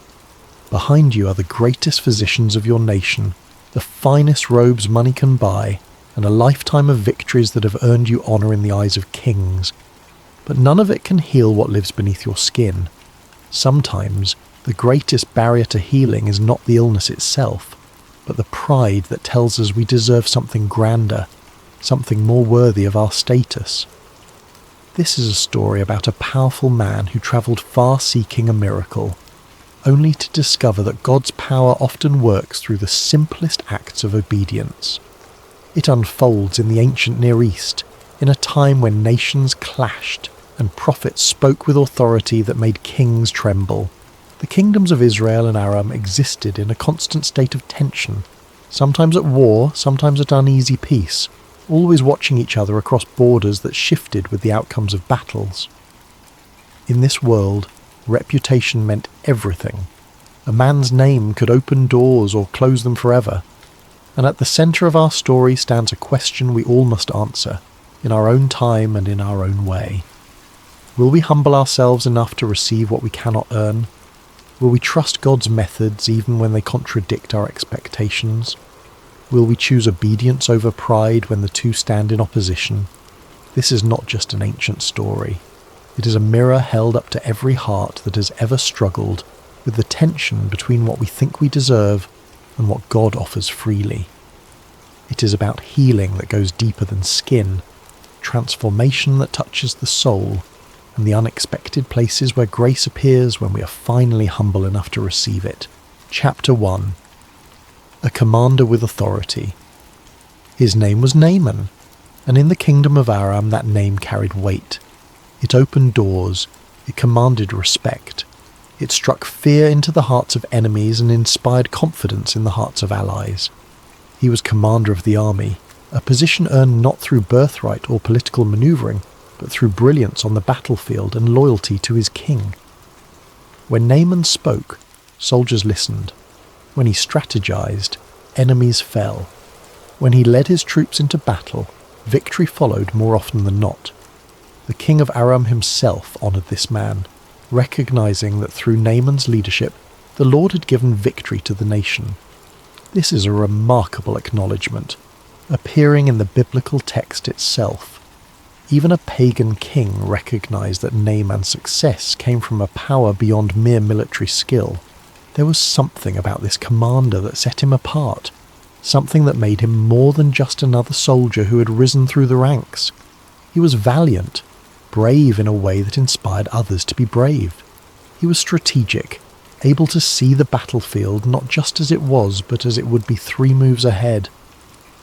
Behind you are the greatest physicians of your nation, the finest robes money can buy, and a lifetime of victories that have earned you honour in the eyes of kings. But none of it can heal what lives beneath your skin. Sometimes, the greatest barrier to healing is not the illness itself, but the pride that tells us we deserve something grander, something more worthy of our status. This is a story about a powerful man who travelled far seeking a miracle, only to discover that God's power often works through the simplest acts of obedience. It unfolds in the ancient Near East, in a time when nations clashed and prophets spoke with authority that made kings tremble. The kingdoms of Israel and Aram existed in a constant state of tension, sometimes at war, sometimes at uneasy peace, always watching each other across borders that shifted with the outcomes of battles. In this world, reputation meant everything. A man's name could open doors or close them forever. And at the centre of our story stands a question we all must answer, in our own time and in our own way. Will we humble ourselves enough to receive what we cannot earn? Will we trust God's methods even when they contradict our expectations? Will we choose obedience over pride when the two stand in opposition? This is not just an ancient story. It is a mirror held up to every heart that has ever struggled with the tension between what we think we deserve and what God offers freely. It is about healing that goes deeper than skin, transformation that touches the soul, and the unexpected places where grace appears when we are finally humble enough to receive it. Chapter 1. A commander with authority. His name was Naaman, and in the kingdom of Aram that name carried weight. It opened doors, it commanded respect. It struck fear into the hearts of enemies and inspired confidence in the hearts of allies. He was commander of the army, a position earned not through birthright or political manoeuvring, but through brilliance on the battlefield and loyalty to his king. When Naaman spoke, soldiers listened. When he strategized, enemies fell. When he led his troops into battle, victory followed more often than not. The king of Aram himself honoured this man, recognizing that through Naaman's leadership, the Lord had given victory to the nation. This is a remarkable acknowledgement, appearing in the biblical text itself. Even a pagan king recognized that Naaman's success came from a power beyond mere military skill. There was something about this commander that set him apart, something that made him more than just another soldier who had risen through the ranks. He was valiant, brave in a way that inspired others to be brave. He was strategic, able to see the battlefield not just as it was, but as it would be 3 moves ahead.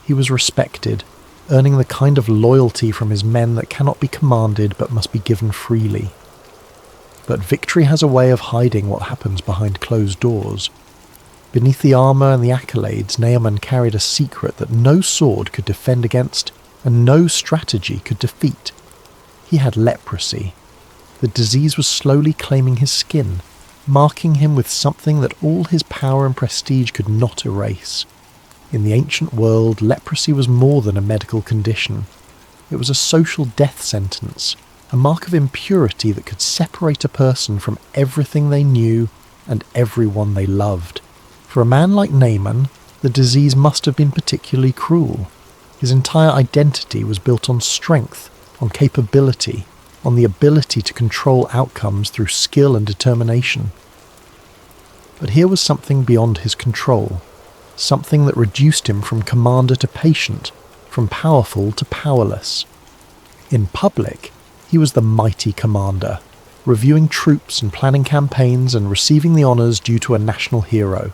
He was respected, earning the kind of loyalty from his men that cannot be commanded but must be given freely. But victory has a way of hiding what happens behind closed doors. Beneath the armour and the accolades, Naaman carried a secret that no sword could defend against and no strategy could defeat. He had leprosy. The disease was slowly claiming his skin, marking him with something that all his power and prestige could not erase. In the ancient world, leprosy was more than a medical condition. It was a social death sentence, a mark of impurity that could separate a person from everything they knew and everyone they loved. For a man like Naaman, the disease must have been particularly cruel. His entire identity was built on strength, on capability, on the ability to control outcomes through skill and determination. But here was something beyond his control. Something that reduced him from commander to patient, from powerful to powerless. In public, he was the mighty commander, reviewing troops and planning campaigns and receiving the honours due to a national hero.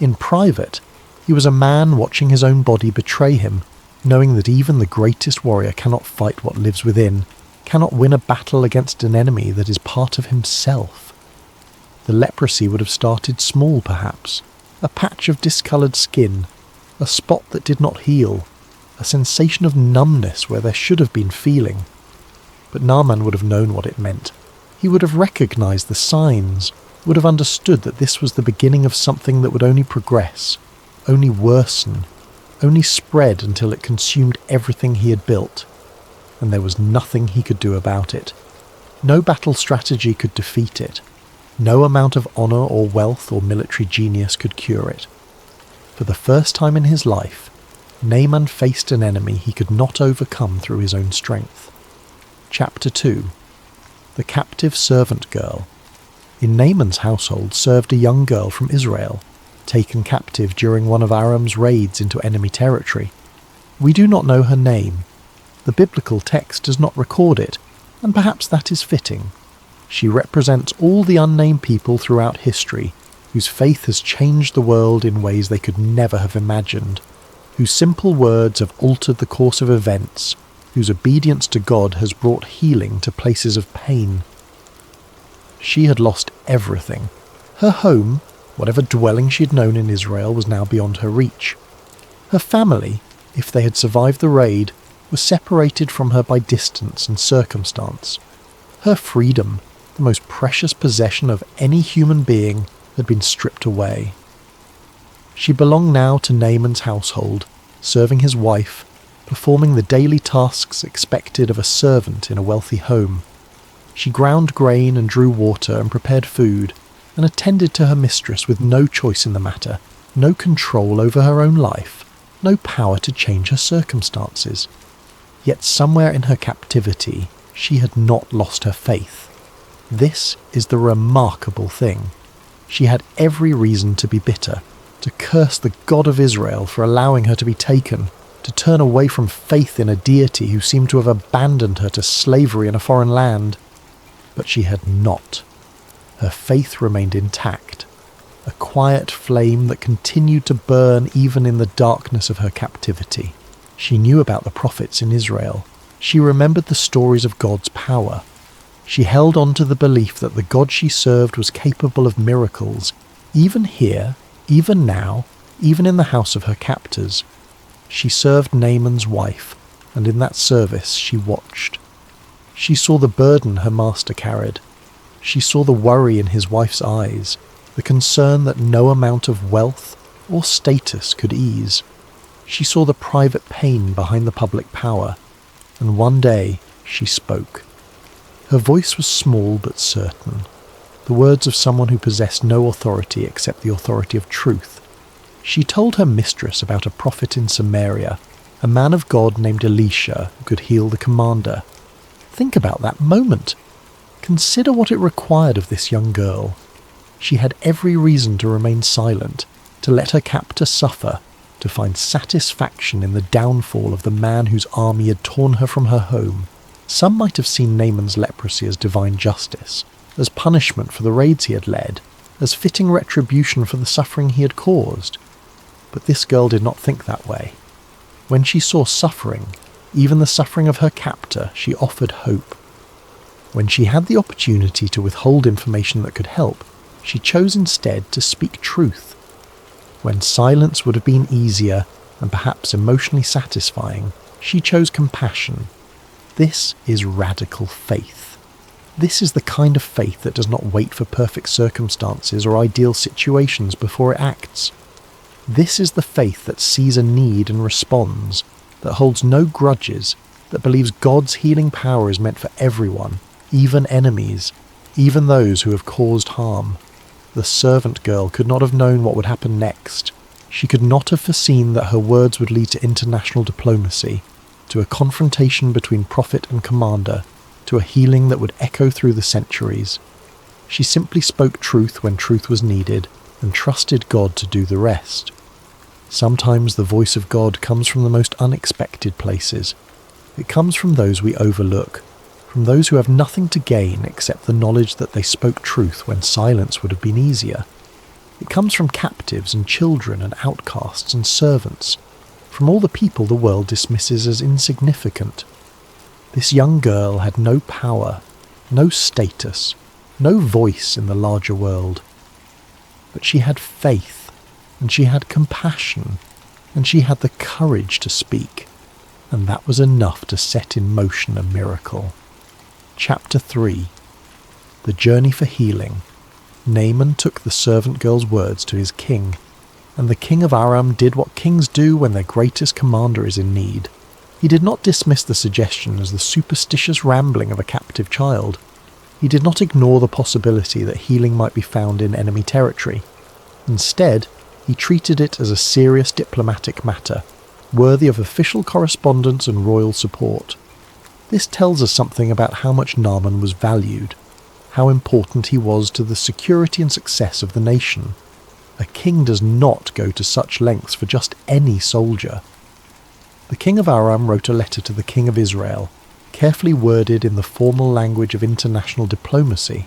In private, he was a man watching his own body betray him, knowing that even the greatest warrior cannot fight what lives within, cannot win a battle against an enemy that is part of himself. The leprosy would have started small, perhaps. A patch of discoloured skin, a spot that did not heal, a sensation of numbness where there should have been feeling. But Naaman would have known what it meant. He would have recognised the signs, would have understood that this was the beginning of something that would only progress, only worsen, only spread until it consumed everything he had built, and there was nothing he could do about it. No battle strategy could defeat it. No amount of honour or wealth or military genius could cure it. For the first time in his life, Naaman faced an enemy he could not overcome through his own strength. Chapter 2. The Captive Servant Girl. In Naaman's household served a young girl from Israel, taken captive during one of Aram's raids into enemy territory. We do not know her name. The biblical text does not record it, and perhaps that is fitting. She represents all the unnamed people throughout history, whose faith has changed the world in ways they could never have imagined, whose simple words have altered the course of events, whose obedience to God has brought healing to places of pain. She had lost everything. Her home, whatever dwelling she had known in Israel, was now beyond her reach. Her family, if they had survived the raid, was separated from her by distance and circumstance. Her freedom, the most precious possession of any human being, had been stripped away. She belonged now to Naaman's household, serving his wife, performing the daily tasks expected of a servant in a wealthy home. She ground grain and drew water and prepared food, and attended to her mistress with no choice in the matter, no control over her own life, no power to change her circumstances. Yet somewhere in her captivity, she had not lost her faith. This is the remarkable thing. She had every reason to be bitter, to curse the God of Israel for allowing her to be taken, to turn away from faith in a deity who seemed to have abandoned her to slavery in a foreign land. But she had not. Her faith remained intact, a quiet flame that continued to burn even in the darkness of her captivity. She knew about the prophets in Israel. She remembered the stories of God's power. She held on to the belief that the God she served was capable of miracles, even here, even now, even in the house of her captors. She served Naaman's wife, and in that service she watched. She saw the burden her master carried. She saw the worry in his wife's eyes, the concern that no amount of wealth or status could ease. She saw the private pain behind the public power, and one day she spoke. Her voice was small but certain, the words of someone who possessed no authority except the authority of truth. She told her mistress about a prophet in Samaria, a man of God named Elisha who could heal the commander. Think about that moment. Consider what it required of this young girl. She had every reason to remain silent, to let her captor suffer, to find satisfaction in the downfall of the man whose army had torn her from her home. Some might have seen Naaman's leprosy as divine justice, as punishment for the raids he had led, as fitting retribution for the suffering he had caused. But this girl did not think that way. When she saw suffering, even the suffering of her captor, she offered hope. When she had the opportunity to withhold information that could help, she chose instead to speak truth. When silence would have been easier and perhaps emotionally satisfying, she chose compassion. This is radical faith. This is the kind of faith that does not wait for perfect circumstances or ideal situations before it acts. This is the faith that sees a need and responds, that holds no grudges, that believes God's healing power is meant for everyone, even enemies, even those who have caused harm. The servant girl could not have known what would happen next. She could not have foreseen that her words would lead to international diplomacy, to a confrontation between prophet and commander, to a healing that would echo through the centuries. She simply spoke truth when truth was needed, and trusted God to do the rest. Sometimes the voice of God comes from the most unexpected places. It comes from those we overlook, from those who have nothing to gain except the knowledge that they spoke truth when silence would have been easier. It comes from captives and children and outcasts and servants, from all the people the world dismisses as insignificant. This young girl had no power, no status, no voice in the larger world. But she had faith, and she had compassion, and she had the courage to speak, and that was enough to set in motion a miracle. Chapter 3. The Journey for Healing. Naaman took the servant girl's words to his king, and the king of Aram did what kings do when their greatest commander is in need. He did not dismiss the suggestion as the superstitious rambling of a captive child. He did not ignore the possibility that healing might be found in enemy territory. Instead, he treated it as a serious diplomatic matter, worthy of official correspondence and royal support. This tells us something about how much Naaman was valued, how important he was to the security and success of the nation. A king does not go to such lengths for just any soldier. The king of Aram wrote a letter to the king of Israel, carefully worded in the formal language of international diplomacy.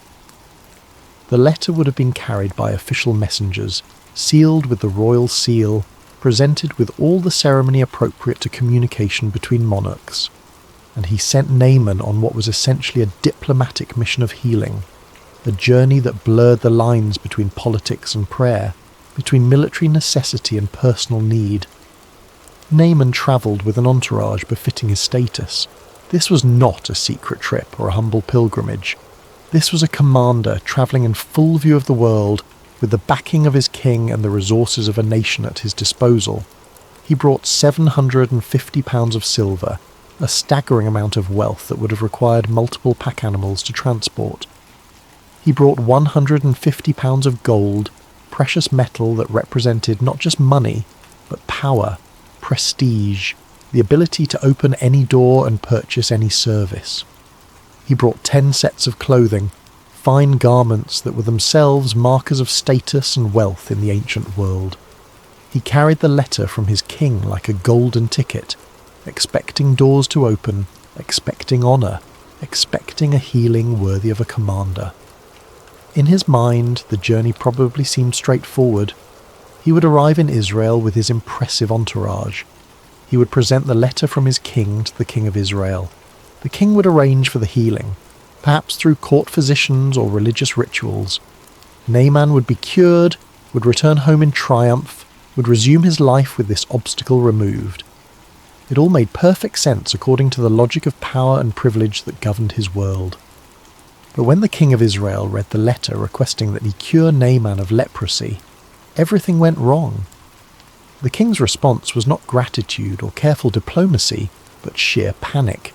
The letter would have been carried by official messengers, sealed with the royal seal, presented with all the ceremony appropriate to communication between monarchs. And he sent Naaman on what was essentially a diplomatic mission of healing, a journey that blurred the lines between politics and prayer, between military necessity and personal need. Naaman travelled with an entourage befitting his status. This was not a secret trip or a humble pilgrimage. This was a commander travelling in full view of the world, with the backing of his king and the resources of a nation at his disposal. He brought 750 pounds of silver, a staggering amount of wealth that would have required multiple pack animals to transport. He brought 150 pounds of gold, precious metal that represented not just money, but power, prestige, the ability to open any door and purchase any service. He brought 10 sets of clothing, fine garments that were themselves markers of status and wealth in the ancient world. He carried the letter from his king like a golden ticket, expecting doors to open, expecting honour, expecting a healing worthy of a commander. In his mind, the journey probably seemed straightforward. He would arrive in Israel with his impressive entourage. He would present the letter from his king to the king of Israel. The king would arrange for the healing, perhaps through court physicians or religious rituals. Naaman would be cured, would return home in triumph, would resume his life with this obstacle removed. It all made perfect sense according to the logic of power and privilege that governed his world. But when the king of Israel read the letter requesting that he cure Naaman of leprosy, everything went wrong. The king's response was not gratitude or careful diplomacy, but sheer panic.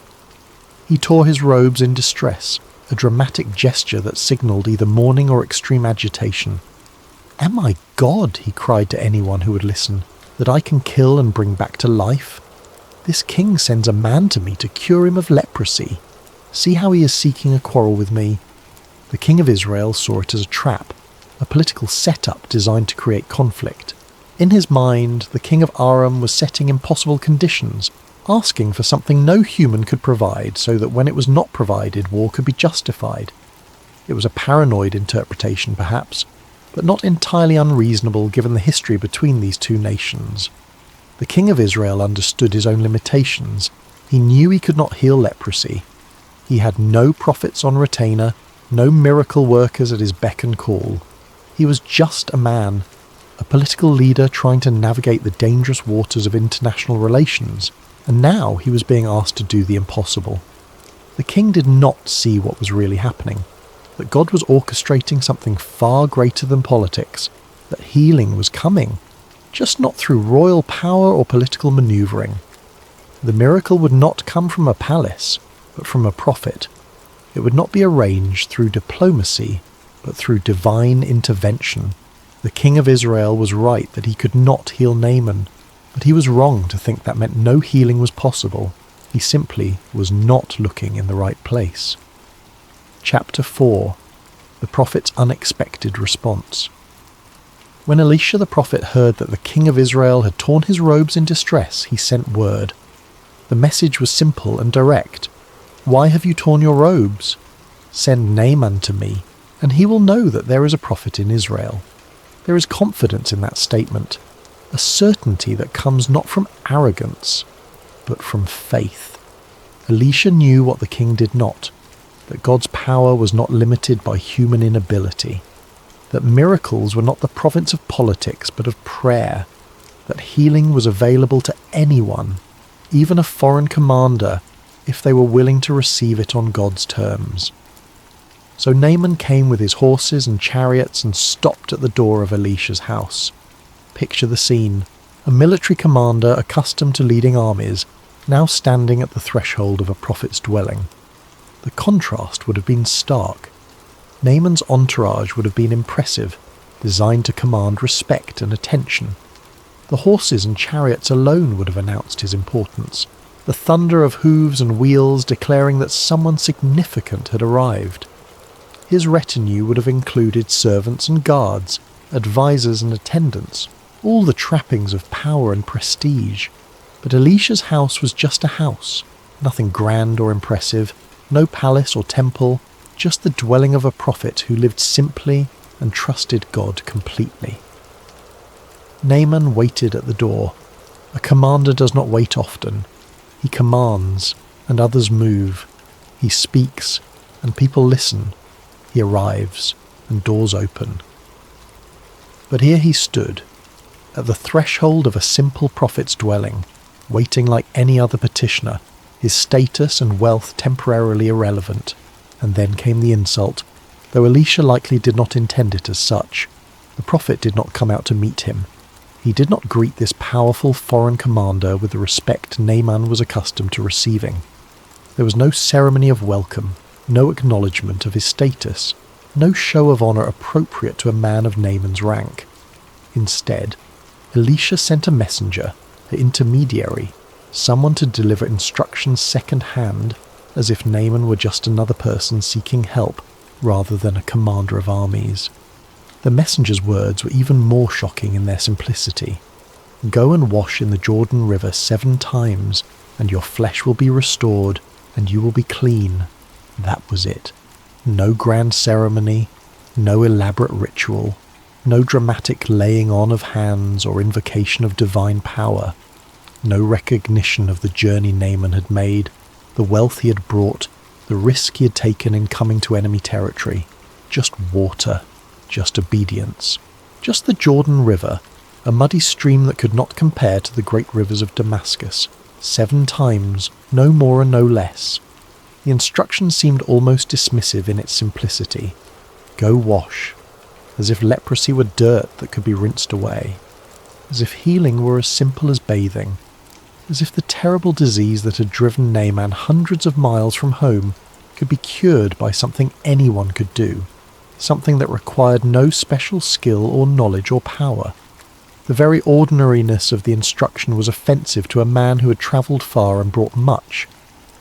He tore his robes in distress, a dramatic gesture that signalled either mourning or extreme agitation. "Am I God," he cried to anyone who would listen, "that I can kill and bring back to life? This king sends a man to me to cure him of leprosy. See how he is seeking a quarrel with me." The king of Israel saw it as a trap, a political setup designed to create conflict. In his mind, the king of Aram was setting impossible conditions, asking for something no human could provide so that when it was not provided, war could be justified. It was a paranoid interpretation, perhaps, but not entirely unreasonable given the history between these two nations. The king of Israel understood his own limitations. He knew he could not heal leprosy. He had no prophets on retainer, no miracle workers at his beck and call. He was just a man, a political leader trying to navigate the dangerous waters of international relations, and now he was being asked to do the impossible. The king did not see what was really happening, that God was orchestrating something far greater than politics, that healing was coming, just not through royal power or political manoeuvring. The miracle would not come from a palace, but from a prophet. It would not be arranged through diplomacy, but through divine intervention. The king of Israel was right that he could not heal Naaman, but he was wrong to think that meant no healing was possible. He simply was not looking in the right place. Chapter 4. The prophet's unexpected response. When Elisha the prophet heard that the king of Israel had torn his robes in distress, he sent word. The message was simple and direct. "Why have you torn your robes? Send Naaman to me, and he will know that there is a prophet in Israel." There is confidence in that statement, a certainty that comes not from arrogance, but from faith. Elisha knew what the king did not, that God's power was not limited by human inability, that miracles were not the province of politics but of prayer, that healing was available to anyone, even a foreign commander, if they were willing to receive it on God's terms. So Naaman came with his horses and chariots and stopped at the door of Elisha's house. Picture the scene. A military commander accustomed to leading armies, now standing at the threshold of a prophet's dwelling. The contrast would have been stark. Naaman's entourage would have been impressive, designed to command respect and attention. The horses and chariots alone would have announced his importance, the thunder of hooves and wheels declaring that someone significant had arrived. His retinue would have included servants and guards, advisors and attendants, all the trappings of power and prestige. But Elisha's house was just a house, nothing grand or impressive, no palace or temple, just the dwelling of a prophet who lived simply and trusted God completely. Naaman waited at the door. A commander does not wait often. He commands, and others move. He speaks, and people listen. He arrives, and doors open. But here he stood, at the threshold of a simple prophet's dwelling, waiting like any other petitioner, his status and wealth temporarily irrelevant. And then came the insult, though Elisha likely did not intend it as such. The prophet did not come out to meet him. He did not greet this powerful foreign commander with the respect Naaman was accustomed to receiving. There was no ceremony of welcome, no acknowledgement of his status, no show of honour appropriate to a man of Naaman's rank. Instead, Elisha sent a messenger, an intermediary, someone to deliver instructions second-hand, as if Naaman were just another person seeking help rather than a commander of armies. The messenger's words were even more shocking in their simplicity. Go and wash in the Jordan River 7 times, and your flesh will be restored, and you will be clean. That was it. No grand ceremony, no elaborate ritual, no dramatic laying on of hands or invocation of divine power, no recognition of the journey Naaman had made, the wealth he had brought, the risk he had taken in coming to enemy territory. Just water, just obedience, just the Jordan River, a muddy stream that could not compare to the great rivers of Damascus. 7 times, no more and no less. The instruction seemed almost dismissive in its simplicity. Go wash, as if leprosy were dirt that could be rinsed away, as if healing were as simple as bathing, as if the terrible disease that had driven Naaman hundreds of miles from home could be cured by something anyone could do, something that required no special skill or knowledge or power. The very ordinariness of the instruction was offensive to a man who had travelled far and brought much,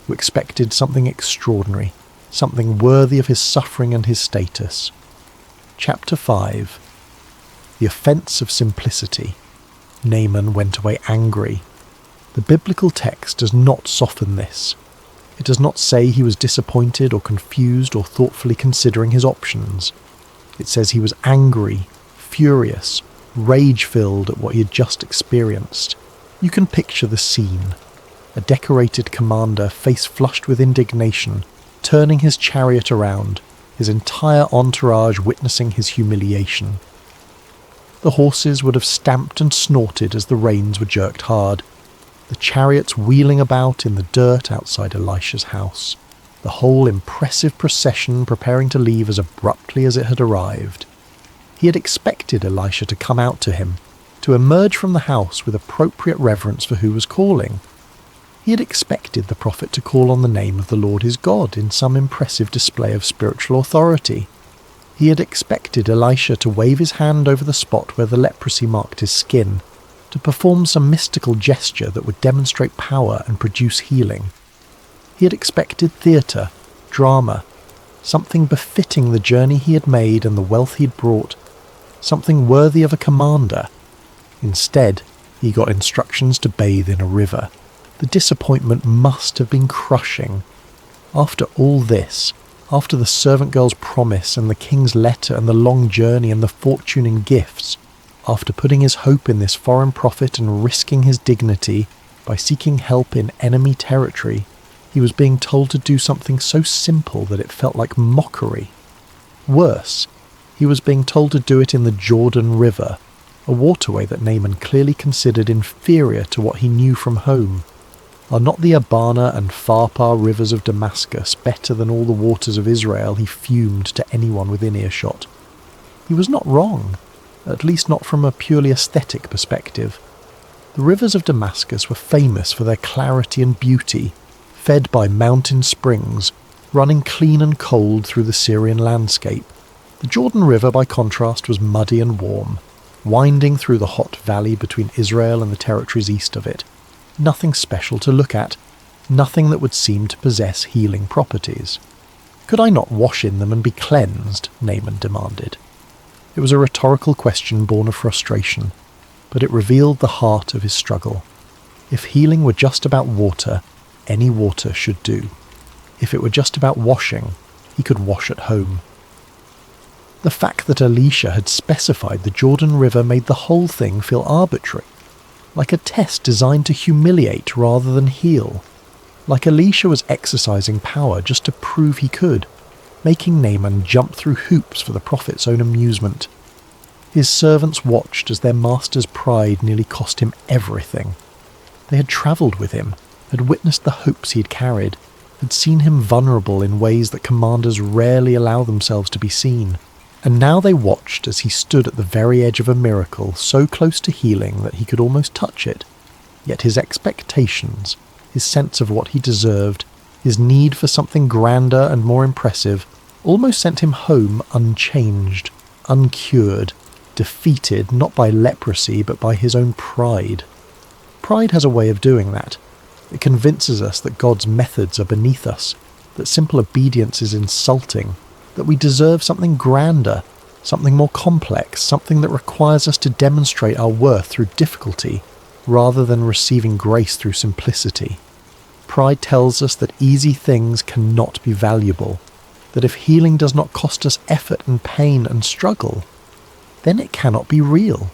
who expected something extraordinary, something worthy of his suffering and his status. Chapter 5. The offence of simplicity. Naaman went away angry. The biblical text does not soften this. It does not say he was disappointed or confused or thoughtfully considering his options. It says he was angry, furious, rage-filled at what he had just experienced. You can picture the scene. A decorated commander, face flushed with indignation, turning his chariot around, his entire entourage witnessing his humiliation. The horses would have stamped and snorted as the reins were jerked hard, the chariots wheeling about in the dirt outside Elisha's house, the whole impressive procession preparing to leave as abruptly as it had arrived. He had expected Elisha to come out to him, to emerge from the house with appropriate reverence for who was calling. He had expected the prophet to call on the name of the Lord his God in some impressive display of spiritual authority. He had expected Elisha to wave his hand over the spot where the leprosy marked his skin, to perform some mystical gesture that would demonstrate power and produce healing. He had expected theatre, drama, something befitting the journey he had made and the wealth he had brought, something worthy of a commander. Instead, he got instructions to bathe in a river. The disappointment must have been crushing. After all this, after the servant girl's promise and the king's letter and the long journey and the fortune and gifts, after putting his hope in this foreign prophet and risking his dignity by seeking help in enemy territory, he was being told to do something so simple that it felt like mockery. Worse, he was being told to do it in the Jordan River, a waterway that Naaman clearly considered inferior to what he knew from home. Are not the Abana and Pharpar rivers of Damascus better than all the waters of Israel? He fumed to anyone within earshot. He was not wrong, at least not from a purely aesthetic perspective. The rivers of Damascus were famous for their clarity and beauty, fed by mountain springs, running clean and cold through the Syrian landscape. The Jordan River, by contrast, was muddy and warm, winding through the hot valley between Israel and the territories east of it. Nothing special to look at, nothing that would seem to possess healing properties. Could I not wash in them and be cleansed? Naaman demanded. It was a rhetorical question born of frustration, but it revealed the heart of his struggle. If healing were just about water, any water should do. If it were just about washing, he could wash at home. The fact that Elisha had specified the Jordan River made the whole thing feel arbitrary, like a test designed to humiliate rather than heal, like Elisha was exercising power just to prove he could, making Naaman jump through hoops for the prophet's own amusement. His servants watched as their master's pride nearly cost him everything. They had travelled with him, had witnessed the hopes he had carried, had seen him vulnerable in ways that commanders rarely allow themselves to be seen. And now they watched as he stood at the very edge of a miracle, so close to healing that he could almost touch it. Yet his expectations, his sense of what he deserved, his need for something grander and more impressive, almost sent him home unchanged, uncured, defeated not by leprosy but by his own pride. Pride has a way of doing that. It convinces us that God's methods are beneath us, that simple obedience is insulting, that we deserve something grander, something more complex, something that requires us to demonstrate our worth through difficulty, rather than receiving grace through simplicity. Pride tells us that easy things cannot be valuable, that if healing does not cost us effort and pain and struggle, then it cannot be real.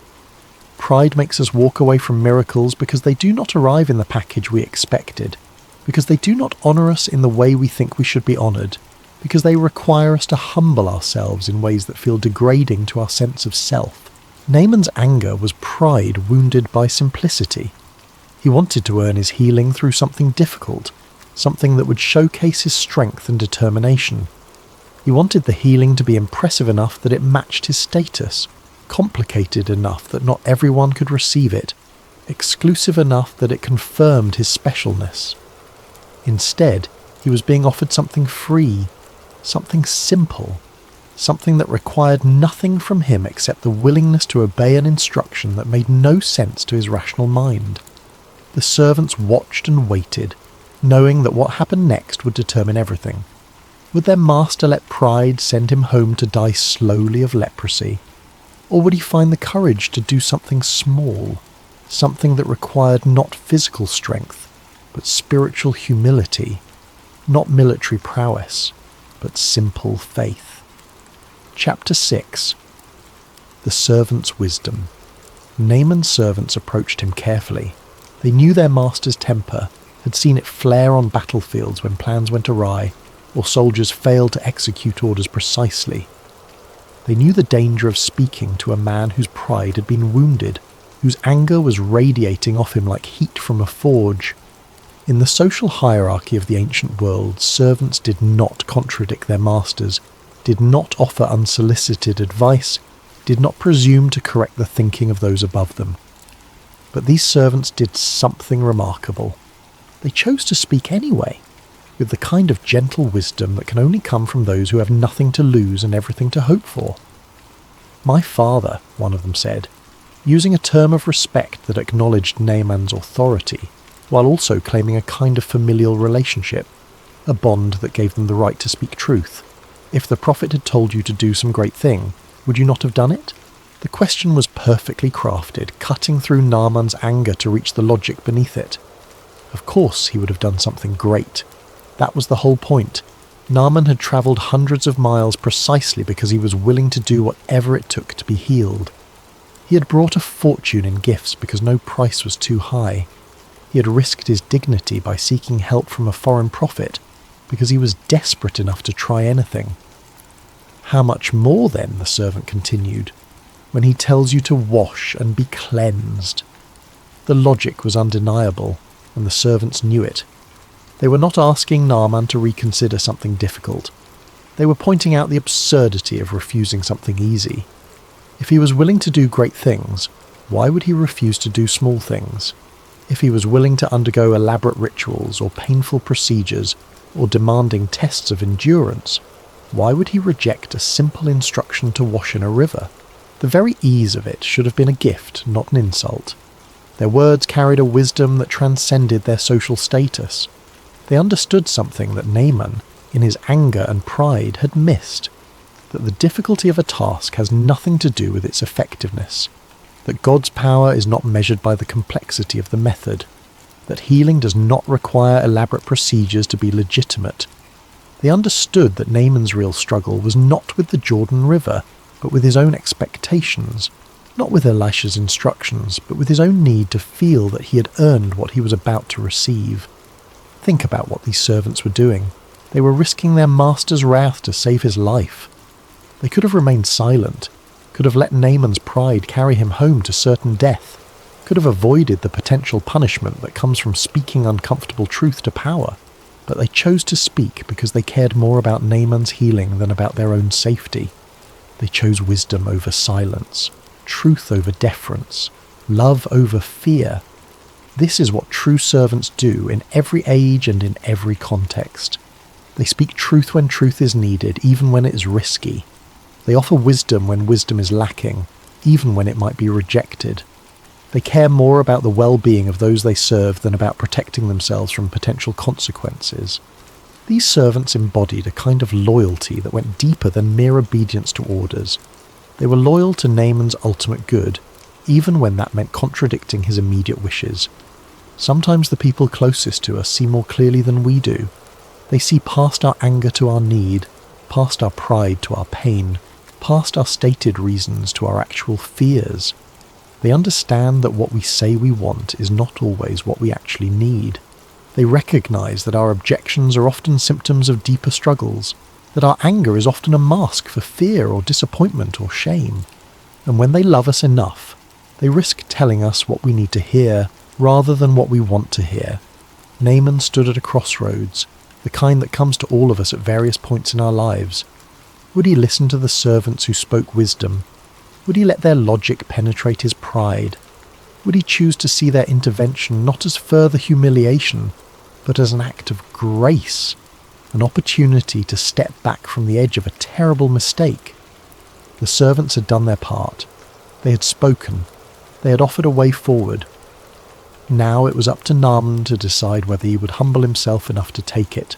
Pride makes us walk away from miracles because they do not arrive in the package we expected, because they do not honour us in the way we think we should be honoured, because they require us to humble ourselves in ways that feel degrading to our sense of self. Naaman's anger was pride wounded by simplicity. He wanted to earn his healing through something difficult, something that would showcase his strength and determination. He wanted the healing to be impressive enough that it matched his status, complicated enough that not everyone could receive it, exclusive enough that it confirmed his specialness. Instead, he was being offered something free, something simple, something that required nothing from him except the willingness to obey an instruction that made no sense to his rational mind. The servants watched and waited, knowing that what happened next would determine everything. Would their master let pride send him home to die slowly of leprosy? Or would he find the courage to do something small, something that required not physical strength, but spiritual humility, not military prowess, but simple faith? Chapter 6. The Servant's Wisdom. Naaman's servants approached him carefully. They knew their master's temper, had seen it flare on battlefields when plans went awry, or soldiers failed to execute orders precisely. They knew the danger of speaking to a man whose pride had been wounded, whose anger was radiating off him like heat from a forge. In the social hierarchy of the ancient world, servants did not contradict their masters, did not offer unsolicited advice, did not presume to correct the thinking of those above them. But these servants did something remarkable. They chose to speak anyway, with the kind of gentle wisdom that can only come from those who have nothing to lose and everything to hope for. "My father," one of them said, using a term of respect that acknowledged Naaman's authority, while also claiming a kind of familial relationship, a bond that gave them the right to speak truth. If the prophet had told you to do some great thing, would you not have done it? The question was perfectly crafted, cutting through Naaman's anger to reach the logic beneath it. Of course he would have done something great. That was the whole point. Naaman had travelled hundreds of miles precisely because he was willing to do whatever it took to be healed. He had brought a fortune in gifts because no price was too high. He had risked his dignity by seeking help from a foreign prophet because he was desperate enough to try anything. "How much more then," the servant continued, "when he tells you to wash and be cleansed?" The logic was undeniable. and the servants knew it. They were not asking Naaman to reconsider something difficult. They were pointing out the absurdity of refusing something easy. If he was willing to do great things, why would he refuse to do small things? If he was willing to undergo elaborate rituals or painful procedures or demanding tests of endurance, why would he reject a simple instruction to wash in a river? The very ease of it should have been a gift, not an insult. Their words carried a wisdom that transcended their social status. They understood something that Naaman, in his anger and pride, had missed, that the difficulty of a task has nothing to do with its effectiveness, that God's power is not measured by the complexity of the method, that healing does not require elaborate procedures to be legitimate. They understood that Naaman's real struggle was not with the Jordan River, but with his own expectations, not with Elisha's instructions, but with his own need to feel that he had earned what he was about to receive. Think about what these servants were doing. They were risking their master's wrath to save his life. They could have remained silent, could have let Naaman's pride carry him home to certain death, could have avoided the potential punishment that comes from speaking uncomfortable truth to power. But they chose to speak because they cared more about Naaman's healing than about their own safety. They chose wisdom over silence, truth over deference, love over fear. This is what true servants do in every age and in every context. They speak truth when truth is needed, even when it is risky. They offer wisdom when wisdom is lacking, even when it might be rejected. They care more about the well-being of those they serve than about protecting themselves from potential consequences. These servants embodied a kind of loyalty that went deeper than mere obedience to orders. They were loyal to Naaman's ultimate good, even when that meant contradicting his immediate wishes. Sometimes the people closest to us see more clearly than we do. They see past our anger to our need, past our pride to our pain, past our stated reasons to our actual fears. They understand that what we say we want is not always what we actually need. They recognize that our objections are often symptoms of deeper struggles, that our anger is often a mask for fear or disappointment or shame. And when they love us enough, they risk telling us what we need to hear rather than what we want to hear. Naaman stood at a crossroads, the kind that comes to all of us at various points in our lives. Would he listen to the servants who spoke wisdom? Would he let their logic penetrate his pride? Would he choose to see their intervention not as further humiliation, but as an act of grace, an opportunity to step back from the edge of a terrible mistake? The servants had done their part. They had spoken. They had offered a way forward. Now it was up to Naaman to decide whether he would humble himself enough to take it.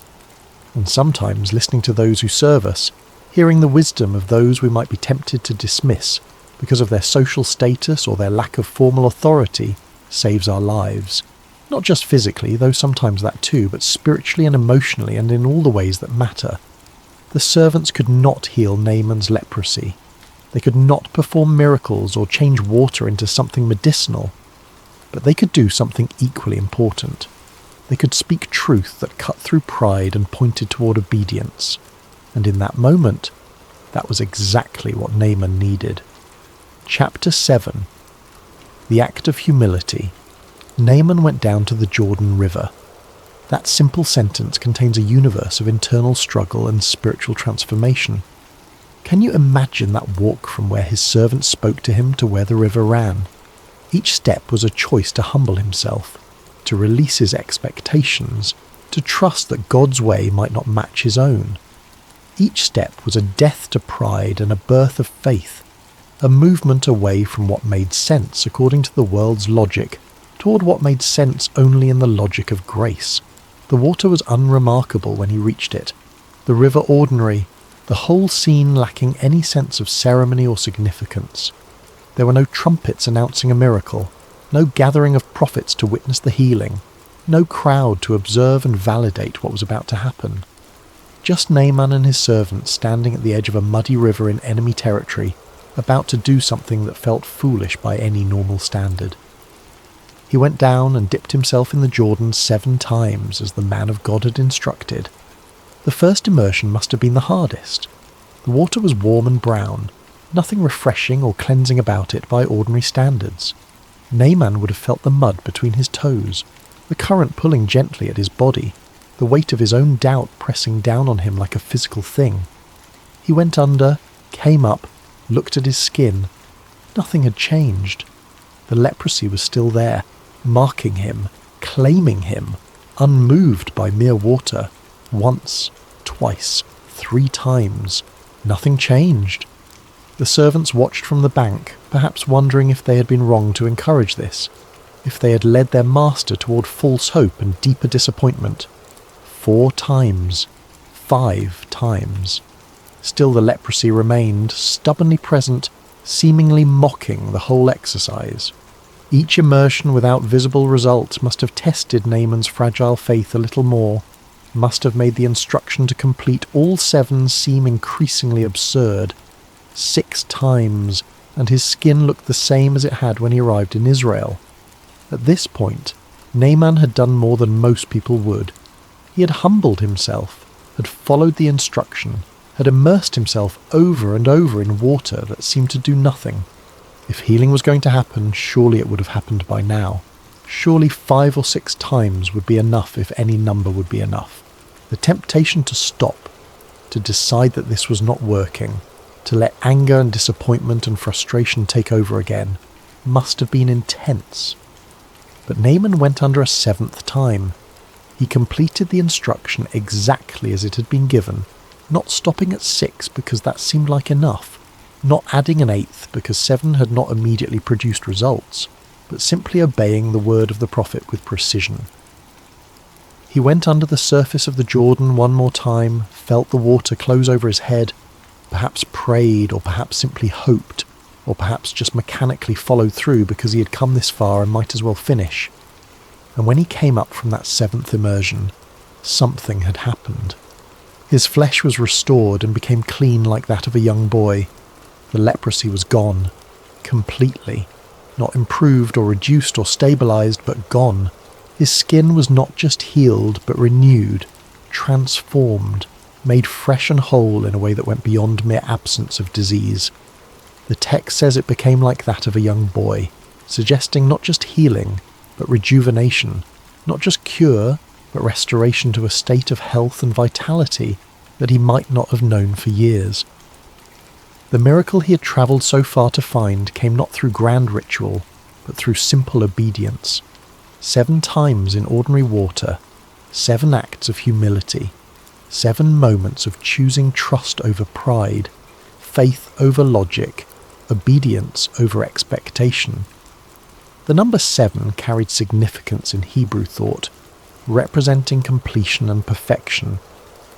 And sometimes listening to those who serve us, hearing the wisdom of those we might be tempted to dismiss because of their social status or their lack of formal authority, saves our lives. Not just physically, though sometimes that too, but spiritually and emotionally and in all the ways that matter. The servants could not heal Naaman's leprosy. They could not perform miracles or change water into something medicinal. But they could do something equally important. They could speak truth that cut through pride and pointed toward obedience. And in that moment, that was exactly what Naaman needed. Chapter 7. The Act of Humility. Naaman went down to the Jordan River. That simple sentence contains a universe of internal struggle and spiritual transformation. Can you imagine that walk from where his servant spoke to him to where the river ran? Each step was a choice to humble himself, to release his expectations, to trust that God's way might not match his own. Each step was a death to pride and a birth of faith, a movement away from what made sense according to the world's logic, toward what made sense only in the logic of grace. The water was unremarkable when he reached it, the river ordinary, the whole scene lacking any sense of ceremony or significance. There were no trumpets announcing a miracle, no gathering of prophets to witness the healing, no crowd to observe and validate what was about to happen. Just Naaman and his servants standing at the edge of a muddy river in enemy territory, about to do something that felt foolish by any normal standard. He went down and dipped himself in the Jordan 7 times as the man of God had instructed. The first immersion must have been the hardest. The water was warm and brown, nothing refreshing or cleansing about it by ordinary standards. Naaman would have felt the mud between his toes. the current pulling gently at his body, the weight of his own doubt pressing down on him like a physical thing. He went under, came up, looked at his skin. Nothing had changed. The leprosy was still there, marking him, claiming him, unmoved by mere water. Once, twice, 3 times. Nothing changed. The servants watched from the bank, perhaps wondering if they had been wrong to encourage this, if they had led their master toward false hope and deeper disappointment. 4 times. 5 times. Still the leprosy remained, stubbornly present, seemingly mocking the whole exercise. Each immersion without visible result must have tested Naaman's fragile faith a little more, must have made the instruction to complete all 7 seem increasingly absurd. 6 times, and his skin looked the same as it had when he arrived in Israel. At this point, Naaman had done more than most people would. He had humbled himself, had followed the instruction, had immersed himself over and over in water that seemed to do nothing. If healing was going to happen, surely it would have happened by now. Surely 5 or 6 times would be enough if any number would be enough. The temptation to stop, to decide that this was not working, to let anger and disappointment and frustration take over again, must have been intense. But Naaman went under a 7th time. He completed the instruction exactly as it had been given, not stopping at 6 because that seemed like enough, not adding an 8th because 7 had not immediately produced results, but simply obeying the word of the prophet with precision. He went under the surface of the Jordan one more time, felt the water close over his head, perhaps prayed, or perhaps simply hoped, or perhaps just mechanically followed through because he had come this far and might as well finish. And when he came up from that 7th immersion, something had happened. His flesh was restored and became clean like that of a young boy. The leprosy was gone, completely, not improved or reduced or stabilized, but gone. His skin was not just healed, but renewed, transformed, made fresh and whole in a way that went beyond mere absence of disease. The text says it became like that of a young boy, suggesting not just healing, but rejuvenation, not just cure, but restoration to a state of health and vitality that he might not have known for years. The miracle he had travelled so far to find came not through grand ritual, but through simple obedience. 7 times in ordinary water, 7 acts of humility, 7 moments of choosing trust over pride, faith over logic, obedience over expectation. The number 7 carried significance in Hebrew thought, representing completion and perfection,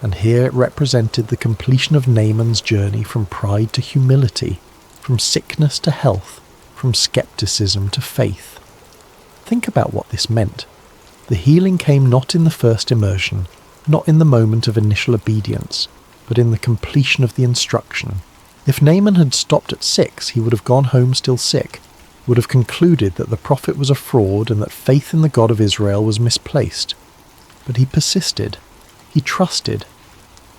and here it represented the completion of Naaman's journey from pride to humility, from sickness to health, from skepticism to faith. Think about what this meant. The healing came not in the first immersion, not in the moment of initial obedience, but in the completion of the instruction. If Naaman had stopped at 6, he would have gone home still sick, would have concluded that the prophet was a fraud and that faith in the God of Israel was misplaced. But he persisted. He trusted.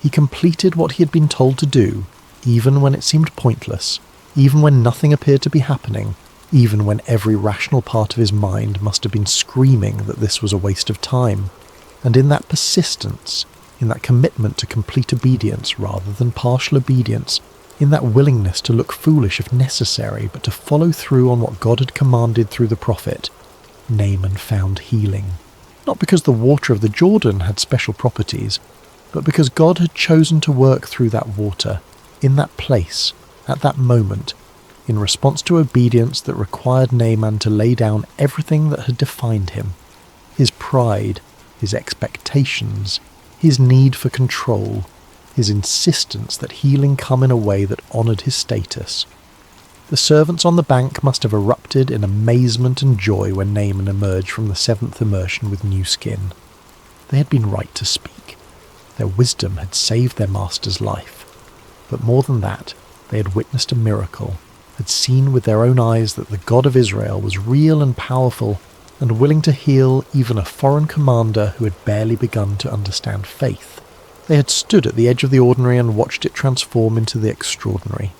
He completed what he had been told to do, even when it seemed pointless, even when nothing appeared to be happening, even when every rational part of his mind must have been screaming that this was a waste of time. And in that persistence, in that commitment to complete obedience rather than partial obedience, in that willingness to look foolish if necessary, but to follow through on what God had commanded through the prophet, Naaman found healing. Not because the water of the Jordan had special properties, but because God had chosen to work through that water, in that place, at that moment, in response to obedience that required Naaman to lay down everything that had defined him, his pride, his expectations, his need for control, his insistence that healing come in a way that honoured his status. The servants on the bank must have erupted in amazement and joy when Naaman emerged from the 7th immersion with new skin. They had been right to speak. Their wisdom had saved their master's life. But more than that, they had witnessed a miracle, had seen with their own eyes that the God of Israel was real and powerful and willing to heal even a foreign commander who had barely begun to understand faith. They had stood at the edge of the ordinary and watched it transform into the extraordinary,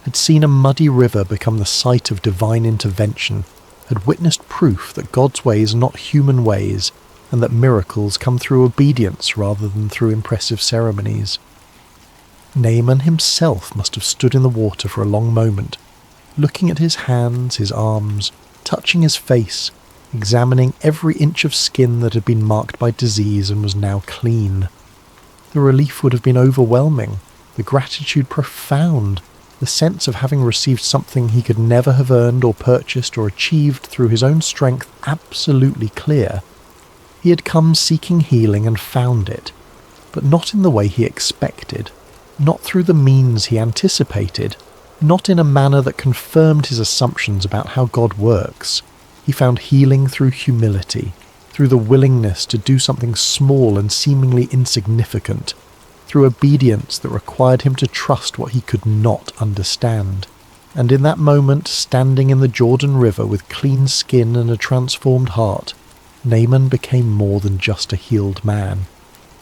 had seen a muddy river become the site of divine intervention, had witnessed proof that God's ways are not human ways, and that miracles come through obedience rather than through impressive ceremonies. Naaman himself must have stood in the water for a long moment, looking at his hands, his arms, touching his face, examining every inch of skin that had been marked by disease and was now clean. The relief would have been overwhelming, the gratitude profound, the sense of having received something he could never have earned or purchased or achieved through his own strength absolutely clear. He had come seeking healing and found it, but not in the way he expected, not through the means he anticipated, not in a manner that confirmed his assumptions about how God works. He found healing through humility, through the willingness to do something small and seemingly insignificant, through obedience that required him to trust what he could not understand. And in that moment, standing in the Jordan River with clean skin and a transformed heart, Naaman became more than just a healed man.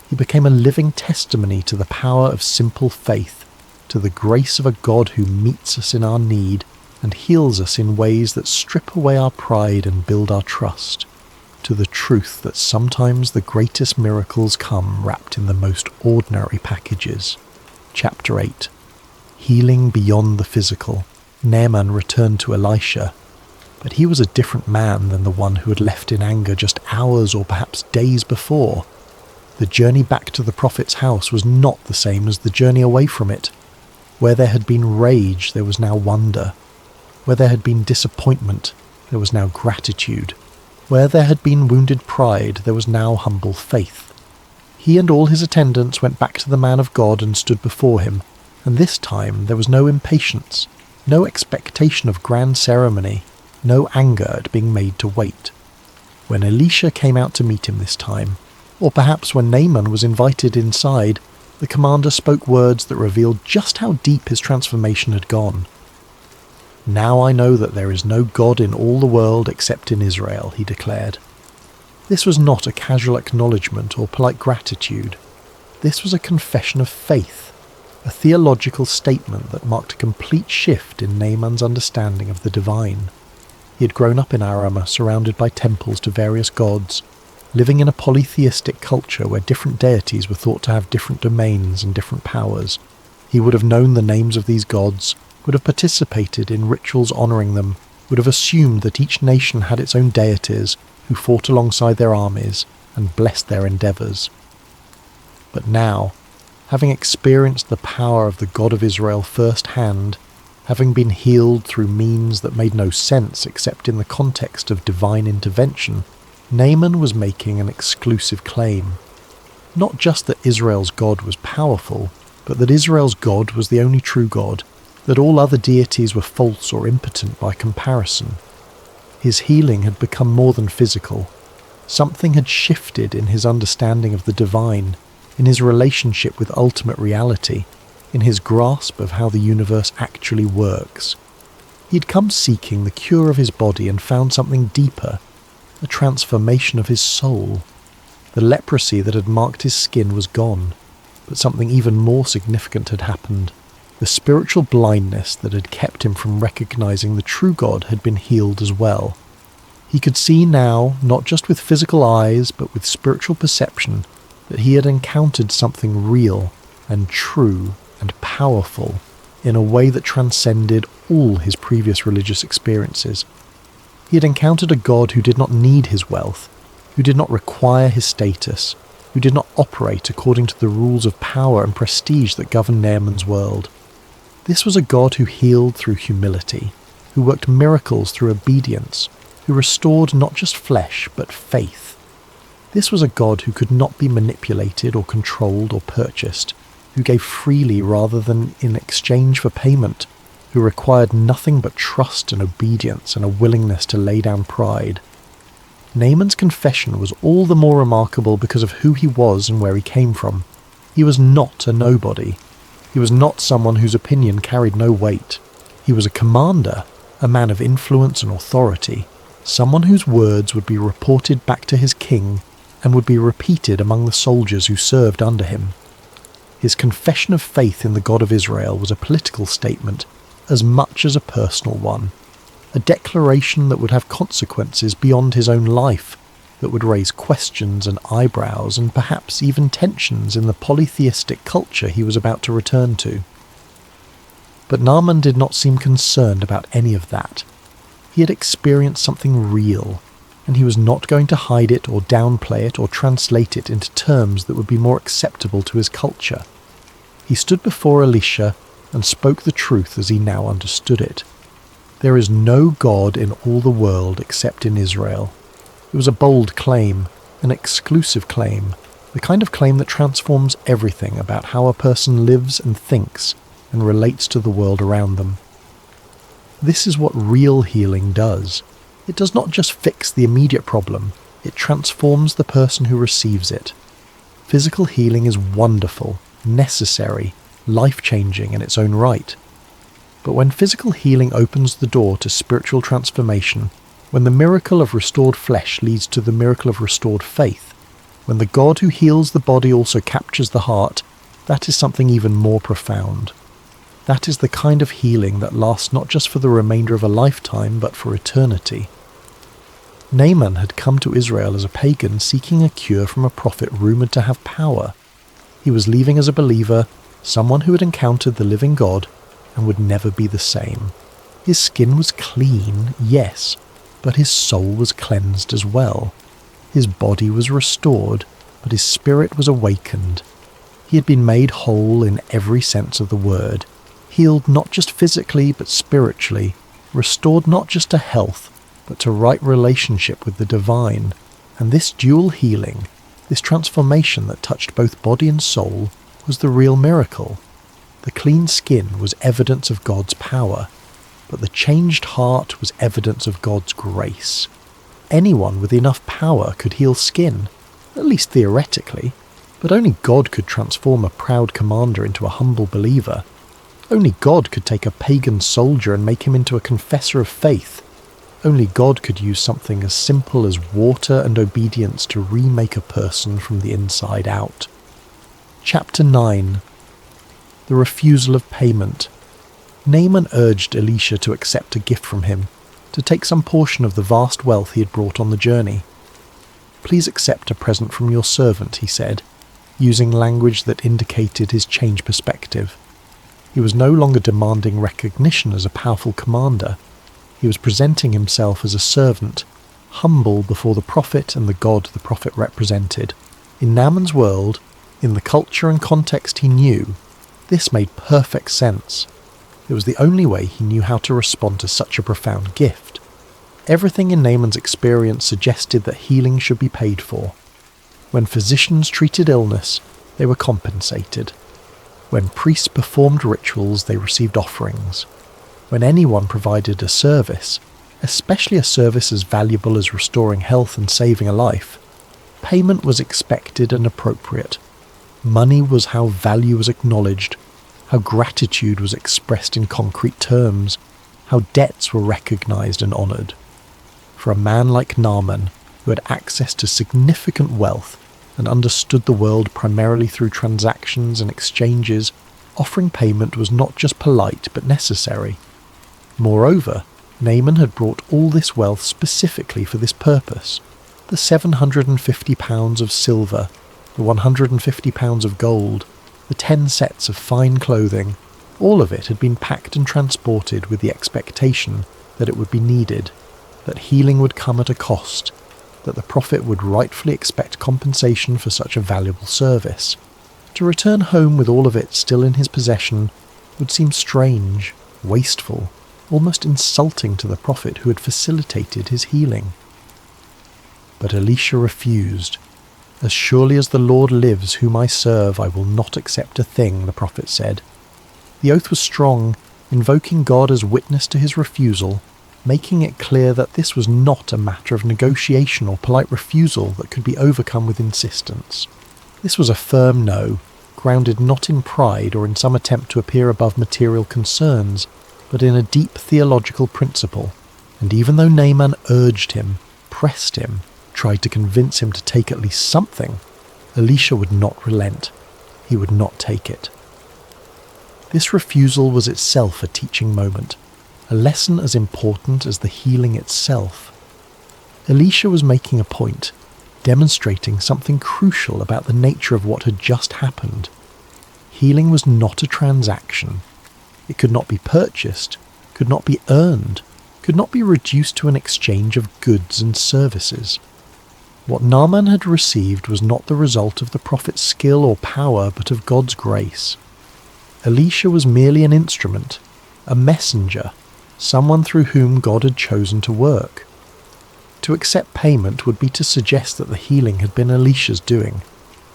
He became a living testimony to the power of simple faith, to the grace of a God who meets us in our need and heals us in ways that strip away our pride and build our trust, to the truth that sometimes the greatest miracles come wrapped in the most ordinary packages. Chapter 8. Healing beyond the physical. Naaman returned to Elisha, but he was a different man than the one who had left in anger just hours or perhaps days before. The journey back to the prophet's house was not the same as the journey away from it. Where there had been rage, there was now wonder. Where there had been disappointment, there was now gratitude. Where there had been wounded pride, there was now humble faith. He and all his attendants went back to the man of God and stood before him, and this time there was no impatience, no expectation of grand ceremony, no anger at being made to wait. When Elisha came out to meet him this time, or perhaps when Naaman was invited inside, the commander spoke words that revealed just how deep his transformation had gone. "Now I know that there is no God in all the world except in Israel," he declared. This was not a casual acknowledgement or polite gratitude. This was a confession of faith, a theological statement that marked a complete shift in Naaman's understanding of the divine. He had grown up in Arama, surrounded by temples to various gods, living in a polytheistic culture where different deities were thought to have different domains and different powers. He would have known the names of these gods, would have participated in rituals honouring them, would have assumed that each nation had its own deities who fought alongside their armies and blessed their endeavours. But now, having experienced the power of the God of Israel firsthand, having been healed through means that made no sense except in the context of divine intervention, Naaman was making an exclusive claim. Not just that Israel's God was powerful, but that Israel's God was the only true God, that all other deities were false or impotent by comparison. His healing had become more than physical. Something had shifted in his understanding of the divine, in his relationship with ultimate reality, in his grasp of how the universe actually works. He had come seeking the cure of his body and found something deeper, a transformation of his soul. The leprosy that had marked his skin was gone, but something even more significant had happened. The spiritual blindness that had kept him from recognizing the true God had been healed as well. He could see now, not just with physical eyes, but with spiritual perception, that he had encountered something real and true and powerful in a way that transcended all his previous religious experiences. He had encountered a God who did not need his wealth, who did not require his status, who did not operate according to the rules of power and prestige that governed Naaman's world. This was a God who healed through humility, who worked miracles through obedience, who restored not just flesh but faith. This was a God who could not be manipulated or controlled or purchased, who gave freely rather than in exchange for payment, who required nothing but trust and obedience and a willingness to lay down pride. Naaman's confession was all the more remarkable because of who he was and where he came from. He was not a nobody. He was not someone whose opinion carried no weight. He was a commander, a man of influence and authority, someone whose words would be reported back to his king and would be repeated among the soldiers who served under him. His confession of faith in the God of Israel was a political statement as much as a personal one. a declaration that would have consequences beyond his own life, that would raise questions and eyebrows and perhaps even tensions in the polytheistic culture he was about to return to. But Naaman did not seem concerned about any of that. He had experienced something real, and he was not going to hide it or downplay it or translate it into terms that would be more acceptable to his culture. He stood before Elisha and spoke the truth as he now understood it. There is no God in all the world except in Israel. It was a bold claim, an exclusive claim, the kind of claim that transforms everything about how a person lives and thinks and relates to the world around them. This is what real healing does. It does not just fix the immediate problem, it transforms the person who receives it. Physical healing is wonderful, necessary, life-changing in its own right. But when physical healing opens the door to spiritual transformation, when the miracle of restored flesh leads to the miracle of restored faith, when the God who heals the body also captures the heart, that is something even more profound. That is the kind of healing that lasts not just for the remainder of a lifetime, but for eternity. Naaman had come to Israel as a pagan seeking a cure from a prophet rumoured to have power. He was leaving as a believer, someone who had encountered the living God and would never be the same. His skin was clean, yes, but his soul was cleansed as well. His body was restored, but his spirit was awakened. He had been made whole in every sense of the word, healed not just physically but spiritually, restored not just to health, but to right relationship with the divine. And this dual healing, this transformation that touched both body and soul, was the real miracle. The clean skin was evidence of God's power, but the changed heart was evidence of God's grace. Anyone with enough power could heal skin, at least theoretically, but only God could transform a proud commander into a humble believer. Only God could take a pagan soldier and make him into a confessor of faith. Only God could use something as simple as water and obedience to remake a person from the inside out. Chapter 9. The refusal of payment. Naaman urged Elisha to accept a gift from him, to take some portion of the vast wealth he had brought on the journey. "Please accept a present from your servant," he said, using language that indicated his changed perspective. He was no longer demanding recognition as a powerful commander. He was presenting himself as a servant, humble before the prophet and the God the prophet represented. In Naaman's world, in the culture and context he knew, this made perfect sense. It was the only way he knew how to respond to such a profound gift. Everything in Naaman's experience suggested that healing should be paid for. When physicians treated illness, they were compensated. When priests performed rituals, they received offerings. When anyone provided a service, especially a service as valuable as restoring health and saving a life, payment was expected and appropriate. Money was how value was acknowledged, how gratitude was expressed in concrete terms, how debts were recognized and honored. For a man like Naaman, who had access to significant wealth and understood the world primarily through transactions and exchanges, offering payment was not just polite but necessary. Moreover, Naaman had brought all this wealth specifically for this purpose. The 750 pounds of silver, the 150 pounds of gold, the 10 sets of fine clothing, all of it had been packed and transported with the expectation that it would be needed, that healing would come at a cost, that the prophet would rightfully expect compensation for such a valuable service. To return home with all of it still in his possession would seem strange, wasteful, almost insulting to the prophet who had facilitated his healing. But Elisha refused. "As surely as the Lord lives whom I serve, I will not accept a thing," the prophet said. The oath was strong, invoking God as witness to his refusal, making it clear that this was not a matter of negotiation or polite refusal that could be overcome with insistence. This was a firm no, grounded not in pride or in some attempt to appear above material concerns, but in a deep theological principle. And even though Naaman urged him, pressed him, tried to convince him to take at least something, Elisha would not relent. He would not take it. This refusal was itself a teaching moment. a lesson as important as the healing itself. Elisha was making a point, demonstrating something crucial about the nature of what had just happened. Healing was not a transaction. It could not be purchased, could not be earned, could not be reduced to an exchange of goods and services. What Naaman had received was not the result of the prophet's skill or power, but of God's grace. Elisha was merely an instrument, a messenger, someone through whom God had chosen to work. To accept payment would be to suggest that the healing had been Elisha's doing,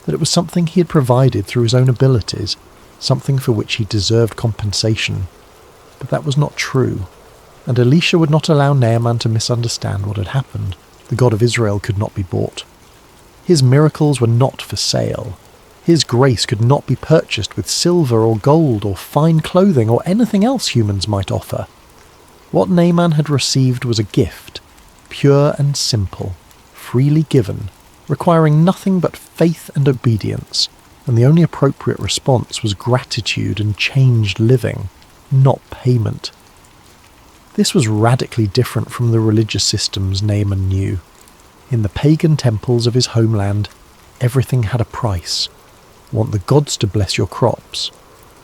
that it was something he had provided through his own abilities, something for which he deserved compensation. But that was not true, and Elisha would not allow Naaman to misunderstand what had happened. The God of Israel could not be bought. His miracles were not for sale. His grace could not be purchased with silver or gold or fine clothing or anything else humans might offer. What Naaman had received was a gift, pure and simple, freely given, requiring nothing but faith and obedience, and the only appropriate response was gratitude and changed living, not payment. This was radically different from the religious systems Naaman knew. In the pagan temples of his homeland, everything had a price. Want the gods to bless your crops?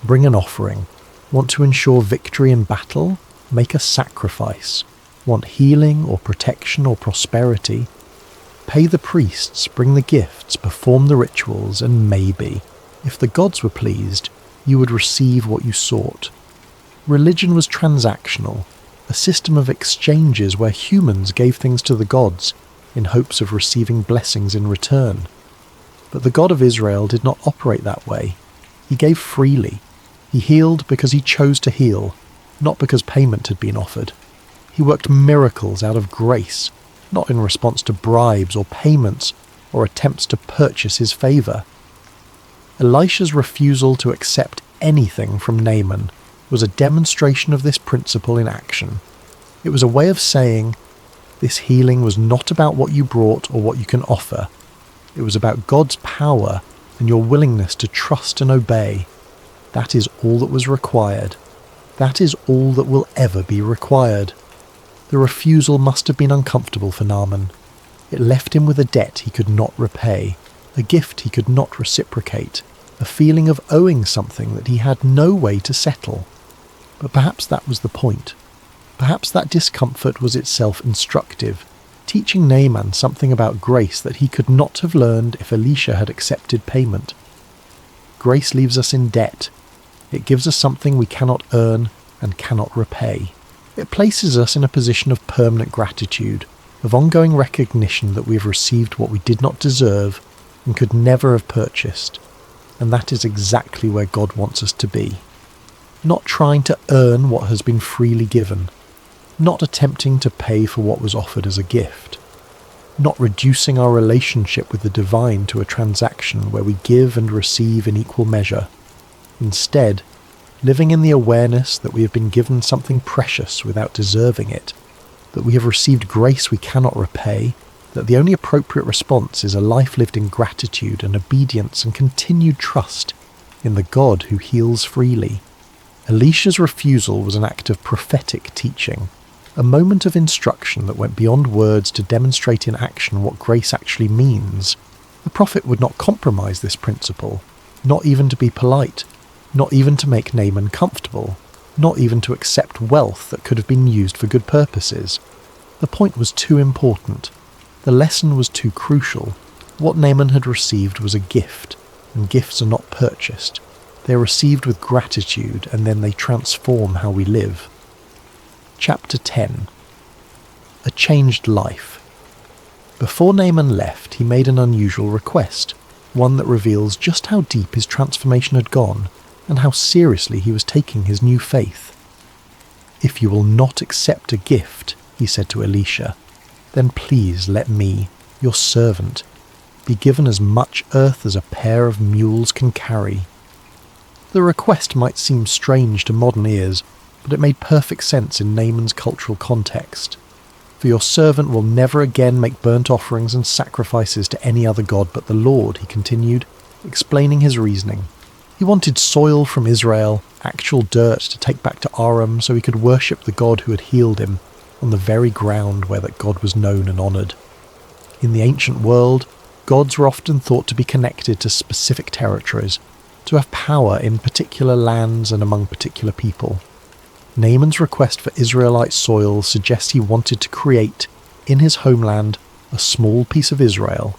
Bring an offering. Want to ensure victory in battle? Make a sacrifice. Want healing or protection or prosperity? Pay the priests, bring the gifts, perform the rituals, and maybe, if the gods were pleased, you would receive what you sought. Religion was transactional, a system of exchanges where humans gave things to the gods in hopes of receiving blessings in return. But the God of Israel did not operate that way. He gave freely. He healed because he chose to heal, not because payment had been offered. He worked miracles out of grace, not in response to bribes or payments or attempts to purchase his favour. Elisha's refusal to accept anything from Naaman was a demonstration of this principle in action. It was a way of saying, this healing was not about what you brought or what you can offer. It was about God's power and your willingness to trust and obey. That is all that was required. That is all that will ever be required. The refusal must have been uncomfortable for Naaman. It left him with a debt he could not repay, a gift he could not reciprocate, a feeling of owing something that he had no way to settle. But perhaps that was the point. Perhaps that discomfort was itself instructive, teaching Naaman something about grace that he could not have learned if Elisha had accepted payment. Grace leaves us in debt. It gives us something we cannot earn and cannot repay. It places us in a position of permanent gratitude, of ongoing recognition that we have received what we did not deserve and could never have purchased. And that is exactly where God wants us to be. Not trying to earn what has been freely given. Not attempting to pay for what was offered as a gift. Not reducing our relationship with the divine to a transaction where we give and receive in equal measure. Instead, living in the awareness that we have been given something precious without deserving it, that we have received grace we cannot repay, that the only appropriate response is a life lived in gratitude and obedience and continued trust in the God who heals freely. Elisha's refusal was an act of prophetic teaching, a moment of instruction that went beyond words to demonstrate in action what grace actually means. The prophet would not compromise this principle, not even to be polite, not even to make Naaman comfortable, not even to accept wealth that could have been used for good purposes. The point was too important. The lesson was too crucial. What Naaman had received was a gift, and gifts are not purchased. They are received with gratitude, and then they transform how we live. Chapter 10. A changed life. Before Naaman left, he made an unusual request, one that reveals just how deep his transformation had gone, and how seriously he was taking his new faith. "If you will not accept a gift," he said to Elisha, "then please let me, your servant, be given as much earth as a pair of mules can carry." The request might seem strange to modern ears, but it made perfect sense in Naaman's cultural context. "For your servant will never again make burnt offerings and sacrifices to any other god but the Lord," he continued, explaining his reasoning. He He wanted soil from Israel, actual dirt to take back to Aram so he could worship the God who had healed him on the very ground where that God was known and honoured. In the ancient world, gods were often thought to be connected to specific territories, to have power in particular lands and among particular people. Naaman's request for Israelite soil suggests he wanted to create, in his homeland, a small piece of Israel,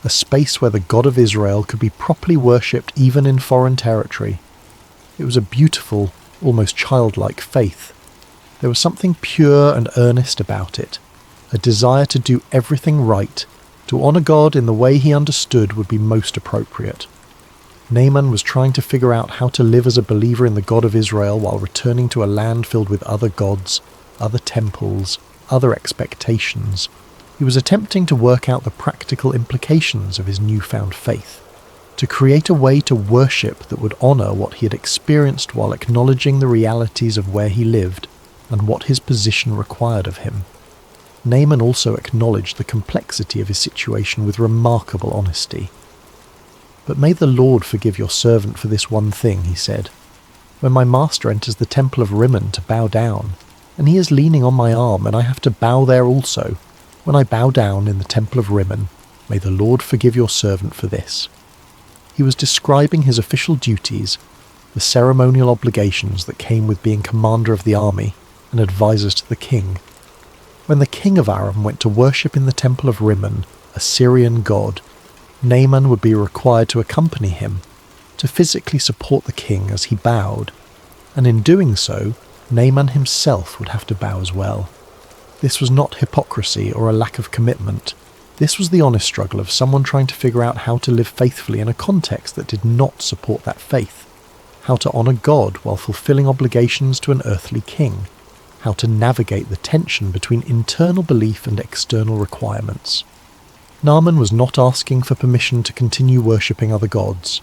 a space where the God of Israel could be properly worshipped even in foreign territory. It was a beautiful, almost childlike faith. There was something pure and earnest about it, a desire to do everything right, to honour God in the way he understood would be most appropriate. Naaman was trying to figure out how to live as a believer in the God of Israel while returning to a land filled with other gods, other temples, other expectations. He was attempting to work out the practical implications of his newfound faith, to create a way to worship that would honour what he had experienced while acknowledging the realities of where he lived and what his position required of him. Naaman also acknowledged the complexity of his situation with remarkable honesty. "But may the Lord forgive your servant for this one thing," he said. "When my master enters the temple of Rimmon to bow down, and he is leaning on my arm and I have to bow there also, when I bow down in the temple of Rimmon, may the Lord forgive your servant for this." He was describing his official duties, the ceremonial obligations that came with being commander of the army and advisor to the king. When the king of Aram went to worship in the temple of Rimmon, a Syrian god, Naaman would be required to accompany him, to physically support the king as he bowed, and in doing so, Naaman himself would have to bow as well. This was not hypocrisy or a lack of commitment. This was the honest struggle of someone trying to figure out how to live faithfully in a context that did not support that faith, how to honour God while fulfilling obligations to an earthly king, how to navigate the tension between internal belief and external requirements. Naaman was not asking for permission to continue worshipping other gods.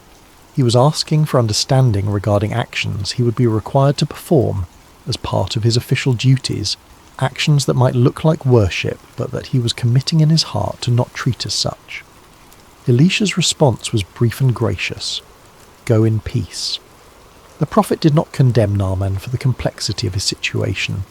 He was asking for understanding regarding actions he would be required to perform as part of his official duties, actions that might look like worship but that he was committing in his heart to not treat as such. Elisha's response was brief and gracious. "Go in peace." The prophet did not condemn Naaman for the complexity of his situation.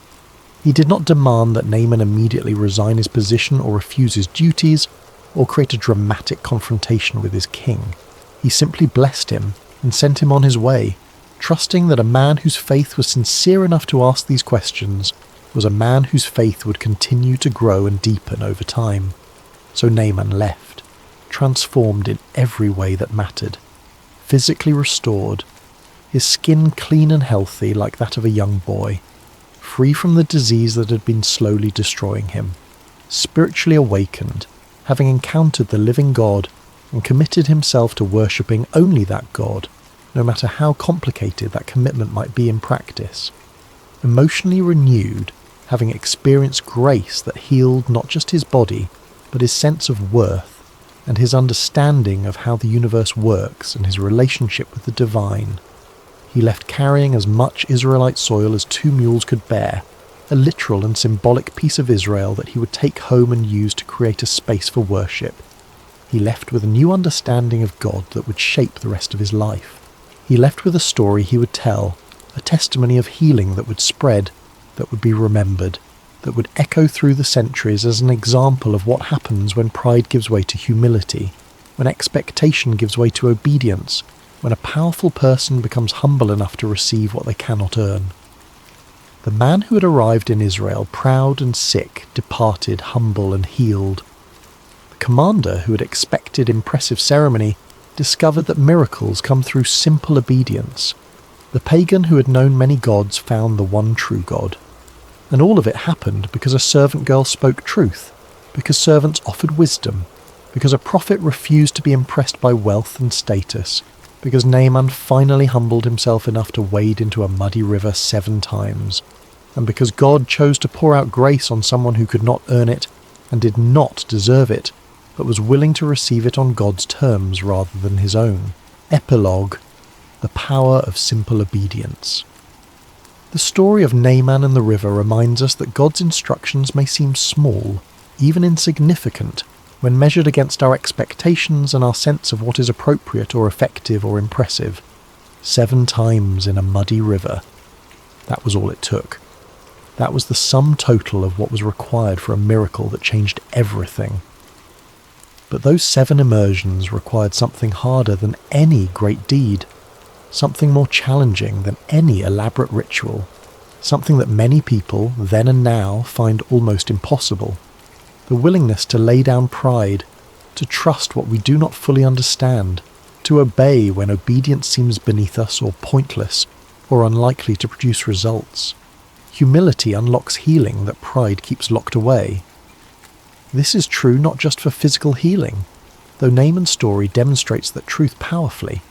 He did not demand that Naaman immediately resign his position or refuse his duties, or create a dramatic confrontation with his king. He simply blessed him and sent him on his way, trusting that a man whose faith was sincere enough to ask these questions was a man whose faith would continue to grow and deepen over time. So Naaman left, transformed in every way that mattered, physically restored, his skin clean and healthy like that of a young boy, free from the disease that had been slowly destroying him, spiritually awakened, having encountered the living God and committed himself to worshipping only that God, no matter how complicated that commitment might be in practice. Emotionally renewed, having experienced grace that healed not just his body, but his sense of worth and his understanding of how the universe works and his relationship with the divine. He left carrying as much Israelite soil as 2 mules could bear, a literal and symbolic piece of Israel that he would take home and use to create a space for worship. He left with a new understanding of God that would shape the rest of his life. He left with a story he would tell, a testimony of healing that would spread, that would be remembered, that would echo through the centuries as an example of what happens when pride gives way to humility, when expectation gives way to obedience, when a powerful person becomes humble enough to receive what they cannot earn. The man who had arrived in Israel proud and sick departed humble and healed. The commander who had expected impressive ceremony discovered that miracles come through simple obedience. The pagan who had known many gods found the one true God. And all of it happened because a servant girl spoke truth, because servants offered wisdom, because a prophet refused to be impressed by wealth and status, because Naaman finally humbled himself enough to wade into a muddy river 7 times, and because God chose to pour out grace on someone who could not earn it and did not deserve it, but was willing to receive it on God's terms rather than his own. Epilogue: the power of simple obedience. The story of Naaman and the river reminds us that God's instructions may seem small, even insignificant, when measured against our expectations and our sense of what is appropriate or effective or impressive. 7 times in a muddy river. That was all it took. That was the sum total of what was required for a miracle that changed everything. But those 7 immersions required something harder than any great deed, something more challenging than any elaborate ritual, something that many people, then and now, find almost impossible. The willingness to lay down pride, to trust what we do not fully understand, to obey when obedience seems beneath us or pointless or unlikely to produce results. Humility unlocks healing that pride keeps locked away. This is true not just for physical healing, though Naaman's story demonstrates that truth powerfully,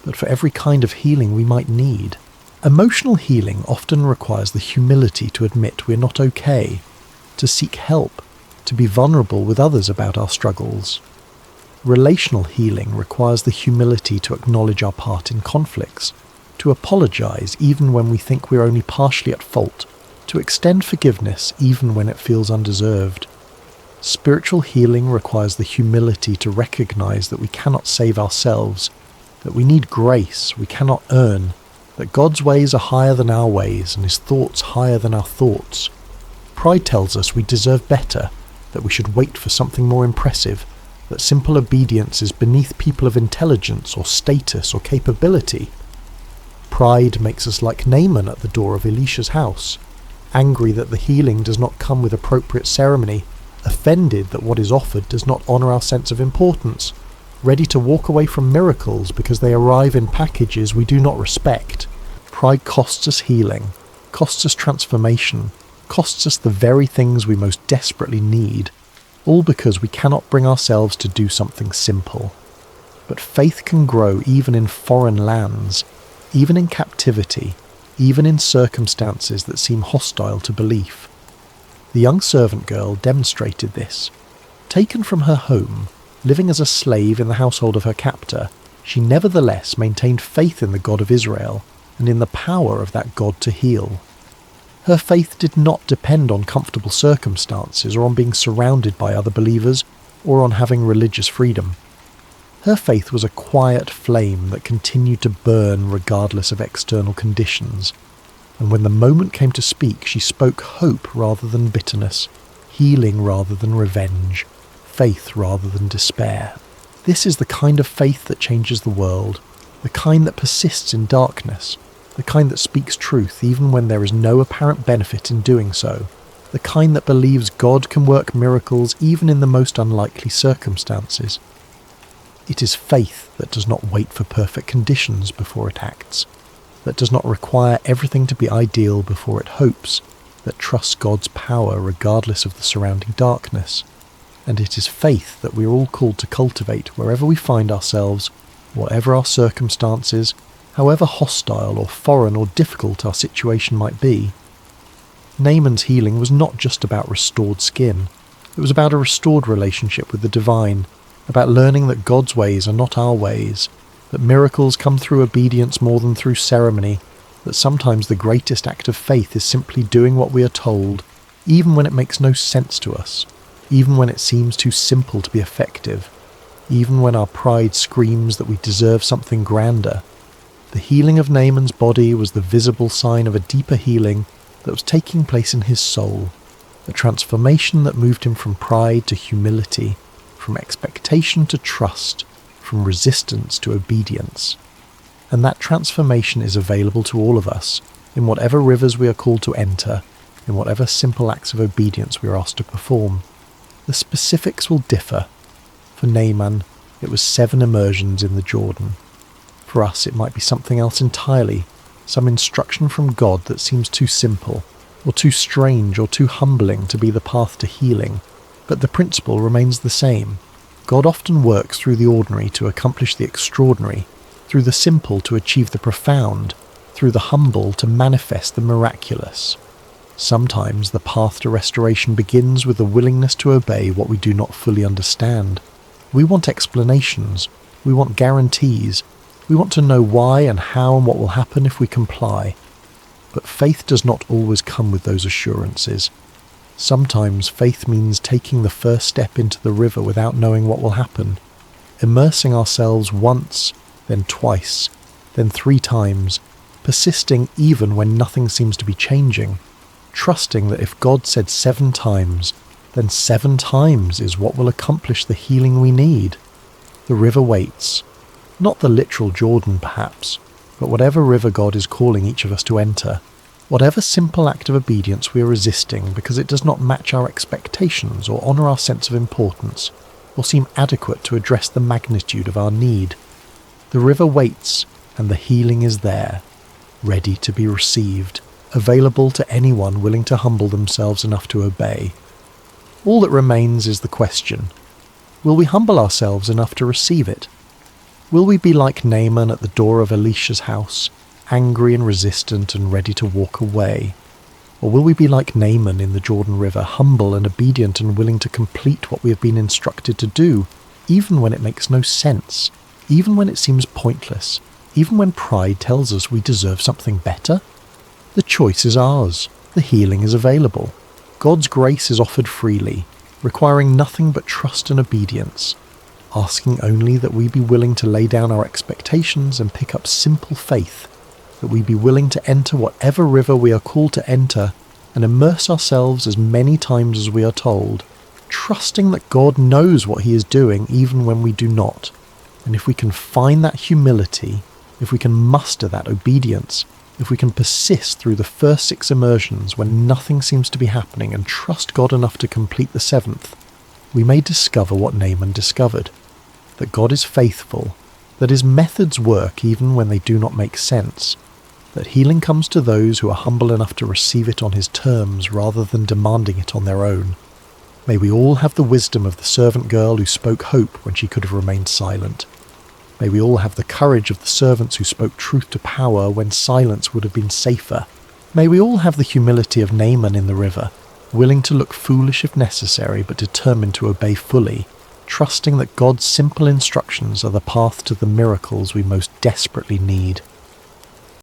but for every kind of healing we might need. Emotional healing often requires the humility to admit we're not okay, to seek help, to be vulnerable with others about our struggles. Relational healing requires the humility to acknowledge our part in conflicts, to apologize even when we think we're only partially at fault, to extend forgiveness even when it feels undeserved. Spiritual healing requires the humility to recognize that we cannot save ourselves, that we need grace we cannot earn, that God's ways are higher than our ways and His thoughts higher than our thoughts. Pride tells us we deserve better, that we should wait for something more impressive, that simple obedience is beneath people of intelligence or status or capability. Pride makes us like Naaman at the door of Elisha's house, angry that the healing does not come with appropriate ceremony, offended that what is offered does not honour our sense of importance, ready to walk away from miracles because they arrive in packages we do not respect. Pride costs us healing, costs us transformation, costs us the very things we most desperately need, all because we cannot bring ourselves to do something simple. But faith can grow even in foreign lands, even in captivity, even in circumstances that seem hostile to belief. The young servant girl demonstrated this. Taken from her home, living as a slave in the household of her captor, she nevertheless maintained faith in the God of Israel and in the power of that God to heal. Her faith did not depend on comfortable circumstances or on being surrounded by other believers or on having religious freedom. Her faith was a quiet flame that continued to burn regardless of external conditions, and when the moment came to speak, she spoke hope rather than bitterness, healing rather than revenge, faith rather than despair. This is the kind of faith that changes the world, the kind that persists in darkness, the kind that speaks truth even when there is no apparent benefit in doing so, the kind that believes God can work miracles even in the most unlikely circumstances. It is faith that does not wait for perfect conditions before it acts, that does not require everything to be ideal before it hopes, that trusts God's power regardless of the surrounding darkness. And it is faith that we are all called to cultivate wherever we find ourselves, whatever our circumstances, however hostile or foreign or difficult our situation might be. Naaman's healing was not just about restored skin. It was about a restored relationship with the divine, about learning that God's ways are not our ways, that miracles come through obedience more than through ceremony, that sometimes the greatest act of faith is simply doing what we are told, even when it makes no sense to us, even when it seems too simple to be effective, even when our pride screams that we deserve something grander. The healing of Naaman's body was the visible sign of a deeper healing that was taking place in his soul, a transformation that moved him from pride to humility, from expectation to trust, from resistance to obedience. And that transformation is available to all of us, in whatever rivers we are called to enter, in whatever simple acts of obedience we are asked to perform. The specifics will differ. For Naaman, it was 7 immersions in the Jordan. For us, it might be something else entirely, some instruction from God that seems too simple, or too strange, or too humbling to be the path to healing. But the principle remains the same. God often works through the ordinary to accomplish the extraordinary, through the simple to achieve the profound, through the humble to manifest the miraculous. Sometimes the path to restoration begins with the willingness to obey what we do not fully understand. We want explanations. We want guarantees. We want to know why and how and what will happen if we comply. But faith does not always come with those assurances. Sometimes faith means taking the first step into the river without knowing what will happen, immersing ourselves once, then twice, then 3 times, persisting even when nothing seems to be changing, trusting that if God said 7 times, then 7 times is what will accomplish the healing we need. The river waits. Not the literal Jordan, perhaps, but whatever river God is calling each of us to enter. Whatever simple act of obedience we are resisting because it does not match our expectations or honour our sense of importance, or seem adequate to address the magnitude of our need. The river waits, and the healing is there, ready to be received, available to anyone willing to humble themselves enough to obey. All that remains is the question: will we humble ourselves enough to receive it? Will we be like Naaman at the door of Elisha's house, angry and resistant and ready to walk away? Or will we be like Naaman in the Jordan River, humble and obedient and willing to complete what we have been instructed to do, even when it makes no sense, even when it seems pointless, even when pride tells us we deserve something better? The choice is ours. The healing is available. God's grace is offered freely, requiring nothing but trust and obedience, asking only that we be willing to lay down our expectations and pick up simple faith, that we be willing to enter whatever river we are called to enter and immerse ourselves as many times as we are told, trusting that God knows what He is doing even when we do not. And if we can find that humility, if we can muster that obedience, if we can persist through the first 6 immersions when nothing seems to be happening and trust God enough to complete the 7th, we may discover what Naaman discovered, that God is faithful, that His methods work even when they do not make sense, that healing comes to those who are humble enough to receive it on His terms rather than demanding it on their own. May we all have the wisdom of the servant girl who spoke hope when she could have remained silent. May we all have the courage of the servants who spoke truth to power when silence would have been safer. May we all have the humility of Naaman in the river, willing to look foolish if necessary but determined to obey fully, trusting that God's simple instructions are the path to the miracles we most desperately need.